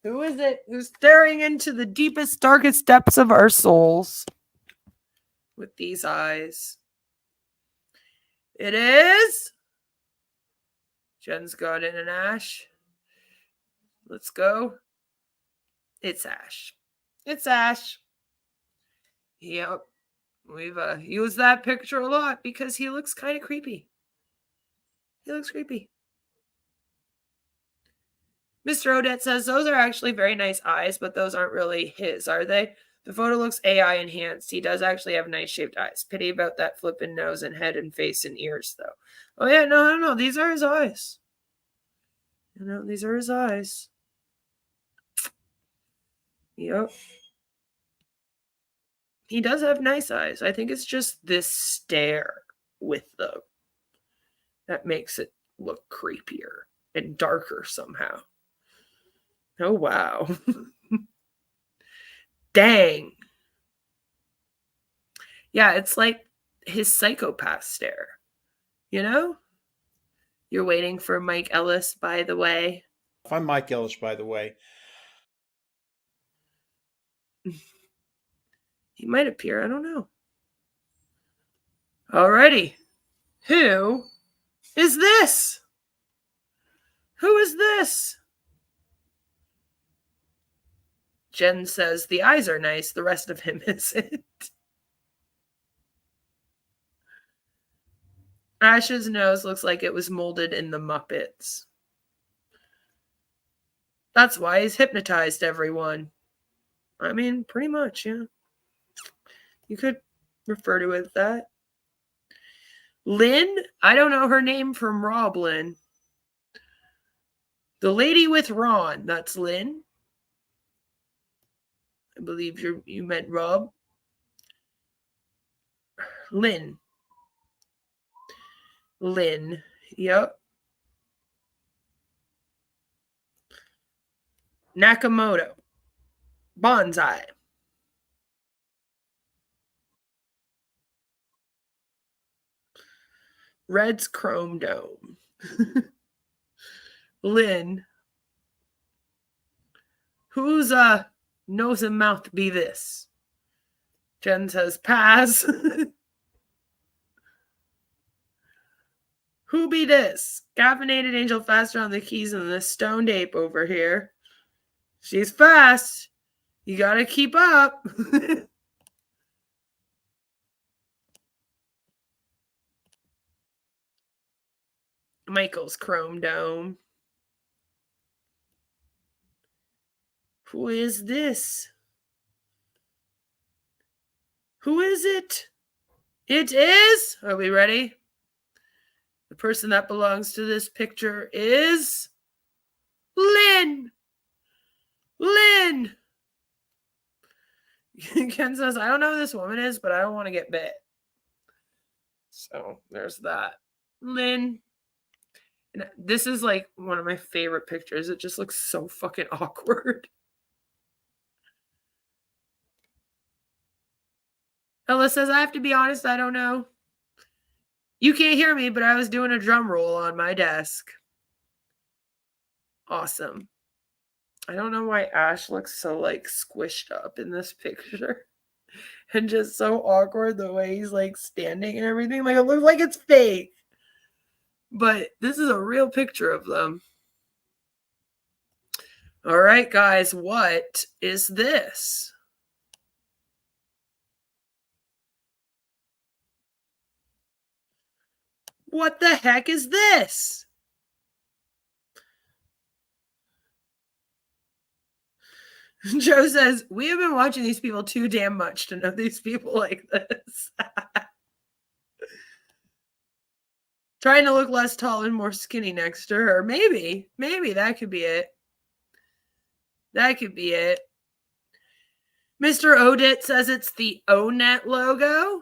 Who is it who's staring into the deepest, darkest depths of our souls with these eyes? It is. Jen's got in an Ash. Let's go. It's Ash. It's Ash. Yep. We've used that picture a lot because he looks kind of creepy. He looks creepy. Mr. Odette says those are actually very nice eyes, but those aren't really his, are they? The photo looks AI enhanced. He does actually have nice shaped eyes. Pity about that flippin' nose and head and face and ears, though. Oh, yeah, no. These are his eyes. You know, these are his eyes. Yep. He does have nice eyes. I think it's just this stare with them that makes it look creepier and darker somehow. Oh, wow. Dang. Yeah, it's like his psychopath stare. You know? You're waiting for Mike Ellis, by the way. I'm Mike Ellis, by the way. He might appear. I don't know. Alrighty. Who is this? Who is this? Jen says the eyes are nice. The rest of him isn't. Ash's nose looks like it was molded in the Muppets. That's why he's hypnotized everyone. I mean, pretty much, yeah. You could refer to it as that. Lynn? I don't know her name from Rob Lynn. The lady with Ron, that's Lynn. I believe you meant Rob. Lynn. Lynn. Yep. Nakamoto. Bonsai. Red's Chrome Dome. Lynn. Whose nose and mouth be this? Jen says pass. Who be this? Caffeinated angel faster on the keys than the stoned ape over here. She's fast. You gotta keep up. Michael's Chrome Dome. Who is this? Who is it? It is. Are we ready? The person that belongs to this picture is Lynn. Lynn. Ken says, I don't know who this woman is, but I don't want to get bit. So there's that. Lynn. And this is like one of my favorite pictures. It just looks so fucking awkward. Ella says, I have to be honest, I don't know. You can't hear me, but I was doing a drum roll on my desk. Awesome. I don't know why Ash looks so like squished up in this picture. And just so awkward the way he's like standing and everything. Like it looks like it's fake. But this is a real picture of them. All right, guys, what is this? What the heck is this? Joe says, we have been watching these people too damn much to know these people like this. Trying to look less tall and more skinny next to her. Maybe that could be it. That could be it. Mr. Odit says it's the ONET logo.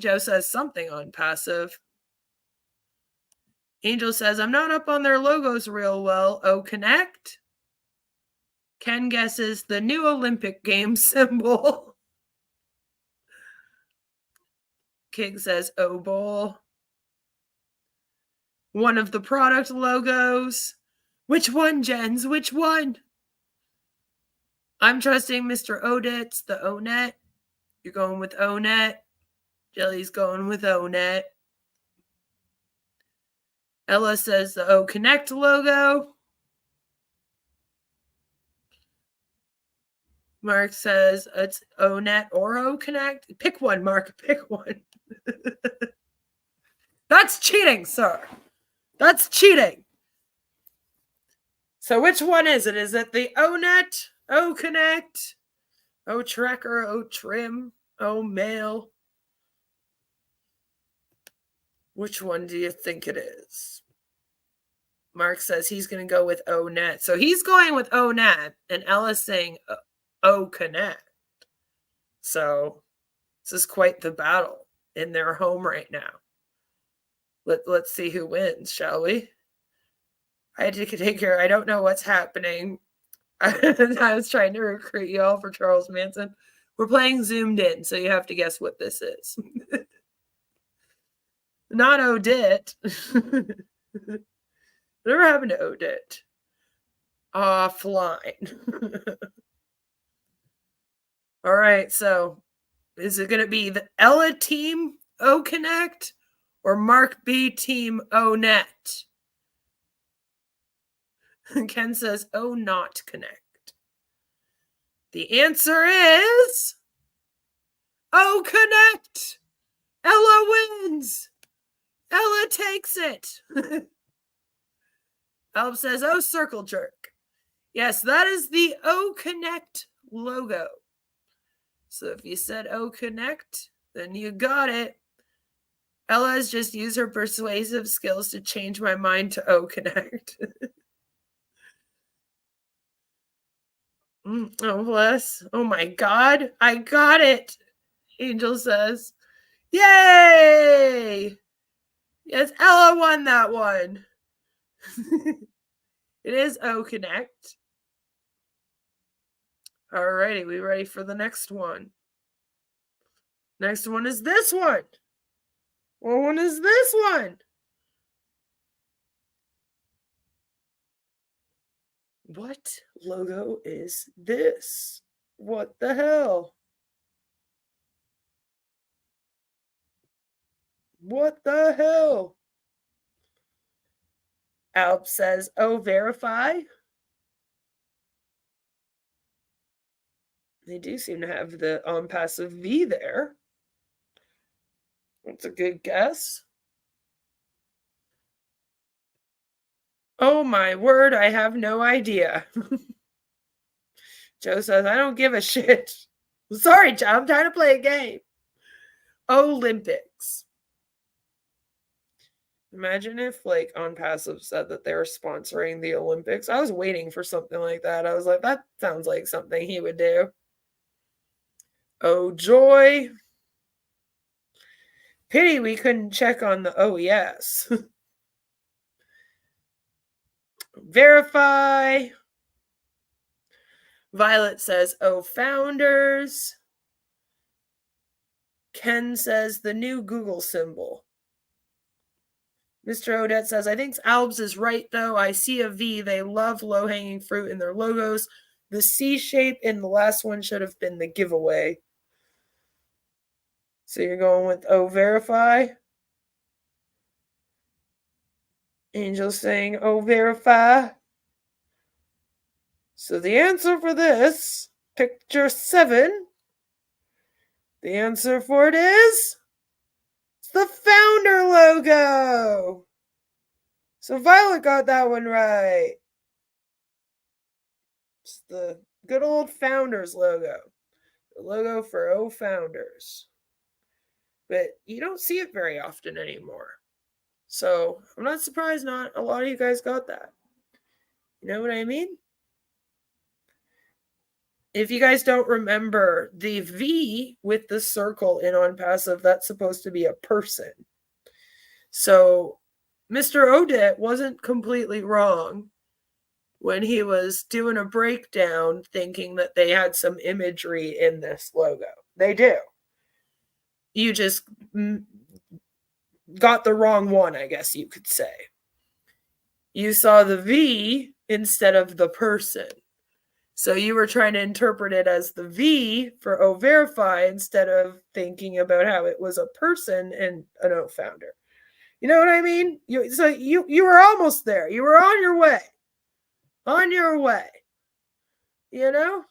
Joe says something Onpassive. Angel says, I'm not up on their logos real well. Oh, Connect. Ken guesses the new Olympic Games symbol. King says, oh, bowl. One of the product logos. Which one, Jens? Which one? I'm trusting Mr. Odit's the ONET. You're going with ONET. Jelly's going with ONET. Ella says the O Connect logo. Mark says it's ONET or O Connect. Pick one, Mark. Pick one. That's cheating, sir. That's cheating. So which one is it? Is it the ONET, O Connect, O Tracker, O Trim, O Mail? Which one do you think it is? Mark says he's going to go with ONET. So he's going with ONET, and Ella's saying O Connect. So this is quite the battle in their home right now. Let's see who wins, shall we? I had to take care. I don't know what's happening. I was trying to recruit you all for Charles Manson. We're playing zoomed in, so you have to guess what this is. Not Odit. Whatever happened to Odit? Offline. All right, so is it going to be the Ella team O Connect or Mark B team O Net? Ken says O Not Connect. The answer is O Connect. Ella wins. Ella takes it. Alb says, oh, circle jerk. Yes, that is the O Connect logo. So if you said O Connect, then you got it. Ella has just used her persuasive skills to change my mind to O Connect. Oh, bless. Oh, my God. I got it. Angel says, yay! Yes, Ella won that one. It is O Connect. Alrighty, we ready for the next one? Next one is this one. What one is this one? What logo is this? What the hell? What the hell? Alp says, oh, verify. They do seem to have the Onpassive V there. That's a good guess. Oh my word, I have no idea. Joe says, I don't give a shit. Sorry, Joe, I'm trying to play a game. Olympics. Imagine if, like, Onpassive said that they were sponsoring the Olympics. I was waiting for something like that. I was like, that sounds like something he would do. Oh, joy. Pity we couldn't check on the oh, yes. verify. Violet says, oh, founders. Ken says, the new Google symbol. Mr. Odette says, I think Albs is right, though. I see a V. They love low-hanging fruit in their logos. The C shape in the last one should have been the giveaway. So you're going with O verify? Angel's saying O verify. So the answer for this, picture 7, the answer for it is the founder logo. So Violet got that one right. It's the good old founders logo. The logo for O founders. But you don't see it very often anymore. So I'm not surprised not a lot of you guys got that. You know what I mean? If you guys don't remember, the V with the circle in Onpassive, that's supposed to be a person. So Mr. Odette wasn't completely wrong when he was doing a breakdown thinking that they had some imagery in this logo. They do. You just got the wrong one, I guess you could say. You saw the V instead of the person. So you were trying to interpret it as the V for O verify instead of thinking about how it was a person and an O founder. You know what I mean? You were almost there. You were on your way. On your way. You know?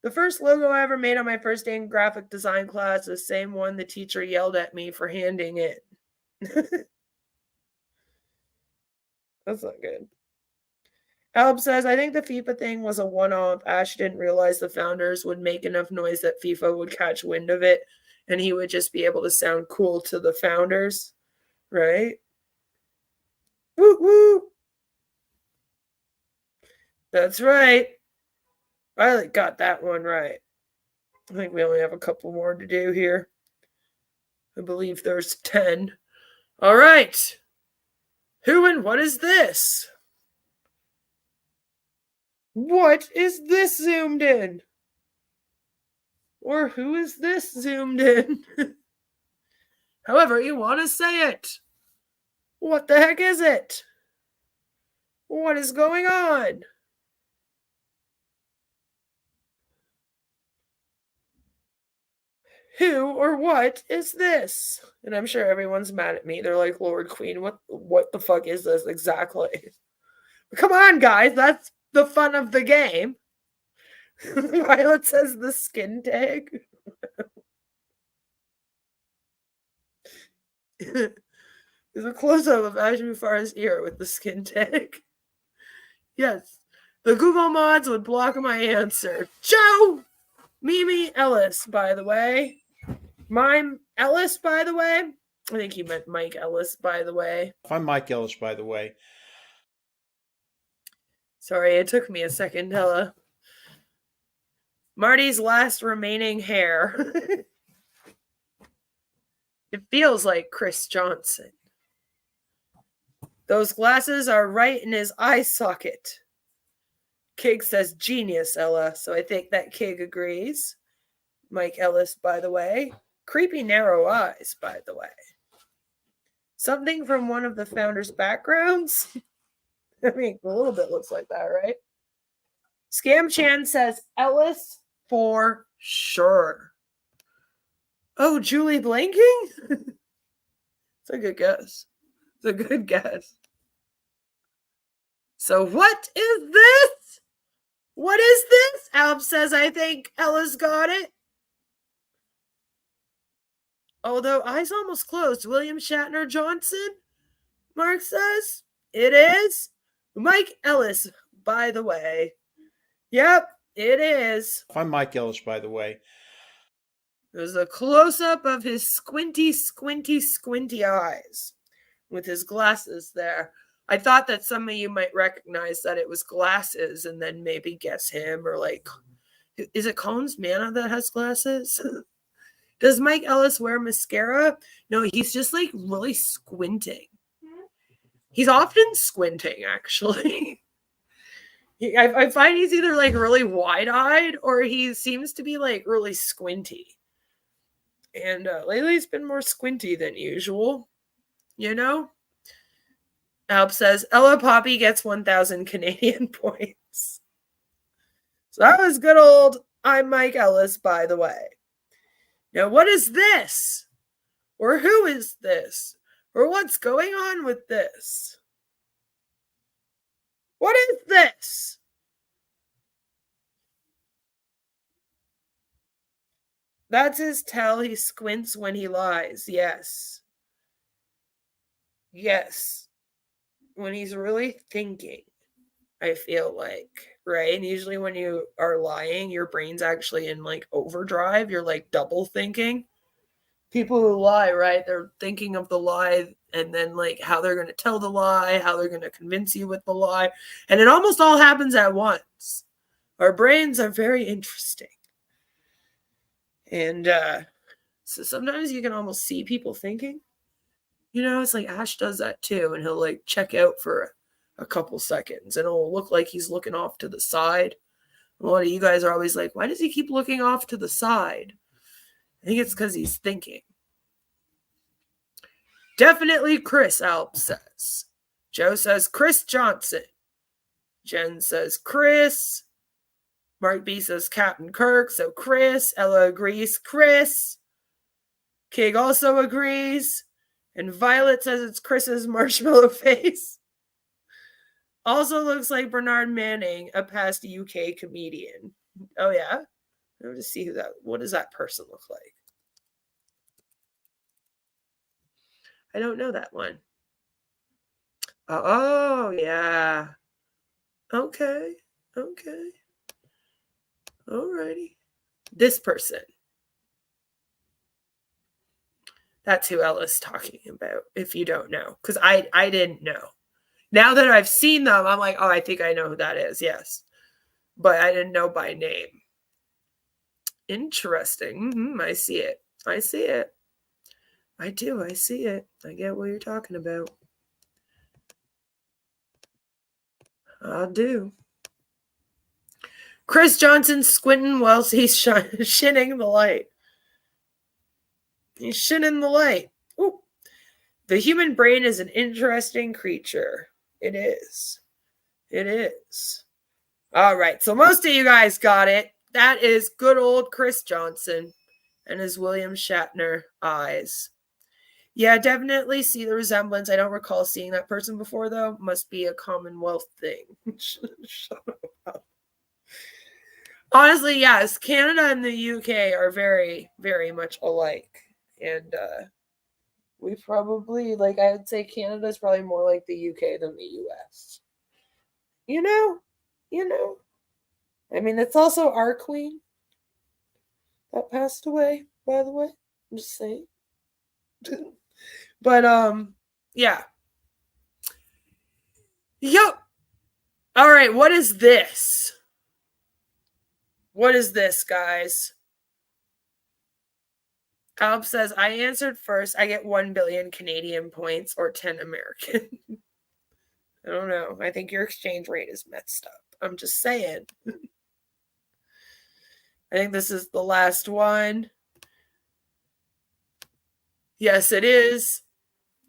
The first logo I ever made on my first day in graphic design class was the same one the teacher yelled at me for handing in. That's not good. Alb says, I think the FIFA thing was a one-off. Ash didn't realize the founders would make enough noise that FIFA would catch wind of it, and he would just be able to sound cool to the founders, right? Woo woo! That's right. Violet got that one right. I think we only have a couple more to do here. I believe there's 10. All right. Who and what is this? What is this zoomed in? Or who is this zoomed in? However you want to say it. What the heck is it? What is going on? Who or what is this? And I'm sure everyone's mad at me. They're like, Lord Queen, what the fuck is this exactly? Come on, guys. That's the fun of the game. Violet says the skin tag. There's a close-up of Ash Mufar's ear with the skin tag. Yes. The Google mods would block my answer. Joe! Mimi Ellis, by the way. Mime Ellis, by the way. I think he meant Mike Ellis, by the way. I'm Mike Ellis, by the way. Sorry, it took me a second, Ella. Marty's last remaining hair. It feels like Chris Johnson. Those glasses are right in his eye socket. Kig says genius, Ella. So I think that Kig agrees. Mike Ellis, by the way. Creepy narrow eyes, by the way. Something from one of the founders' backgrounds. I mean, a little bit looks like that, right? Scam Chan says Ellis for sure. Oh, Julie blinking? It's a good guess. It's a good guess. So what is this? What is this? Alb says, I think Ella's got it. Although eyes almost closed. William Shatner Johnson? Mark says. It is Mike Ellis, by the way. Yep, it is. I'm Mike Ellis, by the way. There's a close-up of his squinty eyes with his glasses there. I thought that some of you might recognize that it was glasses and then maybe guess him, or like, is it Cone's Mana that has glasses? Does Mike Ellis wear mascara? No, he's just like really squinting. He's often squinting, actually. I find he's either like really wide-eyed or he seems to be like really squinty. And lately he's been more squinty than usual, you know? Alp says, Ella Poppy gets 1,000 Canadian points. So that was good old I'm Mike Ellis, by the way. Now, what is this? Or who is this? Or what's going on with this? What is this? That's his tell. He squints when he lies. Yes. Yes. When he's really thinking, I feel like, right? And usually when you are lying, your brain's actually in like overdrive. You're like double thinking. People who lie, right? They're thinking of the lie and then like how they're going to tell the lie, how they're going to convince you with the lie. And it almost all happens at once. Our brains are very interesting. And so sometimes you can almost see people thinking. You know, it's like Ash does that too. And he'll like check out for a couple seconds. And it'll look like he's looking off to the side. And a lot of you guys are always like, why does he keep looking off to the side? I think it's because he's thinking. Definitely Chris, Alp says. Joe says Chris Johnson. Jen says Chris. Mark B says Captain Kirk, so Chris. Ella agrees, Chris. Kig also agrees. And Violet says it's Chris's marshmallow face. Also looks like Bernard Manning, a past UK comedian. Oh, yeah? Let me just see what does that person look like? I don't know that one. Oh, yeah. Okay. Alrighty. This person. That's who Ella's talking about, if you don't know. Because I didn't know. Now that I've seen them, I'm like, oh, I think I know who that is, yes. But I didn't know by name. Interesting. I see it. I see it. I do. I see it. I get what you're talking about. I do. Chris Johnson squinting whilst he's shinning the light. He's shinning the light. Ooh. The human brain is an interesting creature. It is. It is. All right. So most of you guys got it. That is good old Chris Johnson and his William Shatner eyes. Yeah, definitely see the resemblance. I don't recall seeing that person before, though. Must be a Commonwealth thing. Shut up. Honestly, yes, Canada and the UK are very, very much alike. And we probably, like, I would say Canada is probably more like the UK than the US. You know? I mean, it's also our queen that passed away, by the way. I'm just saying. But, yeah. Yup. All right, what is this? What is this, guys? Alp says, I answered first. I get 1 billion Canadian points or 10 American. I don't know. I think your exchange rate is messed up. I'm just saying. I think this is the last one. Yes, it is.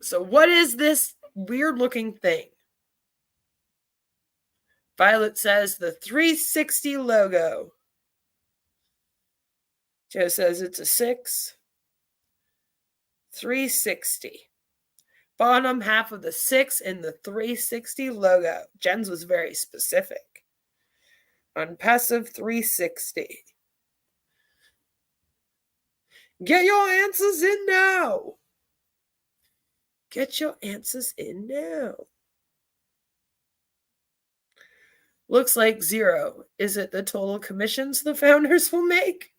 So what is this weird looking thing? Violet says the 360 logo. Joe says it's a 6. 360. Bottom half of the 6 in the 360 logo. Jen's was very specific. Onpassive 360. Get your answers in now. Get your answers in now. Looks like 0. Is it the total commissions the founders will make?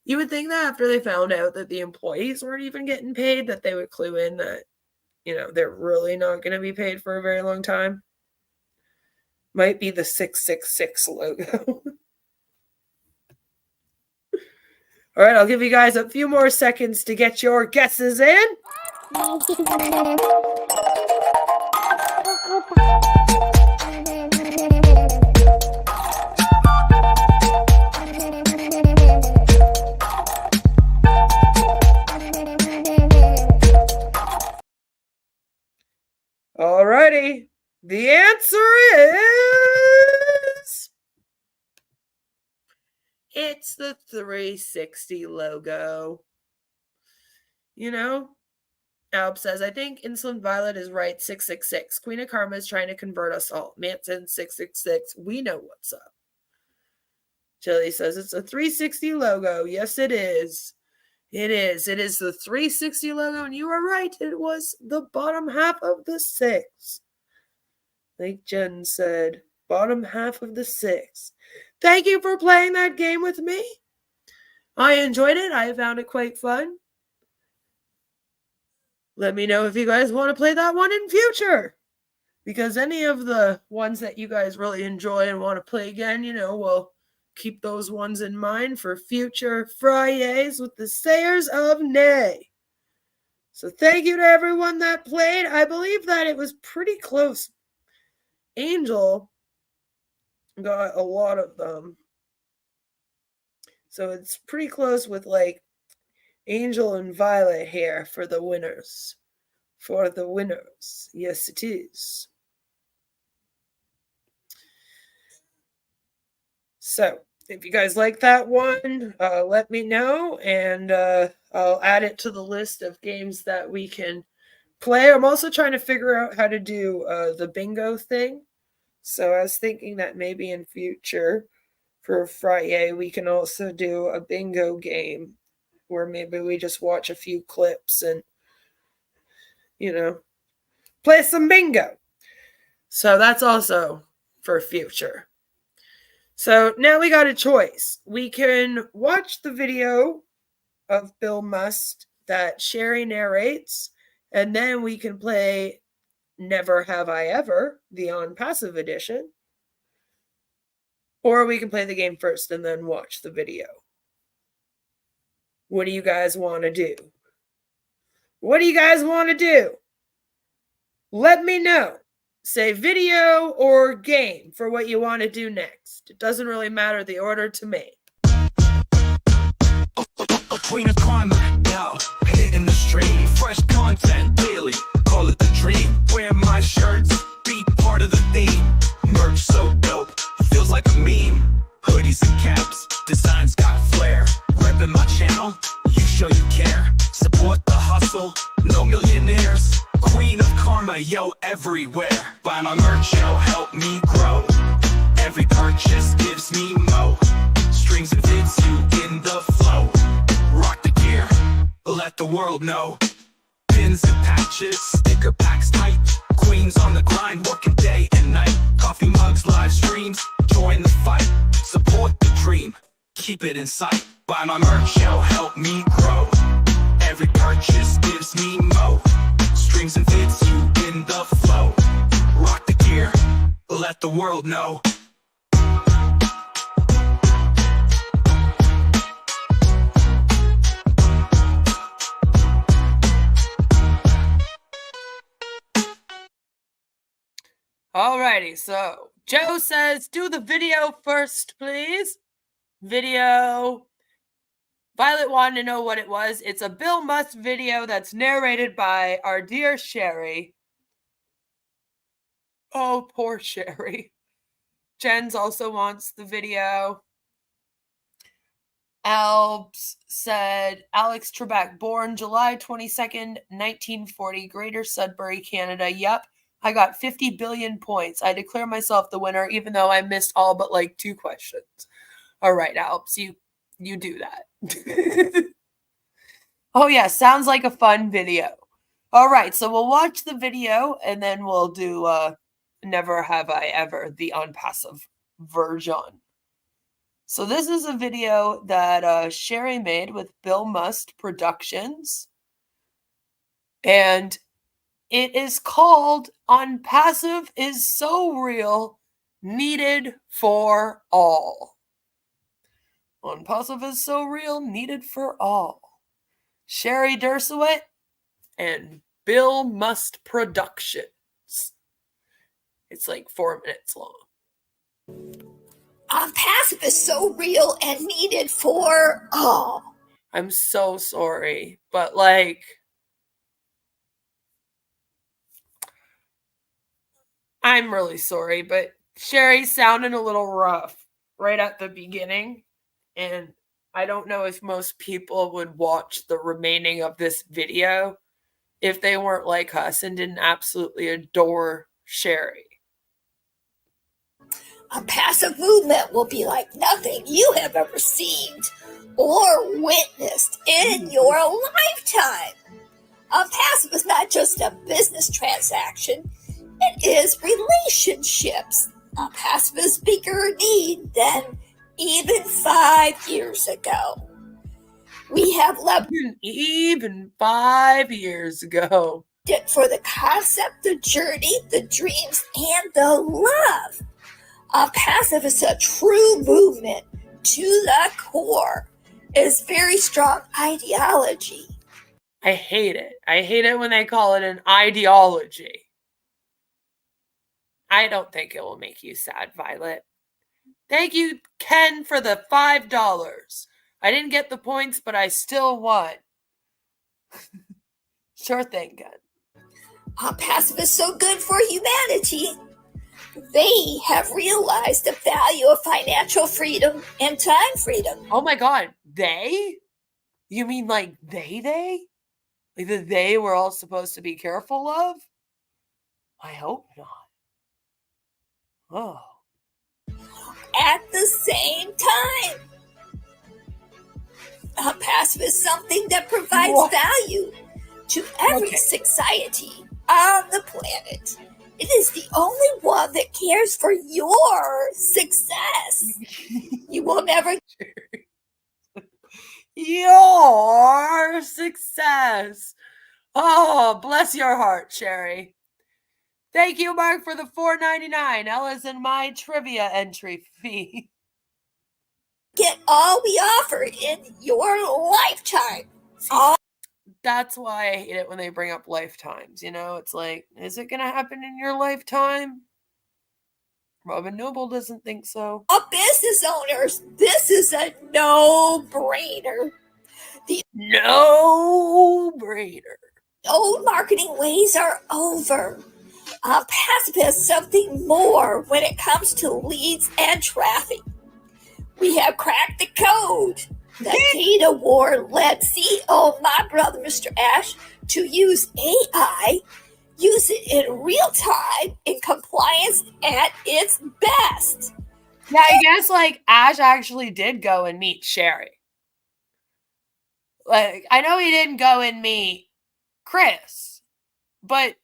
You would think that after they found out that the employees weren't even getting paid, that they would clue in that, you know, they're really not going to be paid for a very long time. Might be the 666 logo. All right, I'll give you guys a few more seconds to get your guesses in. Alrighty. The answer is it's the 360 logo. You know, Alp says, I think Insulin Violet is right. 666. Queen of Karma is trying to convert us all. Manson 666. We know what's up. Chili says it's a 360 logo. Yes, it is. It is. It is the 360 logo, and you are right. It was the bottom half of the 6. Like Jen said, bottom half of the 6. Thank you for playing that game with me. I enjoyed it. I found it quite fun. Let me know if you guys want to play that one in future. Because any of the ones that you guys really enjoy and want to play again, we'll keep those ones in mind for future FriYAYs with the Sayers of Nay. So thank you to everyone that played. I believe that it was pretty close. Angel got a lot of them. So it's pretty close with like Angel and Violet here for the winners. For the winners. Yes, it is. So if you guys like that one, let me know, and I'll add it to the list of games that we can play. I'm also trying to figure out how to do the bingo thing. So I was thinking that maybe in future for Friday, we can also do a bingo game where maybe we just watch a few clips and, play some bingo. So that's also for future. So now we got a choice. We can watch the video of Bill Must that Sherry narrates, and then we can play Never Have I Ever, the Onpassive edition. Or we can play the game first and then watch the video. What do you guys want to do? What do you guys want to do? Let me know. Say video or game for what you want to do next. It doesn't really matter the order to me. Queen of Karma, yo, hitting the stream. Fresh content daily, call it the dream. Wear my shirts, be part of the theme. Merch so dope, feels like a meme. Hoodies and caps, designs got flair. Reppin' my channel, you show you care. Support the hustle, no millionaires. Queen of Karma, yo, everywhere. Buy my merch, yo, help me grow. Every purchase gives me mo. Strings and fits you in the flow. Rock the gear, let the world know. Pins and patches, sticker packs tight. Queens on the grind, working day and night. Coffee mugs, live streams, join the fight. Support the dream, keep it in sight. Buy my merch, yo, help me grow. Every purchase gives me mo. Strings and fits you in the flow. Rock the gear, let the world know. Alrighty, so Joe says, do the video first, please. Video. Violet wanted to know what it was. It's a Bill Must video that's narrated by our dear Sherry. Oh, poor Sherry. Jens also wants the video. Alps said, Alex Trebek, born July 22nd, 1940, Greater Sudbury, Canada. Yep, I got 50 billion points. I declare myself the winner, even though I missed all but like 2 questions. All right, Alps, you do that. Oh, yeah, sounds like a fun video. All right, so we'll watch the video, and then we'll do Never Have I Ever, the Onpassive version. So this is a video that Sherry made with Bill Must Productions. And it is called Onpassive is So Real, Needed for All. Onpassive is so real, needed for all. Sherry Dershowitz and Bill Must Productions. It's like 4 minutes long. Onpassive is so real and needed for all. I'm so sorry, but like, I'm really sorry, but Sherry sounded a little rough right at the beginning, and I don't know if most people would watch the remaining of this video if they weren't like us and didn't absolutely adore Sherry. Onpassive movement will be like nothing you have ever seen or witnessed in your lifetime. Onpassive is not just a business transaction, it is relationships. Onpassive is bigger need than even 5 years ago. We have left even 5 years ago it for the concept, the journey, the dreams, and the love. Onpassive is a true movement to the core. It's very strong ideology. I hate it. I hate it when they call it an ideology. I don't think it will make you sad, Violet. Thank you, Ken, for the $5. I didn't get the points, but I still won. Sure thing, Ken. Onpassive is so good for humanity. They have realized the value of financial freedom and time freedom. Oh my God, they? You mean like they? Like the they we're all supposed to be careful of? I hope not. Oh. At the same time, Onpassive is something that provides value to every society on the planet. It is the only one that cares for your success. You will never your success. Oh, bless your heart, Sherry. Thank you, Mark, for the $4.99. Ella's in my trivia entry fee. Get all we offer in your lifetime. That's why I hate it when they bring up lifetimes. You know, it's like, is it going to happen in your lifetime? Robin Noble doesn't think so. All business owners, this is a no-brainer. The no-brainer. Old marketing ways are over. Onpassive has something more when it comes to leads and traffic. We have cracked the code. The data war led CEO, my brother, Mr. Ash, to use AI, use it in real time in compliance at its best. Yeah, I guess like Ash actually did go and meet Sherry. Like, I know he didn't go and meet Chris, but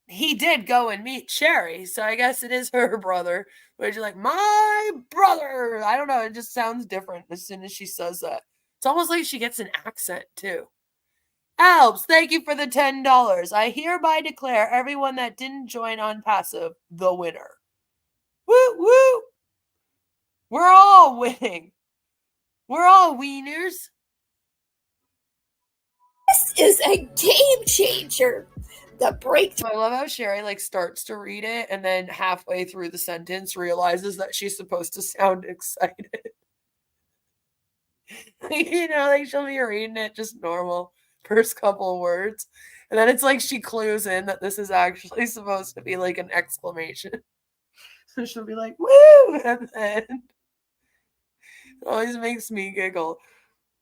he did go and meet Sherry. So I guess it is her brother. Which is like, my brother. I don't know. It just sounds different as soon as she says that. It's almost like she gets an accent too. Alps, thank you for the $10. I hereby declare everyone that didn't join Onpassive the winner. Woo woo. We're all winning. We're all wieners. This is a game changer. The breakthrough. I love how Sherry like starts to read it and then halfway through the sentence realizes that she's supposed to sound excited. You know, like she'll be reading it just normal, first couple of words. And then it's like she clues in that this is actually supposed to be like an exclamation. So she'll be like, woo! And then it always makes me giggle.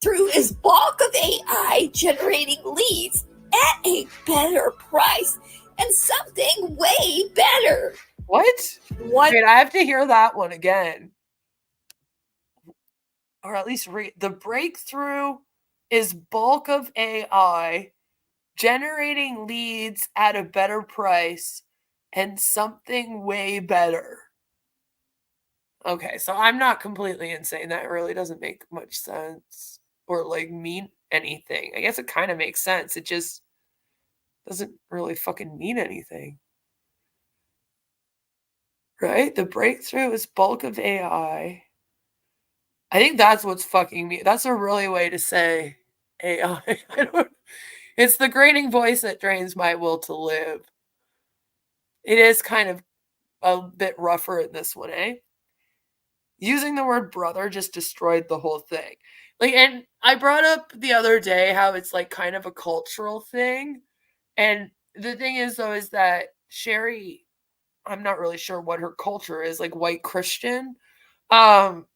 Through is bulk of AI generating leads at a better price and something way better. What? Wait, I have to hear that one again. Or at least read. The breakthrough is bulk of AI generating leads at a better price and something way better. Okay, so I'm not completely insane. That really doesn't make much sense or like mean anything. I guess it kind of makes sense. It just doesn't really fucking mean anything. Right? The breakthrough is bulk of AI. I think that's what's fucking me. That's a really way to say AI. It's the grating voice that drains my will to live. It is kind of a bit rougher in this one, eh? Using the word brother just destroyed the whole thing. Like, and I brought up the other day how it's like kind of a cultural thing. And the thing is, though, is that Sherry, I'm not really sure what her culture is, like white Christian. So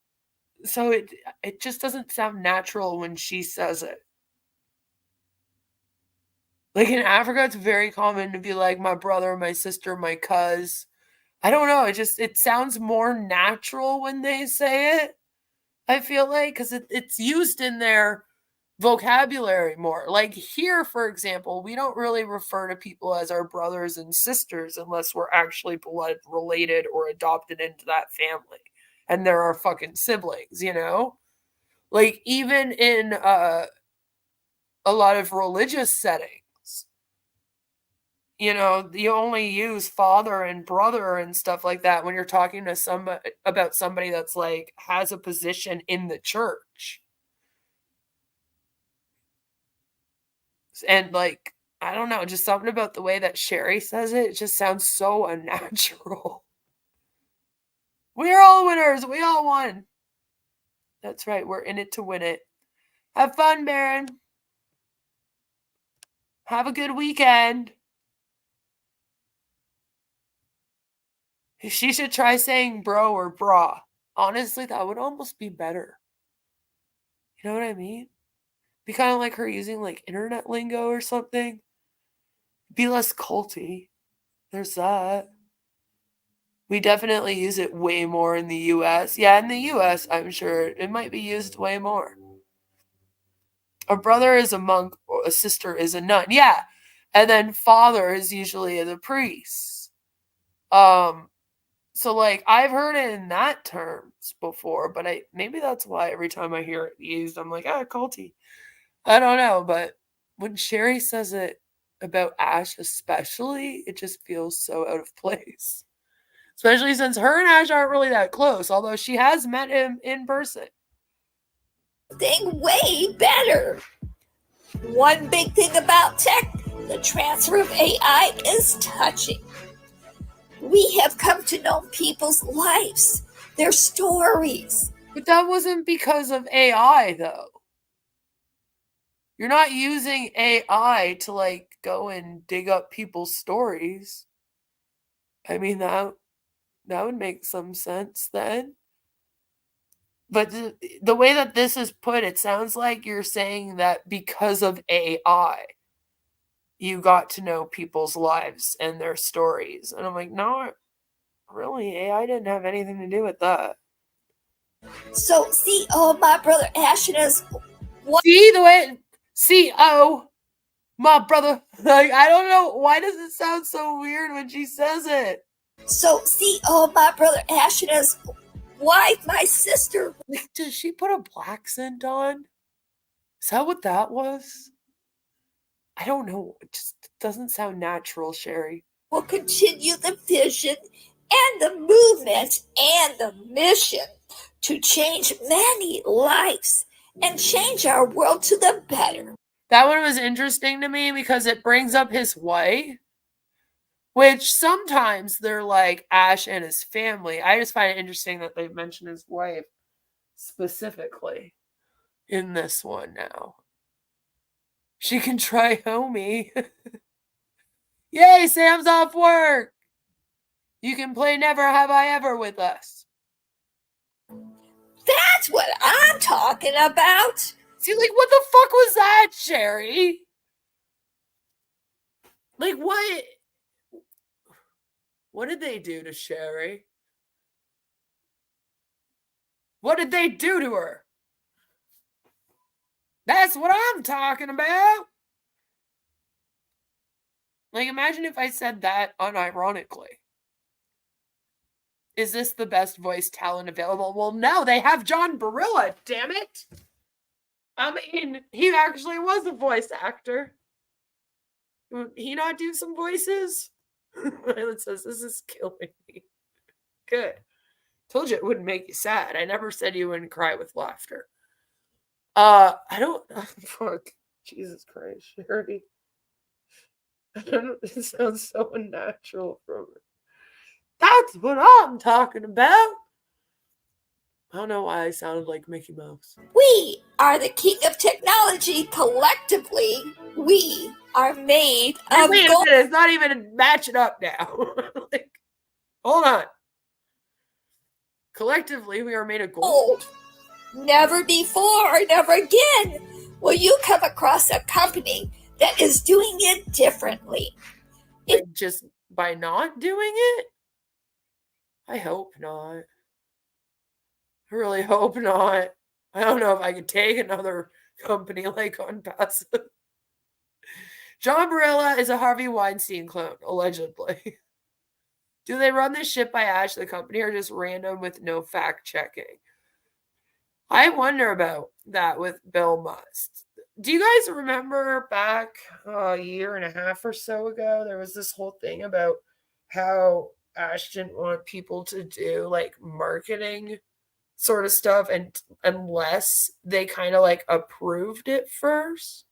it just doesn't sound natural when she says it. Like in Africa, it's very common to be like my brother, my sister, my cuz. I don't know. It sounds more natural when they say it. I feel like because it's used in their vocabulary more. Like here, for example, we don't really refer to people as our brothers and sisters unless we're actually blood related or adopted into that family. And they're our fucking siblings, you know? Like even in a lot of religious settings, you know, you only use father and brother and stuff like that when you're talking to somebody about somebody that's like has a position in the church. And like, I don't know, just something about the way that Sherry says it, it just sounds so unnatural. We're all winners. We all won. That's right. We're in it to win it. Have fun, Baron. Have a good weekend. She should try saying bro or bra. Honestly, that would almost be better. You know what I mean? Be kind of like her using like internet lingo or something. Be less culty. There's that. We definitely use it way more in the US. Yeah, in the US, I'm sure it might be used way more. A brother is a monk, or a sister is a nun. Yeah. And then father is usually the priest. So like I've heard it in that terms before, but maybe that's why every time I hear it used, I'm like, culty. I don't know, but when Sherry says it about Ash especially, it just feels so out of place. Especially since her and Ash aren't really that close, although she has met him in person. Thing way better. One big thing about tech, the transfer of AI is touching. We have come to know people's lives, their stories. But that wasn't because of AI, though. You're not using AI to like go and dig up people's stories. I mean, that would make some sense then. But the way that this is put, it sounds like you're saying that because of AI, you got to know people's lives and their stories. And I'm like, no, really, AI didn't have anything to do with that. So, my brother Ash and his... See the way... my brother... Like, I don't know, why does it sound so weird when she says it? So, my brother Ash and his wife, my sister... Does she put a black scent on? Is that what that was? I don't know. It just doesn't sound natural, Sherry. Will continue the vision and the movement and the mission to change many lives and change our world to the better. That one was interesting to me because it brings up his wife, which sometimes they're like Ash and his family. I just find it interesting that they mention his wife specifically in this one now. She can try homie. Yay, Sam's off work. You can play Never Have I Ever with us. That's what I'm talking about. See, like, what the fuck was that, Sherry? Like, what? What did they do to Sherry? What did they do to her? That's what I'm talking about. Like, imagine if I said that unironically. Is this the best voice talent available? Well, no, they have John Barilla, damn it. I mean, he actually was a voice actor. Would he not do some voices? Violet says, this is killing me. Good. Told you it wouldn't make you sad. I never said you wouldn't cry with laughter. I don't... Fuck. Jesus Christ, Sherry. I don't know, it sounds so unnatural from her. That's what I'm talking about. I don't know why I sounded like Mickey Mouse. We are the king of technology. Collectively, we are made of Wait a gold. minute, it's not even matching up now. Like, hold on. Collectively, we are made of gold. Never before, never again will you come across a company that is doing it differently. Like just by not doing it? I hope not. I really hope not. I don't know if I could take another company like Onpassive. John Barilla is a Harvey Weinstein clone, allegedly. Do they run this ship by Ash, the company, or just random with no fact checking? I wonder about that with Bill Must. Do you guys remember back a year and a half or so ago, there was this whole thing about how Ash didn't want people to do like marketing sort of stuff and unless they kind of like approved it first?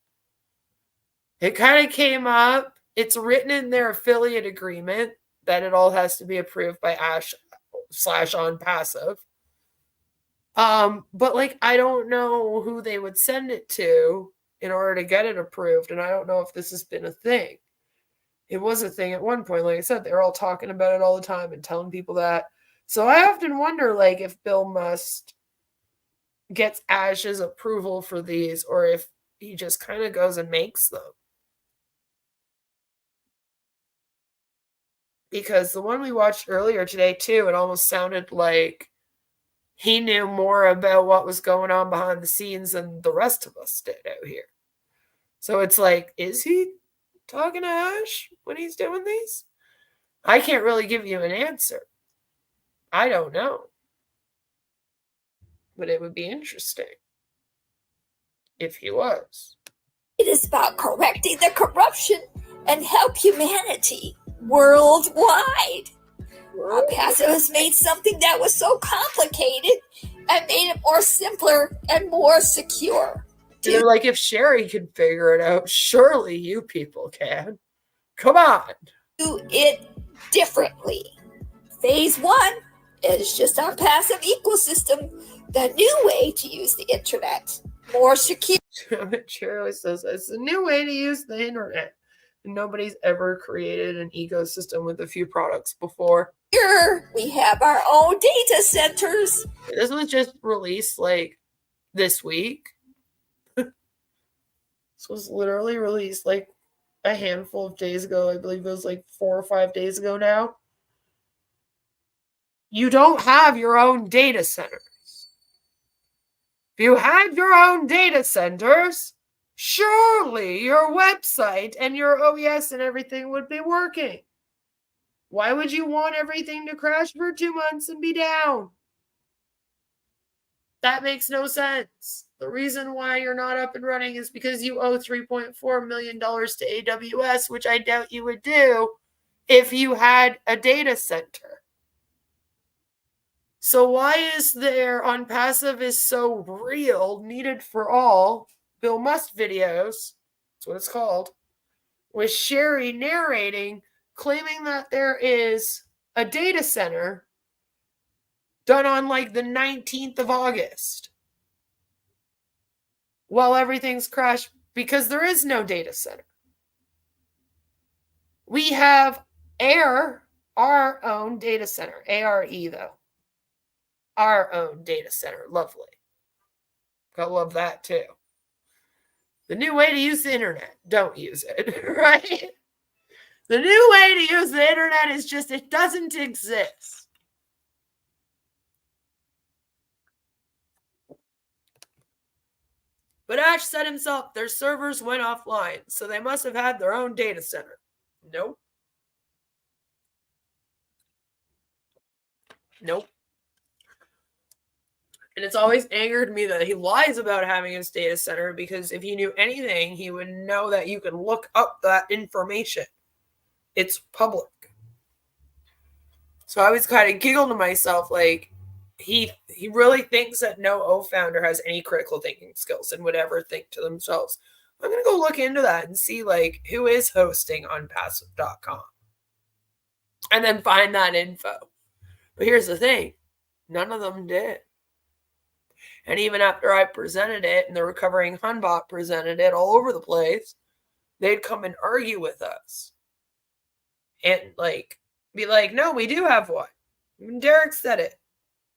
It kind of came up. It's written in their affiliate agreement that it all has to be approved by Ash/Onpassive. But like I don't know who they would send it to in order to get it approved, and I don't know if this has been a thing. It was a thing at one point, like I said, they were all talking about it all the time and telling people that. So I often wonder, like, if Bill Must gets Ash's approval for these, or if he just kind of goes and makes them. Because the one we watched earlier today, too, it almost sounded like he knew more about what was going on behind the scenes than the rest of us did out here. So it's like, is he talking to Ash when he's doing these? I can't really give you an answer. I don't know. But it would be interesting if he was. It is about correcting the corruption and help humanity worldwide. Onpassive has made something that was so complicated and made it more simpler and more secure. They're like, if Sherry can figure it out, surely you people can. Come on. Do it differently. Phase 1 is just Onpassive ecosystem, the new way to use the internet. More secure. Sherry always says it's a new way to use the internet. And nobody's ever created an ecosystem with a few products before. Here we have our own data centers. This was just released like this week. This was literally released like a handful of days ago. I believe it was like 4 or 5 days ago now. You don't have your own data centers. If you had your own data centers, surely your website and your OES and everything would be working. Why would you want everything to crash for 2 months and be down? That makes no sense. The reason why you're not up and running is because you owe $3.4 million to AWS, which I doubt you would do if you had a data center. So why is there Onpassive is so real, needed for all, Bill Must videos, that's what it's called, with Sherry narrating, claiming that there is a data center done on like the 19th of August while everything's crashed because there is no data center. We have our own data center, ARE though. Our own data center, lovely. Gotta love that too. The new way to use the internet, don't use it, right? The new way to use the internet is just, it doesn't exist. But Ash said himself, their servers went offline, so they must have had their own data center. Nope. Nope. And it's always angered me that he lies about having his data center, because if he knew anything, he would know that you can look up that information. It's public. So I was kind of giggled to myself, like, he really thinks that no O-founder has any critical thinking skills and would ever think to themselves, I'm going to go look into that and see, like, who is hosting Onpassive.com. and then find that info. But here's the thing. None of them did. And even after I presented it and the recovering Hunbot presented it all over the place, they'd come and argue with us. And like, be like, no, we do have one. Even Derek said it.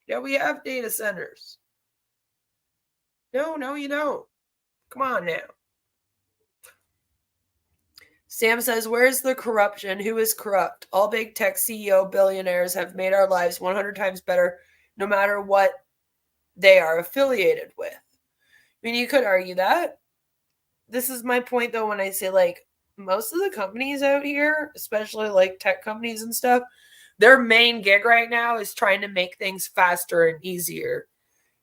Yeah, we have data centers. No, you don't. Come on now. Sam says, where's the corruption? Who is corrupt? All big tech CEO billionaires have made our lives 100 times better, no matter what they are affiliated with. I mean, you could argue that. This is my point, though, when I say, like, most of the companies out here, especially, like, tech companies and stuff, their main gig right now is trying to make things faster and easier,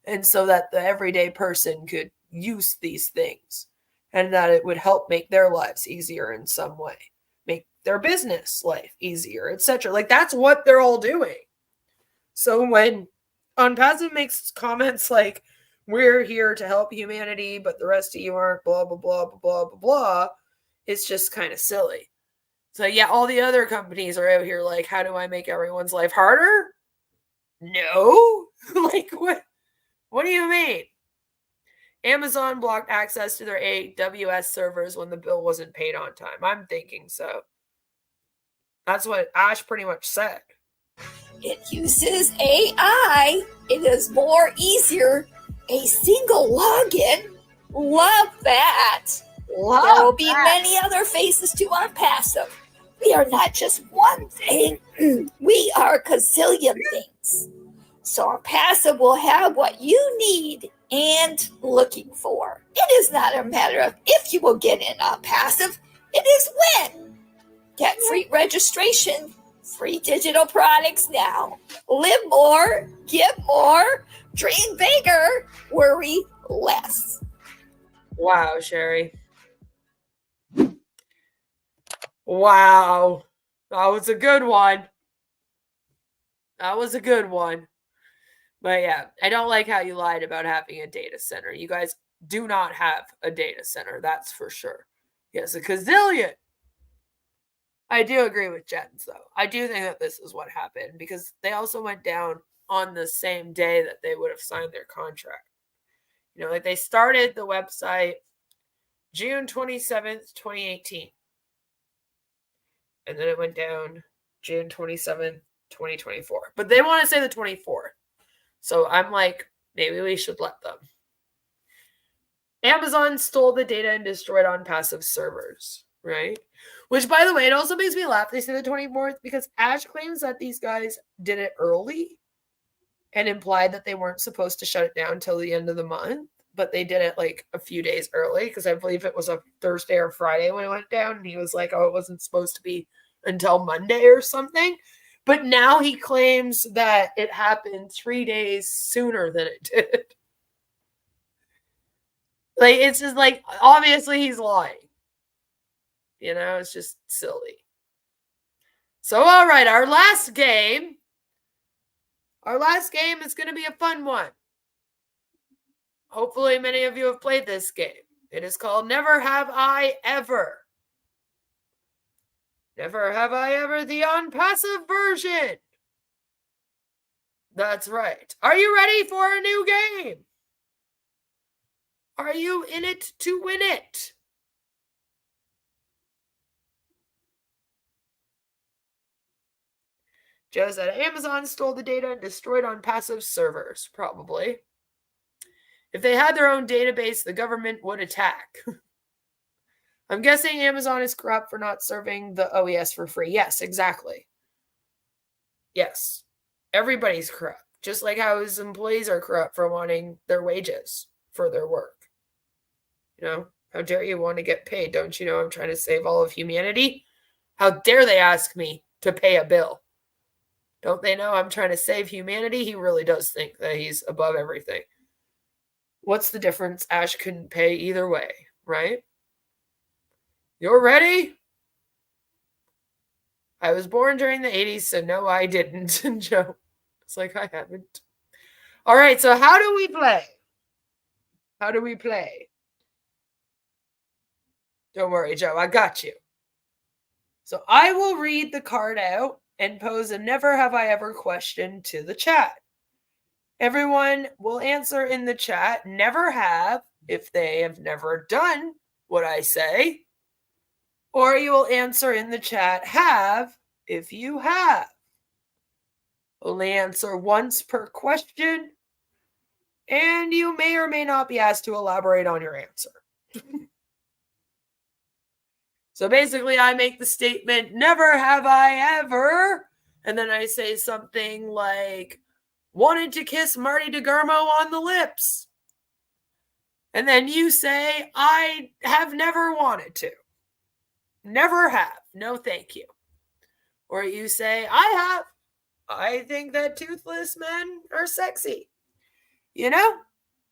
and so that the everyday person could use these things, and that it would help make their lives easier in some way, make their business life easier, etc. Like, that's what they're all doing. So when Onpassive makes comments like, we're here to help humanity, but the rest of you aren't, blah, blah, blah, blah, blah, blah, blah, it's just kind of silly. So yeah, all the other companies are out here like, how do I make everyone's life harder? No. Like, what do you mean? Amazon blocked access to their AWS servers when the bill wasn't paid on time. I'm thinking so. That's what Ash pretty much said. It uses AI. It is more easier. A single login. Love that. There will be many other faces to Onpassive. We are not just one thing. We are a gazillion things. So Onpassive will have what you need and looking for. It is not a matter of if you will get in Onpassive. It is when. Get free registration, free digital products now. Live more, give more, dream bigger, worry less. Wow, Sherry. Wow. That was a good one. That was a good one. But yeah, I don't like how you lied about having a data center. You guys do not have a data center, that's for sure. Yes, a gazillion. I do agree with Jens, though. I do think that this is what happened because they also went down on the same day that they would have signed their contract. You know, like they started the website June 27th, 2018. And then it went down June 27th, 2024. But they want to say the 24th. So I'm like, maybe we should let them. Amazon stole the data and destroyed Onpassive servers, right? Which, by the way, it also makes me laugh. They say the 24th because Ash claims that these guys did it early and implied that they weren't supposed to shut it down until the end of the month. But they did it like a few days early because I believe it was a Thursday or Friday when it went down. And he was like, oh, it wasn't supposed to be until Monday or something. But now he claims that it happened 3 days sooner than it did. Like, it's just like, obviously he's lying. You know, it's just silly. So, all right, our last game is going to be a fun one. Hopefully many of you have played this game. It is called Never Have I Ever. Never Have I Ever, the Onpassive version. That's right. Are you ready for a new game? Are you in it to win it? Joe said Amazon stole the data and destroyed Onpassive servers, probably. If they had their own database, the government would attack. I'm guessing Amazon is corrupt for not serving the OES for free. Yes, exactly. Yes. Everybody's corrupt. Just like how his employees are corrupt for wanting their wages for their work. You know, how dare you want to get paid? Don't you know I'm trying to save all of humanity? How dare they ask me to pay a bill? Don't they know I'm trying to save humanity? He really does think that he's above everything. What's the difference? Ash couldn't pay either way, right? You're ready? I was born during the 80s, so no, I didn't. And Joe, it's like, I haven't. All right, so how do we play? How do we play? Don't worry, Joe, I got you. So I will read the card out, and pose a never have I ever question to the chat. Everyone will answer in the chat never have if they have never done what I say, or you will answer in the chat have if you have. Only answer once per question, and you may or may not be asked to elaborate on your answer. So basically, I make the statement, never have I ever, and then I say something like, wanted to kiss Marty DeGarmo on the lips. And then you say, I have never wanted to. Never have. No, thank you. Or you say, I have. I think that toothless men are sexy. You know?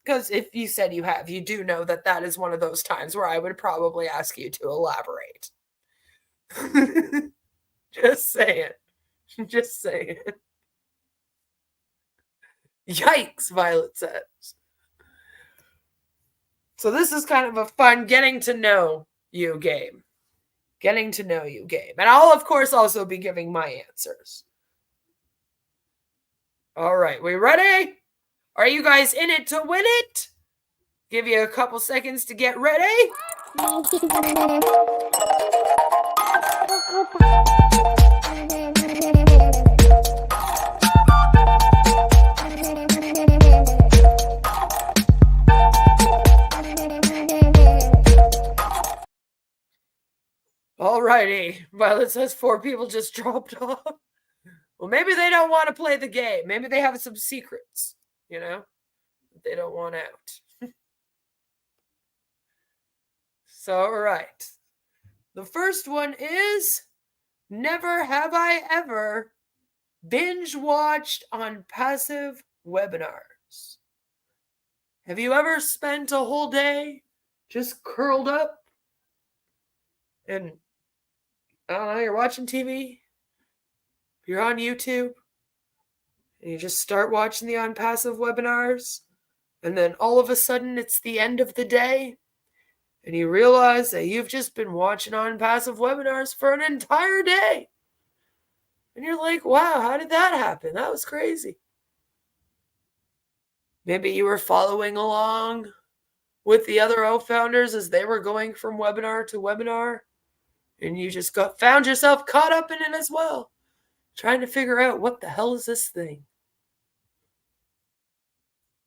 Because if you said you have, you do know that that is one of those times where I would probably ask you to elaborate. Just saying. Just saying. Yikes, Violet says. So this is kind of a fun getting to know you game. Getting to know you game. And I'll, of course, also be giving my answers. All right, we ready? Are you guys in it to win it? Give you a couple seconds to get ready. Alrighty. Violet says 4 people just dropped off. Well, maybe they don't want to play the game. Maybe they have some secrets, you know, that they don't want out. So, all right. The first one is, never have I ever binge watched Onpassive webinars. Have you ever spent a whole day just curled up and, I don't know, you're watching TV, you're on YouTube, and you just start watching the Onpassive webinars, and then all of a sudden it's the end of the day, and you realize that you've just been watching Onpassive webinars for an entire day. And you're like, wow, how did that happen? That was crazy. Maybe you were following along with the other O-founders as they were going from webinar to webinar, and you just found yourself caught up in it as well, trying to figure out what the hell is this thing.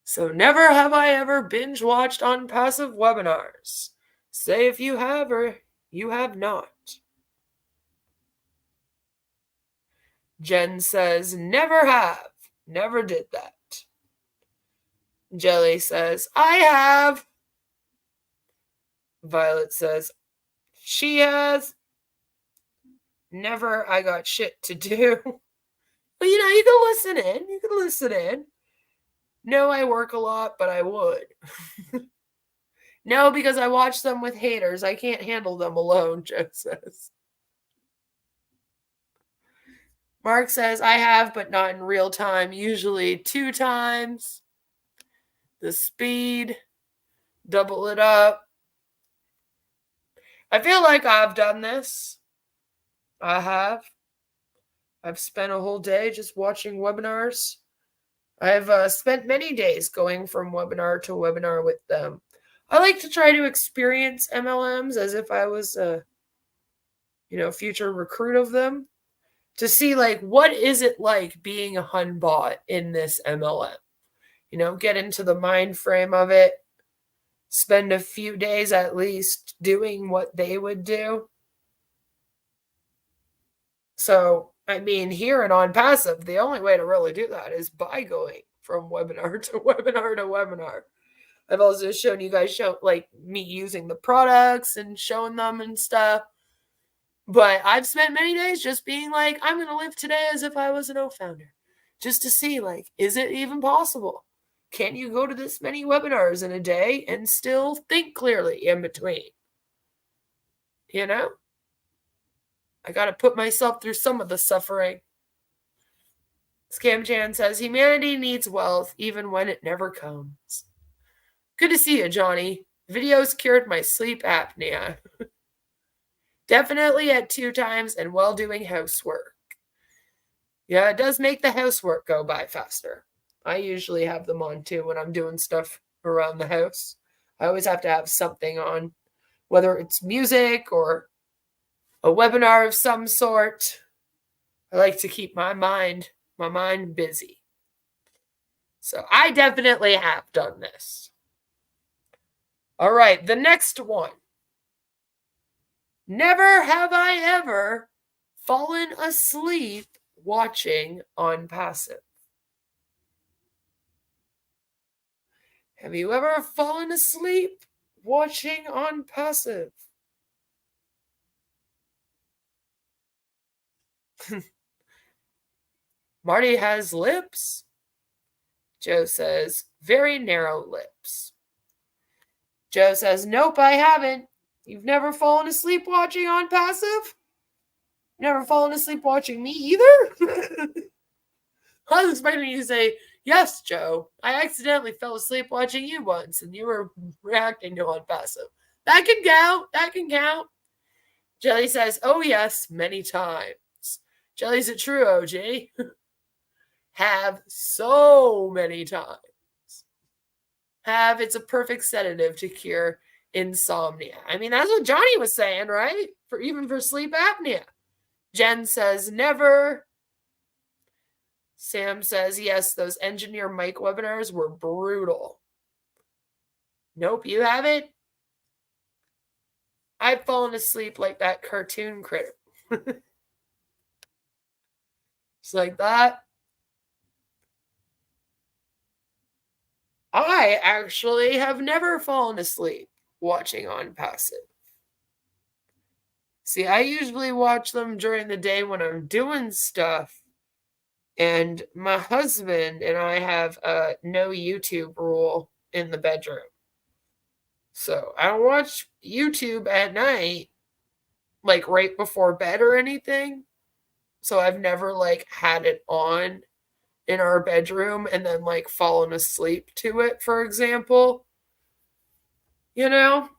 So never have I ever binge watched Onpassive webinars. Say if you have or you have not. Jen says, never have. Never did that. Jelly says, I have. Violet says, she has. Never, I got shit to do. But you know, you can listen in. You can listen in. No, I work a lot, but I would. No, because I watch them with haters. I can't handle them alone, Joe says. Mark says, I have, but not in real time. Usually 2 times. The speed. Double it up. I feel like I've done this. I have. I've spent a whole day just watching webinars. I've spent many days going from webinar to webinar with them. I like to try to experience MLMs as if I was a, future recruit of them, to see like, what is it like being a Hun bot in this MLM? Get into the mind frame of it, spend a few days at least doing what they would do. So, I mean, here in Onpassive, the only way to really do that is by going from webinar to webinar to webinar. I've also shown you guys me using the products and showing them and stuff. But I've spent many days just being like, I'm going to live today as if I was an O-founder. Just to see, is it even possible? Can you go to this many webinars in a day and still think clearly in between? I got to put myself through some of the suffering. Scam Jan says, humanity needs wealth even when it never comes. Good to see you, Johnny. Videos cured my sleep apnea. Definitely at 2 times and while doing housework. Yeah, it does make the housework go by faster. I usually have them on too when I'm doing stuff around the house. I always have to have something on, whether it's music or a webinar of some sort. I like to keep my mind busy. So I definitely have done this. All right, the next one. Never have I ever fallen asleep watching Onpassive. Have you ever fallen asleep watching Onpassive? Marty has lips. Joe says, very narrow lips. Joe says, nope, I haven't. You've never fallen asleep watching Onpassive? Never fallen asleep watching me either? I was expecting you to say, yes, Joe. I accidentally fell asleep watching you once, and you were reacting to Onpassive. That can count. That can count. Jelly says, oh, yes, many times. Jelly's a true OG. Have so many times. Have, it's a perfect sedative to cure insomnia. I mean, that's what Johnny was saying, right? Even for sleep apnea. Jen says, never. Sam says, yes, those engineer mic webinars were brutal. Nope, you haven't? I've fallen asleep like that cartoon critter. It's like that. I actually have never fallen asleep watching Onpassive. See, I usually watch them during the day when I'm doing stuff. And my husband and I have a no YouTube rule in the bedroom. So I don't watch YouTube at night, like right before bed or anything. So I've never like had it on in our bedroom and then like fallen asleep to it, for example. You know?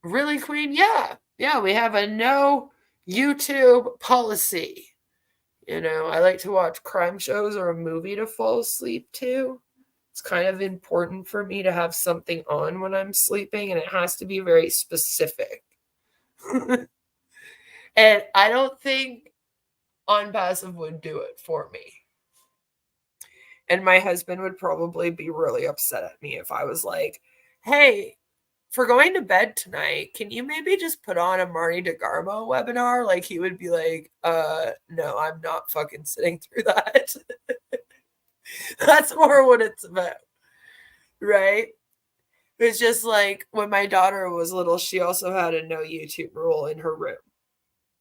Really, Queen? Yeah. Yeah, we have a no YouTube policy. You know, I like to watch crime shows or a movie to fall asleep to. It's kind of important for me to have something on when I'm sleeping, and it has to be very specific. And I don't think Onpassive would do it for me. And my husband would probably be really upset at me if I was like, hey, for going to bed tonight, can you maybe just put on a Marty DeGarmo webinar? Like, he would be like, no, I'm not fucking sitting through that. That's more what it's about, right? It's just like when my daughter was little, she also had a no YouTube rule in her room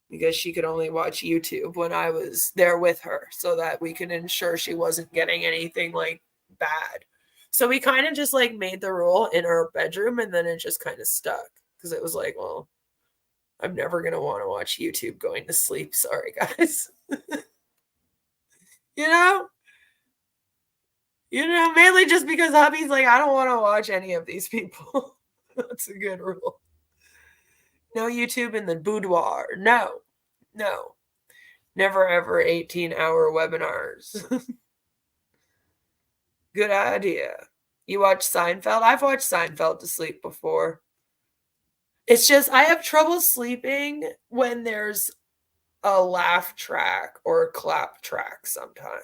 because she could only watch YouTube when I was there with her so that we could ensure she wasn't getting anything like bad. So we kind of just like made the rule in our bedroom, and then it just kind of stuck because it was like, well, I'm never going to want to watch YouTube going to sleep. Sorry, guys. You know? Mainly just because hubby's like, I don't want to watch any of these people. That's a good rule. No YouTube in the boudoir. No. Never ever 18-hour webinars. Good idea. You watch Seinfeld? I've watched Seinfeld to sleep before. It's just I have trouble sleeping when there's a laugh track or a clap track sometimes.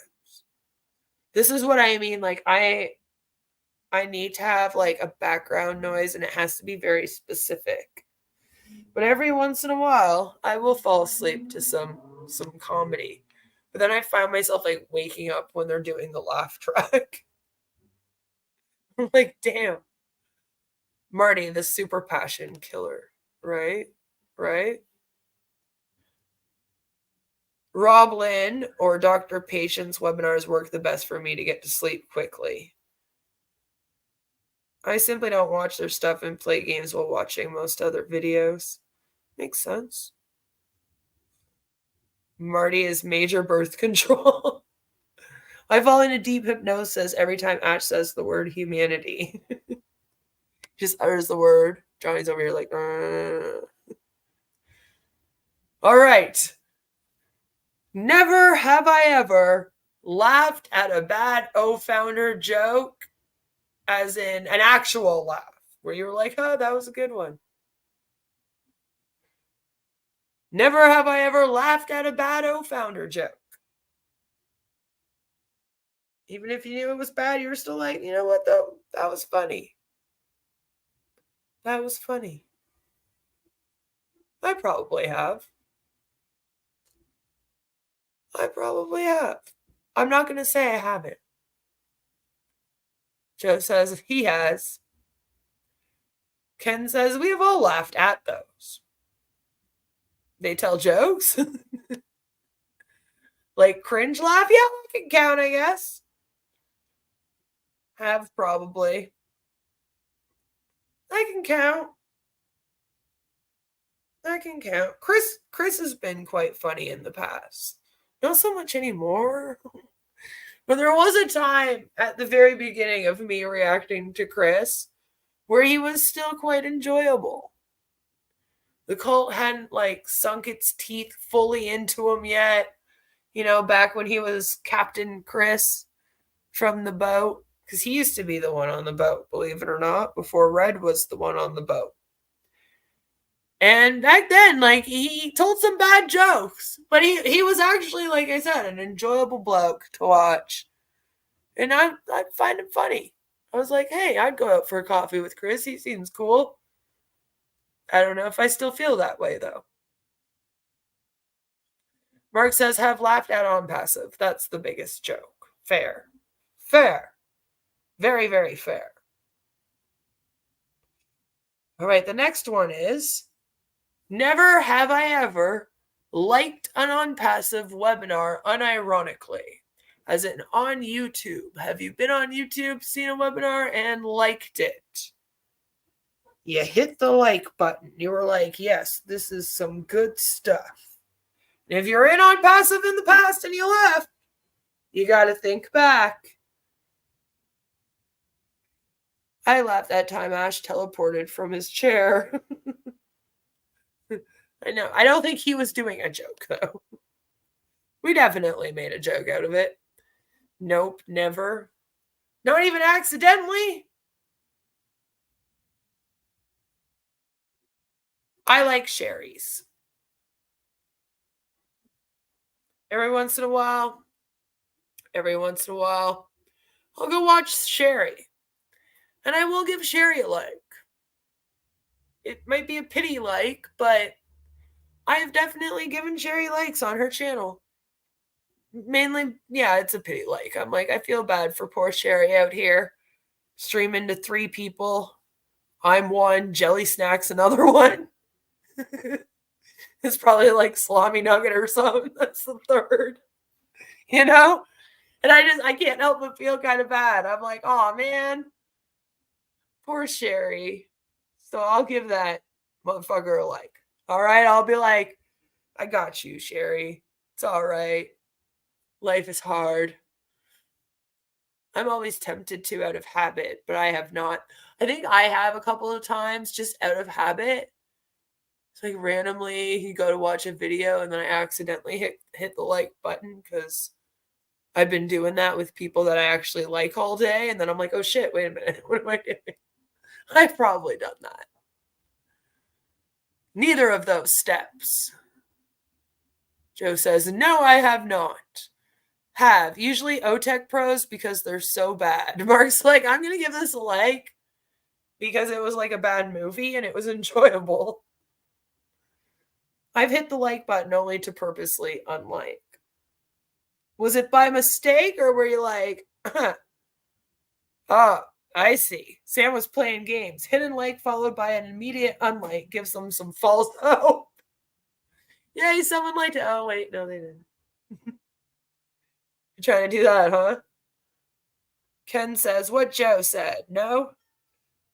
This is what I mean. Like I need to have like a background noise, and it has to be very specific. But every once in a while, I will fall asleep to some comedy. But then I find myself like waking up when they're doing the laugh track. I'm like, damn. Marty, the super passion killer, right? Rob Lynn or Dr. Patience webinars work the best for me to get to sleep quickly. I simply don't watch their stuff and play games while watching most other videos. Makes sense. Marty is major birth control. I fall into deep hypnosis every time Ash says the word humanity. Just utters the word. Johnny's over here like, All right. Never have I ever laughed at a bad O-Founder joke, as in an actual laugh, where you were like, oh, that was a good one. Never have I ever laughed at a bad O-Founder joke. Even if you knew it was bad, you were still like, you know what, though? That was funny. That was funny. I probably have. I probably have. I'm not going to say I haven't. Joe says he has. Ken says we have all laughed at those. They tell jokes. Like cringe laugh? Yeah, I can count, I guess. Have probably. I can count. I can count. Chris has been quite funny in the past. Not so much anymore. But there was a time at the very beginning of me reacting to Chris where he was still quite enjoyable. The cult hadn't like sunk its teeth fully into him yet. You know, back when he was Captain Chris from the boat. Because he used to be the one on the boat, believe it or not, before Red was the one on the boat. And back then, like, he told some bad jokes. But he was actually, like I said, an enjoyable bloke to watch. And I find him funny. I was like, hey, I'd go out for a coffee with Chris. He seems cool. I don't know if I still feel that way, though. Mark says, have laughed at Onpassive. That's the biggest joke. Fair. Fair. Very, very fair. All right, the next one is, never have I ever liked an Onpassive webinar unironically. As in on YouTube. Have you been on YouTube, seen a webinar, and liked it? You hit the like button. You were like, yes, this is some good stuff. And if you're in Onpassive in the past and you left, you got to think back. I laughed that time Ash teleported from his chair. I know. I don't think he was doing a joke, though. We definitely made a joke out of it. Nope, never. Not even accidentally. I like Sherry's. Every once in a while, I'll go watch Sherry. And I will give Sherry a like. It might be a pity like, but I have definitely given Sherry likes on her channel. Mainly, yeah, it's a pity like. I'm like, I feel bad for poor Sherry out here. Streaming to 3 people. I'm one. Jelly Snack's another one. It's probably like Salami Nugget or something. That's the 3rd. You know? And I can't help but feel kind of bad. I'm like, oh man. Poor Sherry. So I'll give that motherfucker a like. All right? I'll be like, I got you, Sherry. It's all right. Life is hard. I'm always tempted to out of habit, but I have not. I think I have a couple of times just out of habit. It's like randomly you go to watch a video and then I accidentally hit the like button because I've been doing that with people that I actually like all day. And then I'm like, oh shit, wait a minute. What am I doing? I've probably done that. Neither of those steps. Joe says, no, I have not. Have. Usually OTech pros because they're so bad. Mark's like, I'm going to give this a like because it was like a bad movie and it was enjoyable. I've hit the like button only to purposely unlike. Was it by mistake or were you like, oh, I see. Sam was playing games. Hidden like followed by an immediate unlike gives them some false hope. Yay, someone liked it. Oh, wait. No, they didn't. You're trying to do that, huh? Ken says, what Joe said. No?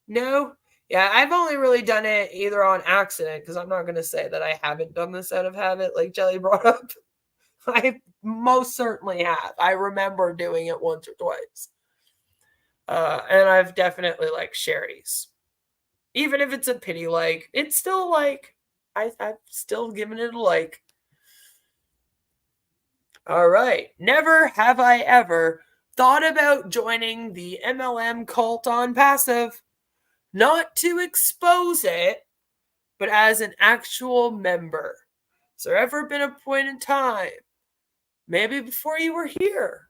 No? Yeah, I've only really done it either on accident, because I'm not going to say that I haven't done this out of habit, like Jelly brought up. I most certainly have. I remember doing it once or twice. And I've definitely liked Sherry's. Even if it's a pity like, it's still like, I've still given it a like. All right. Never have I ever thought about joining the MLM cult Onpassive. Not to expose it, but as an actual member. Has there ever been a point in time, maybe before you were here,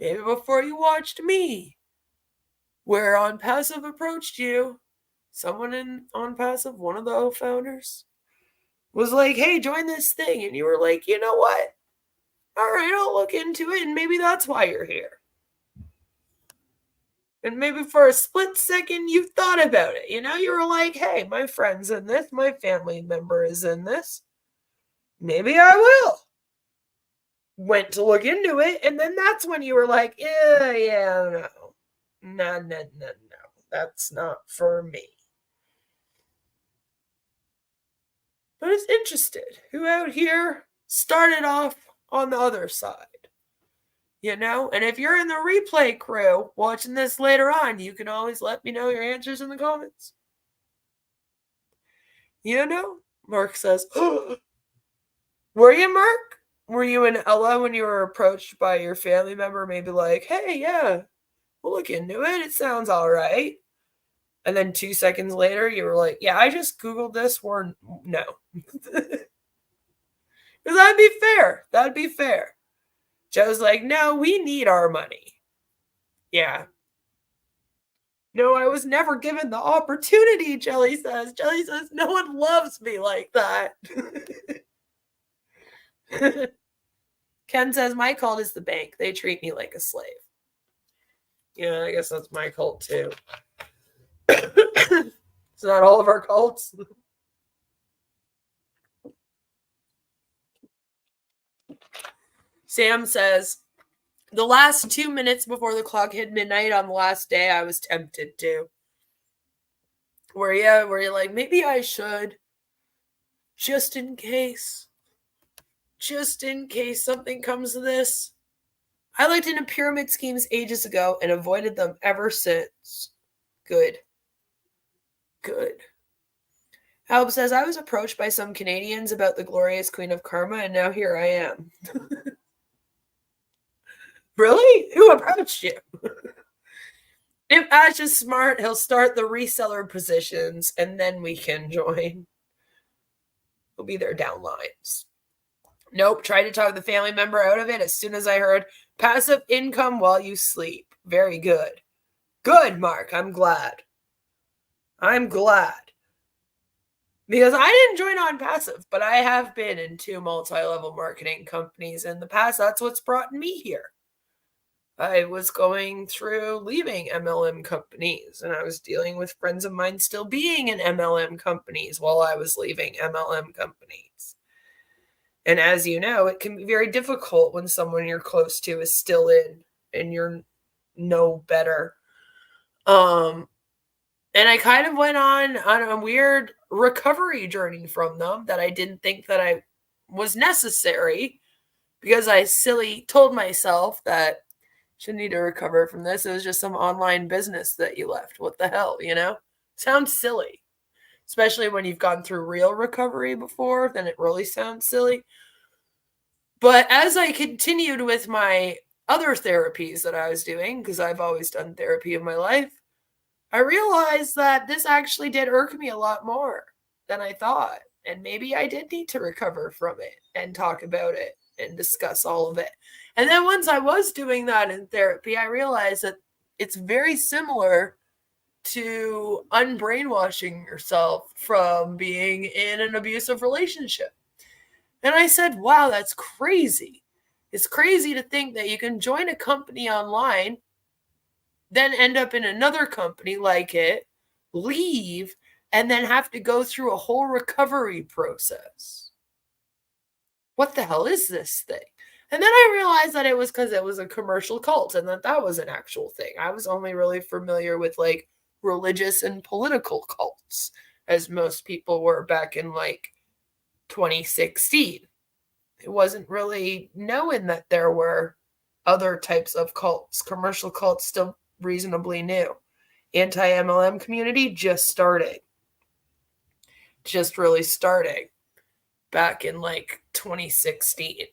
maybe before you watched me, where Onpassive approached you, someone in Onpassive, one of the founders, was like, hey, join this thing. And you were like, you know what? All right, I'll look into it. And maybe that's why you're here. And maybe for a split second, you thought about it. You know, you were like, hey, my friend's in this. My family member is in this. Maybe I will. Went to look into it. And then that's when you were like, yeah, no. That's not for me. But it's interested. Who out here started off on the other side? You know, and if you're in the replay crew watching this later on, you can always let me know your answers in the comments. You know, Mark says, were you, Mark? Were you in Ella when you were approached by your family member? Maybe like, hey, yeah, we'll look into it. It sounds all right. And then 2 seconds later, you were like, yeah, I just Googled this. Or no. That'd be fair. That'd be fair. Joe's like, no, we need our money. Yeah. No, I was never given the opportunity, Jelly says. Jelly says, no one loves me like that. Ken says, my cult is the bank. They treat me like a slave. Yeah, I guess that's my cult too. It's not all of our cults. Sam says, the last 2 minutes before the clock hit midnight on the last day, I was tempted to. Were you like, maybe I should, just in case something comes to this. I looked into pyramid schemes ages ago and avoided them ever since. Good. Halb says, I was approached by some Canadians about the glorious Queen of Karma, and now here I am. Really? Who approached you? If Ash is smart, he'll start the reseller positions, and then we can join. We'll be their downlines. Nope, tried to talk the family member out of it as soon as I heard passive income while you sleep. Very good. Good, Mark. I'm glad. Because I didn't join Onpassive, but I have been in 2 multi-level marketing companies in the past. That's what's brought me here. I was going through leaving MLM companies, and I was dealing with friends of mine still being in MLM companies while I was leaving MLM companies. And as you know, it can be very difficult when someone you're close to is still in and you're no better. And I kind of went on a weird recovery journey from them that I didn't think that I was necessary, because I told myself that shouldn't need to recover from this. It was just some online business that you left. What the hell, you know? Sounds silly. Especially when you've gone through real recovery before, then it really sounds silly. But as I continued with my other therapies that I was doing, because I've always done therapy in my life, I realized that this actually did irk me a lot more than I thought. And maybe I did need to recover from it and talk about it and discuss all of it. And then once I was doing that in therapy, I realized that it's very similar to unbrainwashing yourself from being in an abusive relationship. And I said, wow, that's crazy. It's crazy to think that you can join a company online, then end up in another company like it, leave, and then have to go through a whole recovery process. What the hell is this thing? And then I realized that it was because it was a commercial cult and that was an actual thing. I was only really familiar with like religious and political cults, as most people were back in like 2016. It wasn't really knowing that there were other types of cults. Commercial cults still reasonably new. Anti-MLM community just really starting back in like 2016.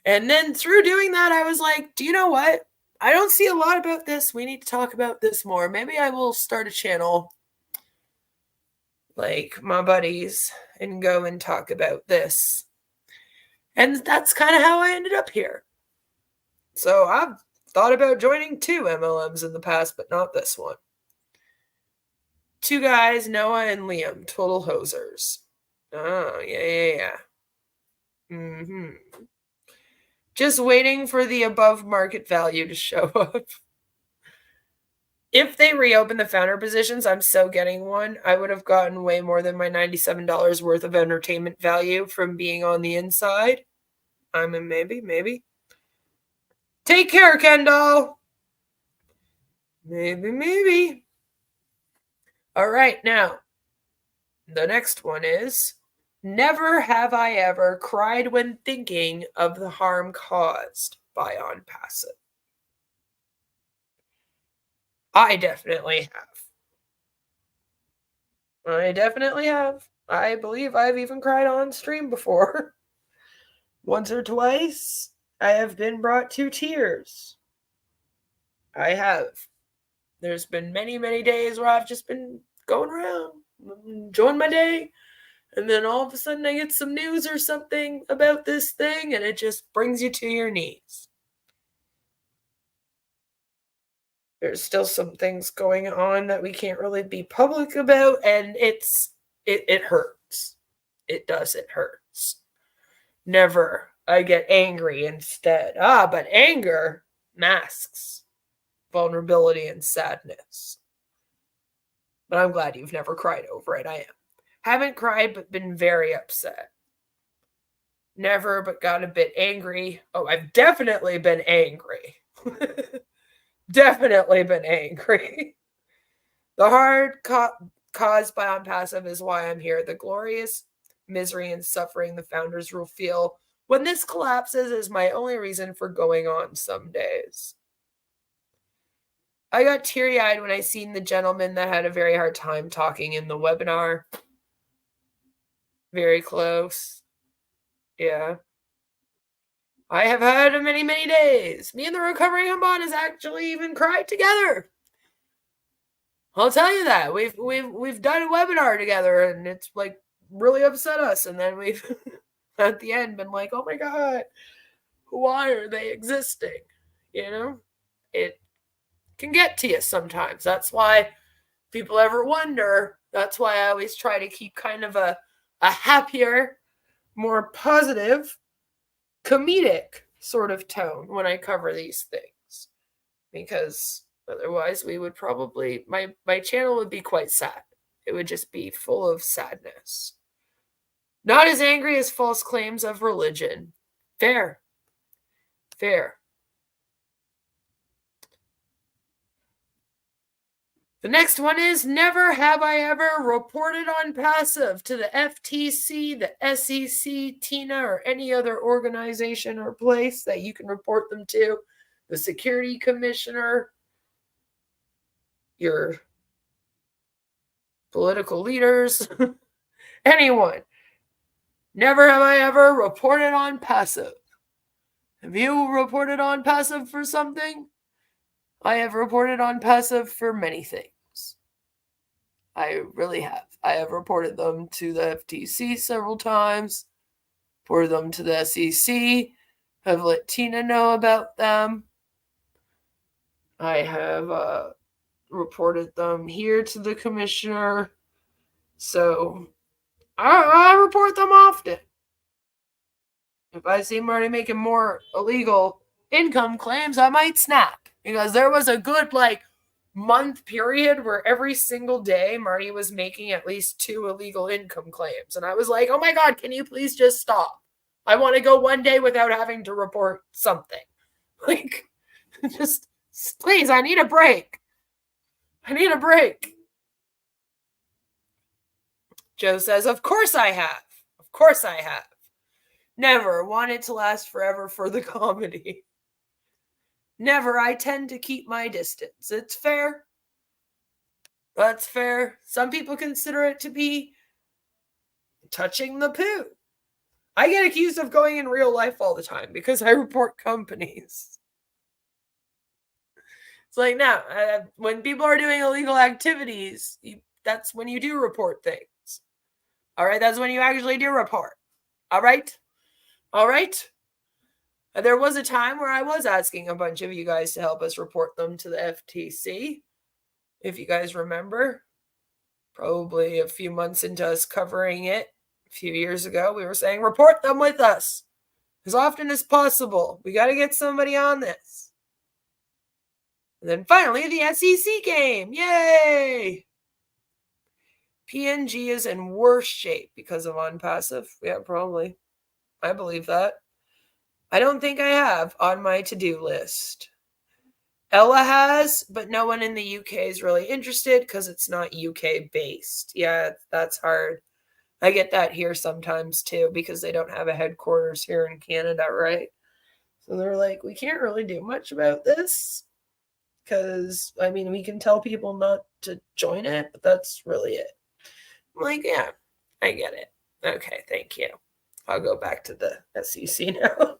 And then through doing that, I was like, do you know what? I don't see a lot about this. We need to talk about this more. Maybe I will start a channel like my buddies and go and talk about this. And that's kind of how I ended up here. So I've thought about joining 2 MLMs in the past, but not this one. 2 guys, Noah and Liam, total hosers. Oh, yeah. Just waiting for the above market value to show up. If they reopen the founder positions, I'm so getting one. I would have gotten way more than my $97 worth of entertainment value from being on the inside. I mean, maybe. Take care, Kendall. Maybe. All right, now, the next one is, never have I ever cried when thinking of the harm caused by Onpassive. I definitely have. I believe I've even cried on stream before. Once or twice, I have been brought to tears. I have. There's been many, many days where I've just been going around, enjoying my day, and then all of a sudden I get some news or something about this thing, and it just brings you to your knees. There's still some things going on that we can't really be public about, and it hurts. It hurts. Never. I get angry instead. But anger masks vulnerability and sadness. But I'm glad you've never cried over it. I am. Haven't cried, but been very upset. Never, but got a bit angry. Oh, I've definitely been angry. Definitely been angry. The hard caused by Onpassive is why I'm here. The glorious misery and suffering the founders will feel when this collapses is my only reason for going on some days. I got teary-eyed when I seen the gentleman that had a very hard time talking in the webinar. Very close. Yeah. I have had many, many days. Me and the recovering Hamban has actually even cried together. I'll tell you that. We've done a webinar together, and it's like really upset us. And then we've at the end been like, oh my God, why are they existing? You know? It can get to you sometimes. That's why people ever wonder. That's why I always try to keep kind of a happier, more positive, comedic sort of tone when I cover these things, because otherwise we would probably my channel would be quite sad. It would just be full of sadness. Not as angry as false claims of religion. Fair. The next one is, never have I ever reported Onpassive to the FTC, the SEC, TINA, or any other organization or place that you can report them to. The security commissioner, your political leaders, anyone. Never have I ever reported Onpassive. Have you reported Onpassive for something? I have reported Onpassive for many things. I really have. I have reported them to the FTC several times, reported them to the SEC, have let Tina know about them. I have reported them here to the commissioner. So I report them often. If I see Marty making more illegal income claims, I might snap. Because there was a good month period where every single day Marty was making at least 2 illegal income claims. And I was like, oh my God, can you please just stop? I want to go one day without having to report something. Just please, I need a break. Joe says, of course I have. Never want it to last forever for the comedy. Never. I tend to keep my distance. It's fair. That's fair. Some people consider it to be touching the poo. I get accused of going in real life all the time because I report companies. It's like, now, when people are doing illegal activities, that's when you do report things. All right, that's when you actually do report. All right? All right? There was a time where I was asking a bunch of you guys to help us report them to the FTC. If you guys remember, probably a few months into us covering it a few years ago, we were saying, report them with us as often as possible. We got to get somebody on this. And then finally, the SEC came. Yay! PNG is in worse shape because of Onpassive. Yeah, probably. I believe that. I don't think I have on my to-do list. Ella has, but no one in the UK is really interested because it's not UK based. Yeah, that's hard. I get that here sometimes too because they don't have a headquarters here in Canada, right? So they're like, we can't really do much about this because, I mean, we can tell people not to join it, but that's really it. I'm like, yeah, I get it. Okay, thank you. I'll go back to the SEC now.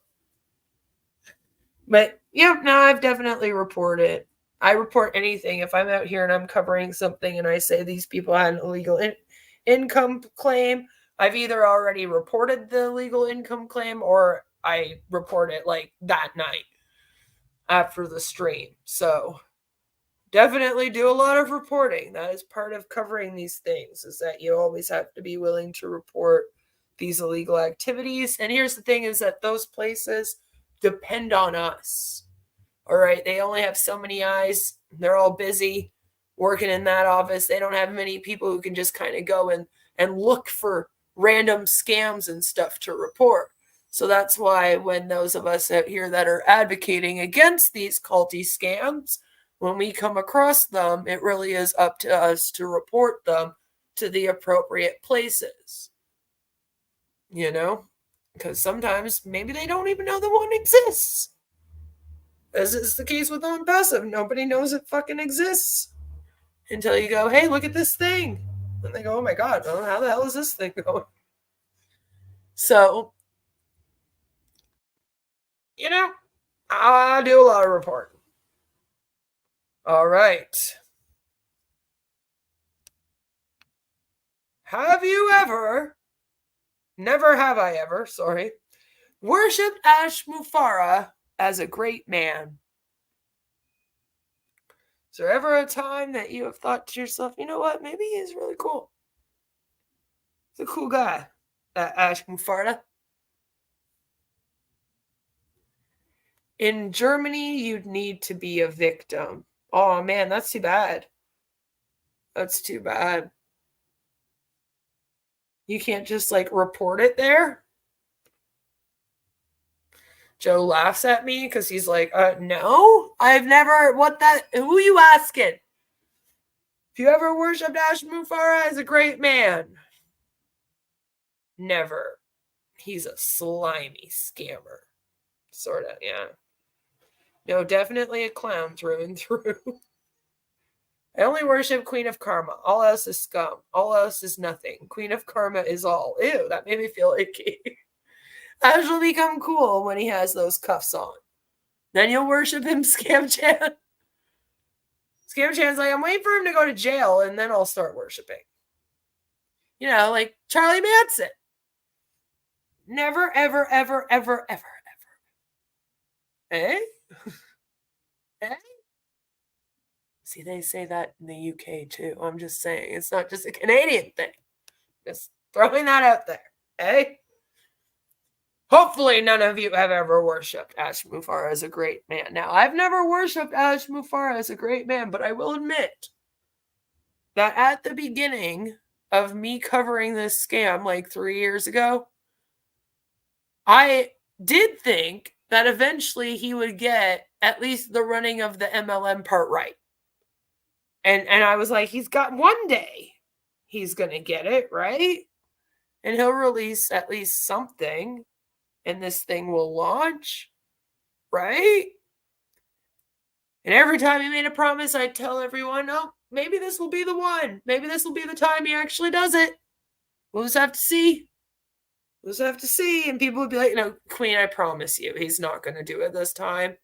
But, yeah, no, I've definitely reported. I report anything. If I'm out here and I'm covering something and I say these people had an illegal income claim, I've either already reported the illegal income claim or I report it like that night after the stream. So definitely do a lot of reporting. That is part of covering these things, is that you always have to be willing to report these illegal activities. And here's the thing, is that those places depend on us. All right, they only have so many eyes. They're all busy working in that office. They don't have many people who can just kind of go and look for random scams and stuff to report. So that's why when those of us out here that are advocating against these culty scams, when we come across them, it really is up to us to report them to the appropriate places. You know? Because sometimes maybe they don't even know the one exists. As is the case with Onpassive. Nobody knows it fucking exists until you go, hey, look at this thing. And they go, oh my God, well, how the hell is this thing going? So, you know, I do a lot of reporting. All right. Have you ever, never have I ever, sorry, worshipped Ash Mufara as a great man? Is there ever a time that you have thought to yourself, you know what, maybe he's really cool? He's a cool guy, that Ash Mufara. In Germany, you'd need to be a victim. Oh man, that's too bad. That's too bad. You can't just like report it there. Joe laughs at me because he's like, no, I've never, who are you asking? If you ever worshipped Ash Mufara as a great man? Never. He's a slimy scammer. Sort of, yeah. No, definitely a clown through and through. I only worship Queen of Karma. All else is scum. All else is nothing. Queen of Karma is all. Ew, that made me feel icky. Ash will become cool when he has those cuffs on. Then you'll worship him, Scam Chan. Scam Chan's like, I'm waiting for him to go to jail, and then I'll start worshiping. You know, like Charlie Manson. Never, ever, ever, ever, ever, ever. Eh? Eh? See, they say that in the UK too. I'm just saying, it's not just a Canadian thing. Just throwing that out there. Eh? Hopefully none of you have ever worshipped Ash Mufara as a great man. Now, I've never worshipped Ash Mufara as a great man, but I will admit that at the beginning of me covering this scam like 3 years ago, I did think that eventually he would get at least the running of the MLM part right. And I was like, he's got one day he's going to get it, right? And he'll release at least something. And this thing will launch, right? And every time he made a promise, I'd tell everyone, oh, maybe this will be the one. Maybe this will be the time he actually does it. We'll just have to see. We'll just have to see. And people would be like, no, Queen, I promise you, he's not going to do it this time.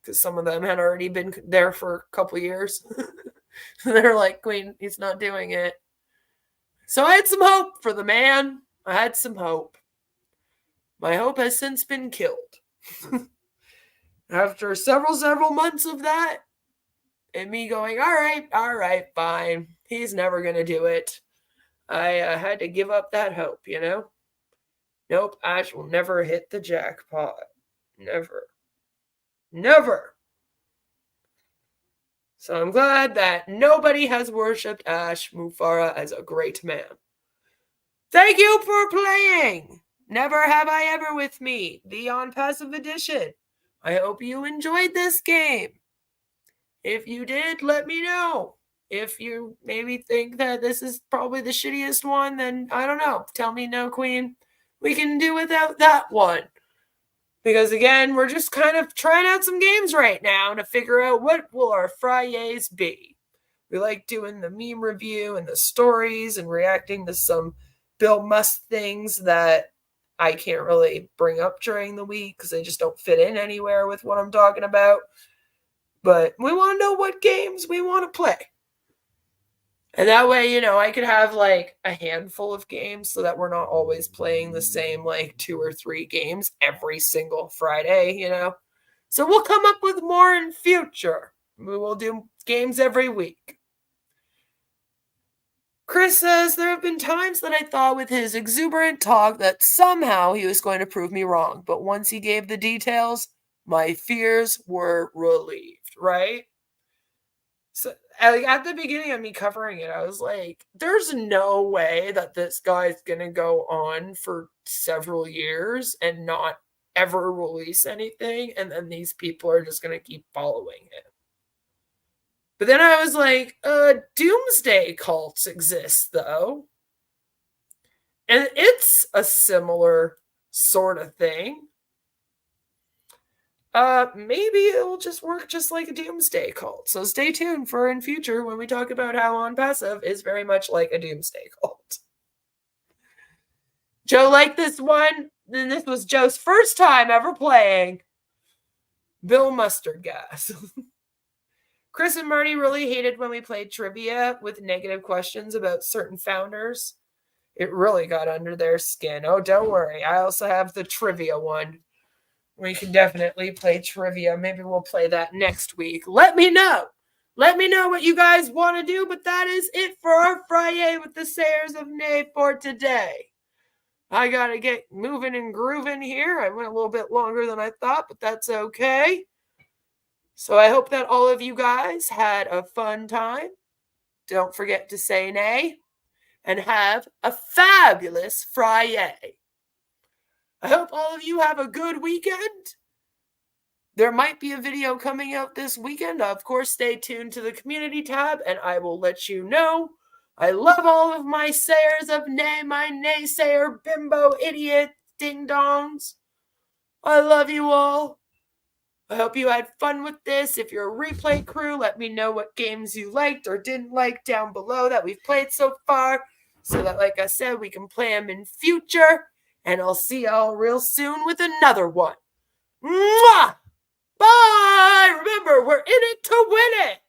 Because some of them had already been there for a couple years. They're like, Queen, he's not doing it. So I had some hope for the man. I had some hope. My hope has since been killed. After several months of that, and me going, all right, fine. He's never going to do it. I had to give up that hope, you know? Nope, Ash will never hit the jackpot. Never. Never. So I'm glad that nobody has worshipped Ash Mufara as a great man. Thank you for playing Never Have I Ever with me, the Onpassive edition. I hope you enjoyed this game. If you did, let me know. If you maybe think that this is probably the shittiest one, then I don't know. Tell me no, Queen. We can do without that one. Because again, we're just kind of trying out some games right now to figure out what will our FriYAYs be. We like doing the meme review and the stories and reacting to some Bill Musk things that I can't really bring up during the week because they just don't fit in anywhere with what I'm talking about. But we want to know what games we want to play. And that way, you know, I could have like a handful of games so that we're not always playing the same like 2 or 3 games every single Friday, you know. So we'll come up with more in future. We will do games every week. Chris says, there have been times that I thought with his exuberant talk that somehow he was going to prove me wrong. But once he gave the details, my fears were relieved, right? So at the beginning of me covering it, I was like, there's no way that this guy's going to go on for several years and not ever release anything. And then these people are just going to keep following him. But then I was like, doomsday cults exist, though. And it's a similar sort of thing. Maybe it will just work just like a doomsday cult. So stay tuned for in future when we talk about how Onpassive is very much like a doomsday cult. Joe liked this one. And this was Joe's first time ever playing Bill Mustard Gas. Chris and Marty really hated when we played trivia with negative questions about certain founders. It really got under their skin. Oh, don't worry. I also have the trivia one. We can definitely play trivia. Maybe we'll play that next week. Let me know. Let me know what you guys want to do. But that is it for our FriYAY with the Sayers of Nay for today. I got to get moving and grooving here. I went a little bit longer than I thought, but that's okay. So I hope that all of you guys had a fun time. Don't forget to say nay and have a fabulous FriYAY. I hope all of you have a good weekend. There might be a video coming out this weekend. Of course, stay tuned to the community tab and I will let you know. I love all of my sayers of nay, my naysayer, bimbo, idiot, ding-dongs. I love you all. I hope you had fun with this. If you're a replay crew, let me know what games you liked or didn't like down below that we've played so far. So that, like I said, we can play them in future. And I'll see y'all real soon with another one. Mwah! Bye! Remember, we're in it to win it!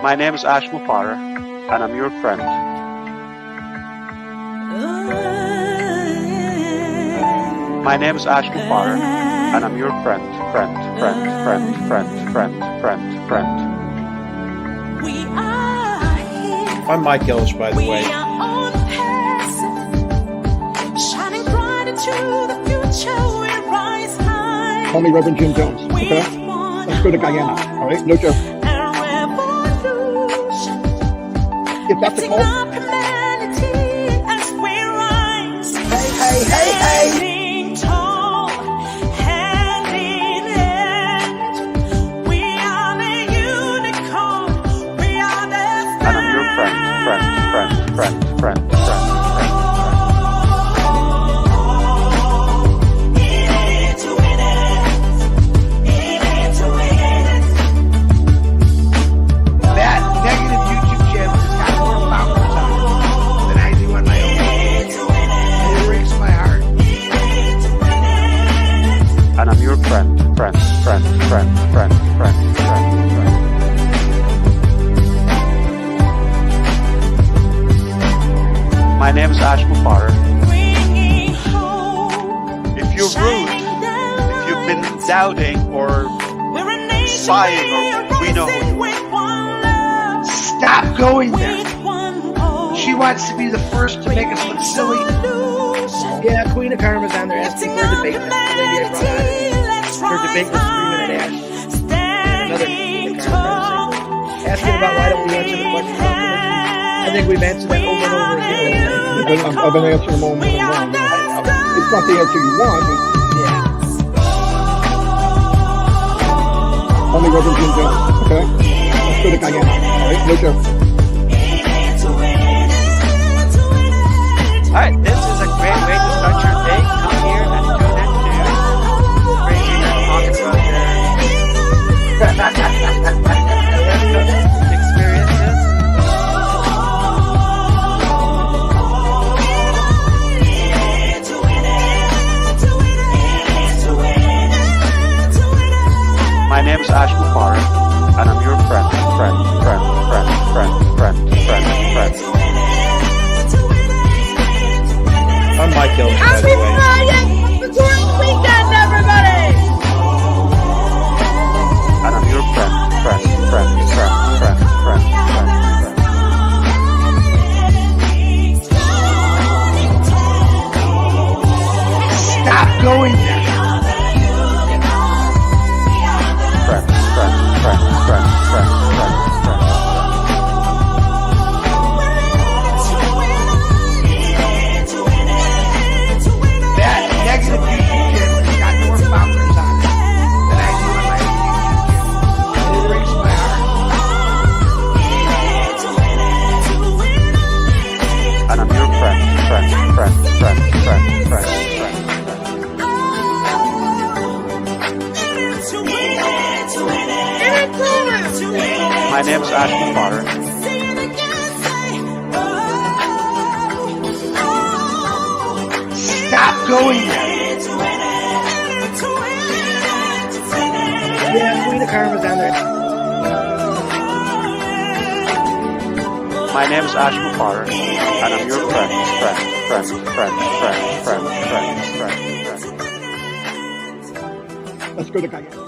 My name is Ash Mufara, and I'm your friend. My name is Ash Mufara, and I'm your friend. I'm Mike Ellis, by the way. Call me Reverend Jim Jones, okay? Let's go to Guyana, all right? No joke. If that's a call. Hey. Friend. That negative YouTube channel My name is Ash Mufar. If you're rude, if you've been doubting or sighing, or we know who you are. Stop going there. She wants to be the first to make us look silly. Yeah, Queen of Karma's on there asking for a debate. That's the lady I brought out. Her debate was 3-minute Ash. Another Queen of Karma asking about why don't we answer the question about religion. I think we've answered that over and over again. I've been answering them over and over. It's not the answer you want. Only Reverend Jim Jones. Okay? Let's go to Guyana. All right? Right there. Alright, this is a great way to start your day. Come here and tune into crazy and talking about their experiences. My name is Ash Mufar, and I'm your friend. I'm Mike Ellis, by Happy the way. Friday! Victorious weekend, everybody! And I'm your friend. Stop going there. That negative YouTube channel has got more followers on it than I do on my YouTube channel. It breaks my heart. And I'm your friend. My name is Ash Mufar. Stop going there. Yeah, Queen of Karma's on there. My name is Ash Mufar, and I'm your friend. Let's go to Guyana.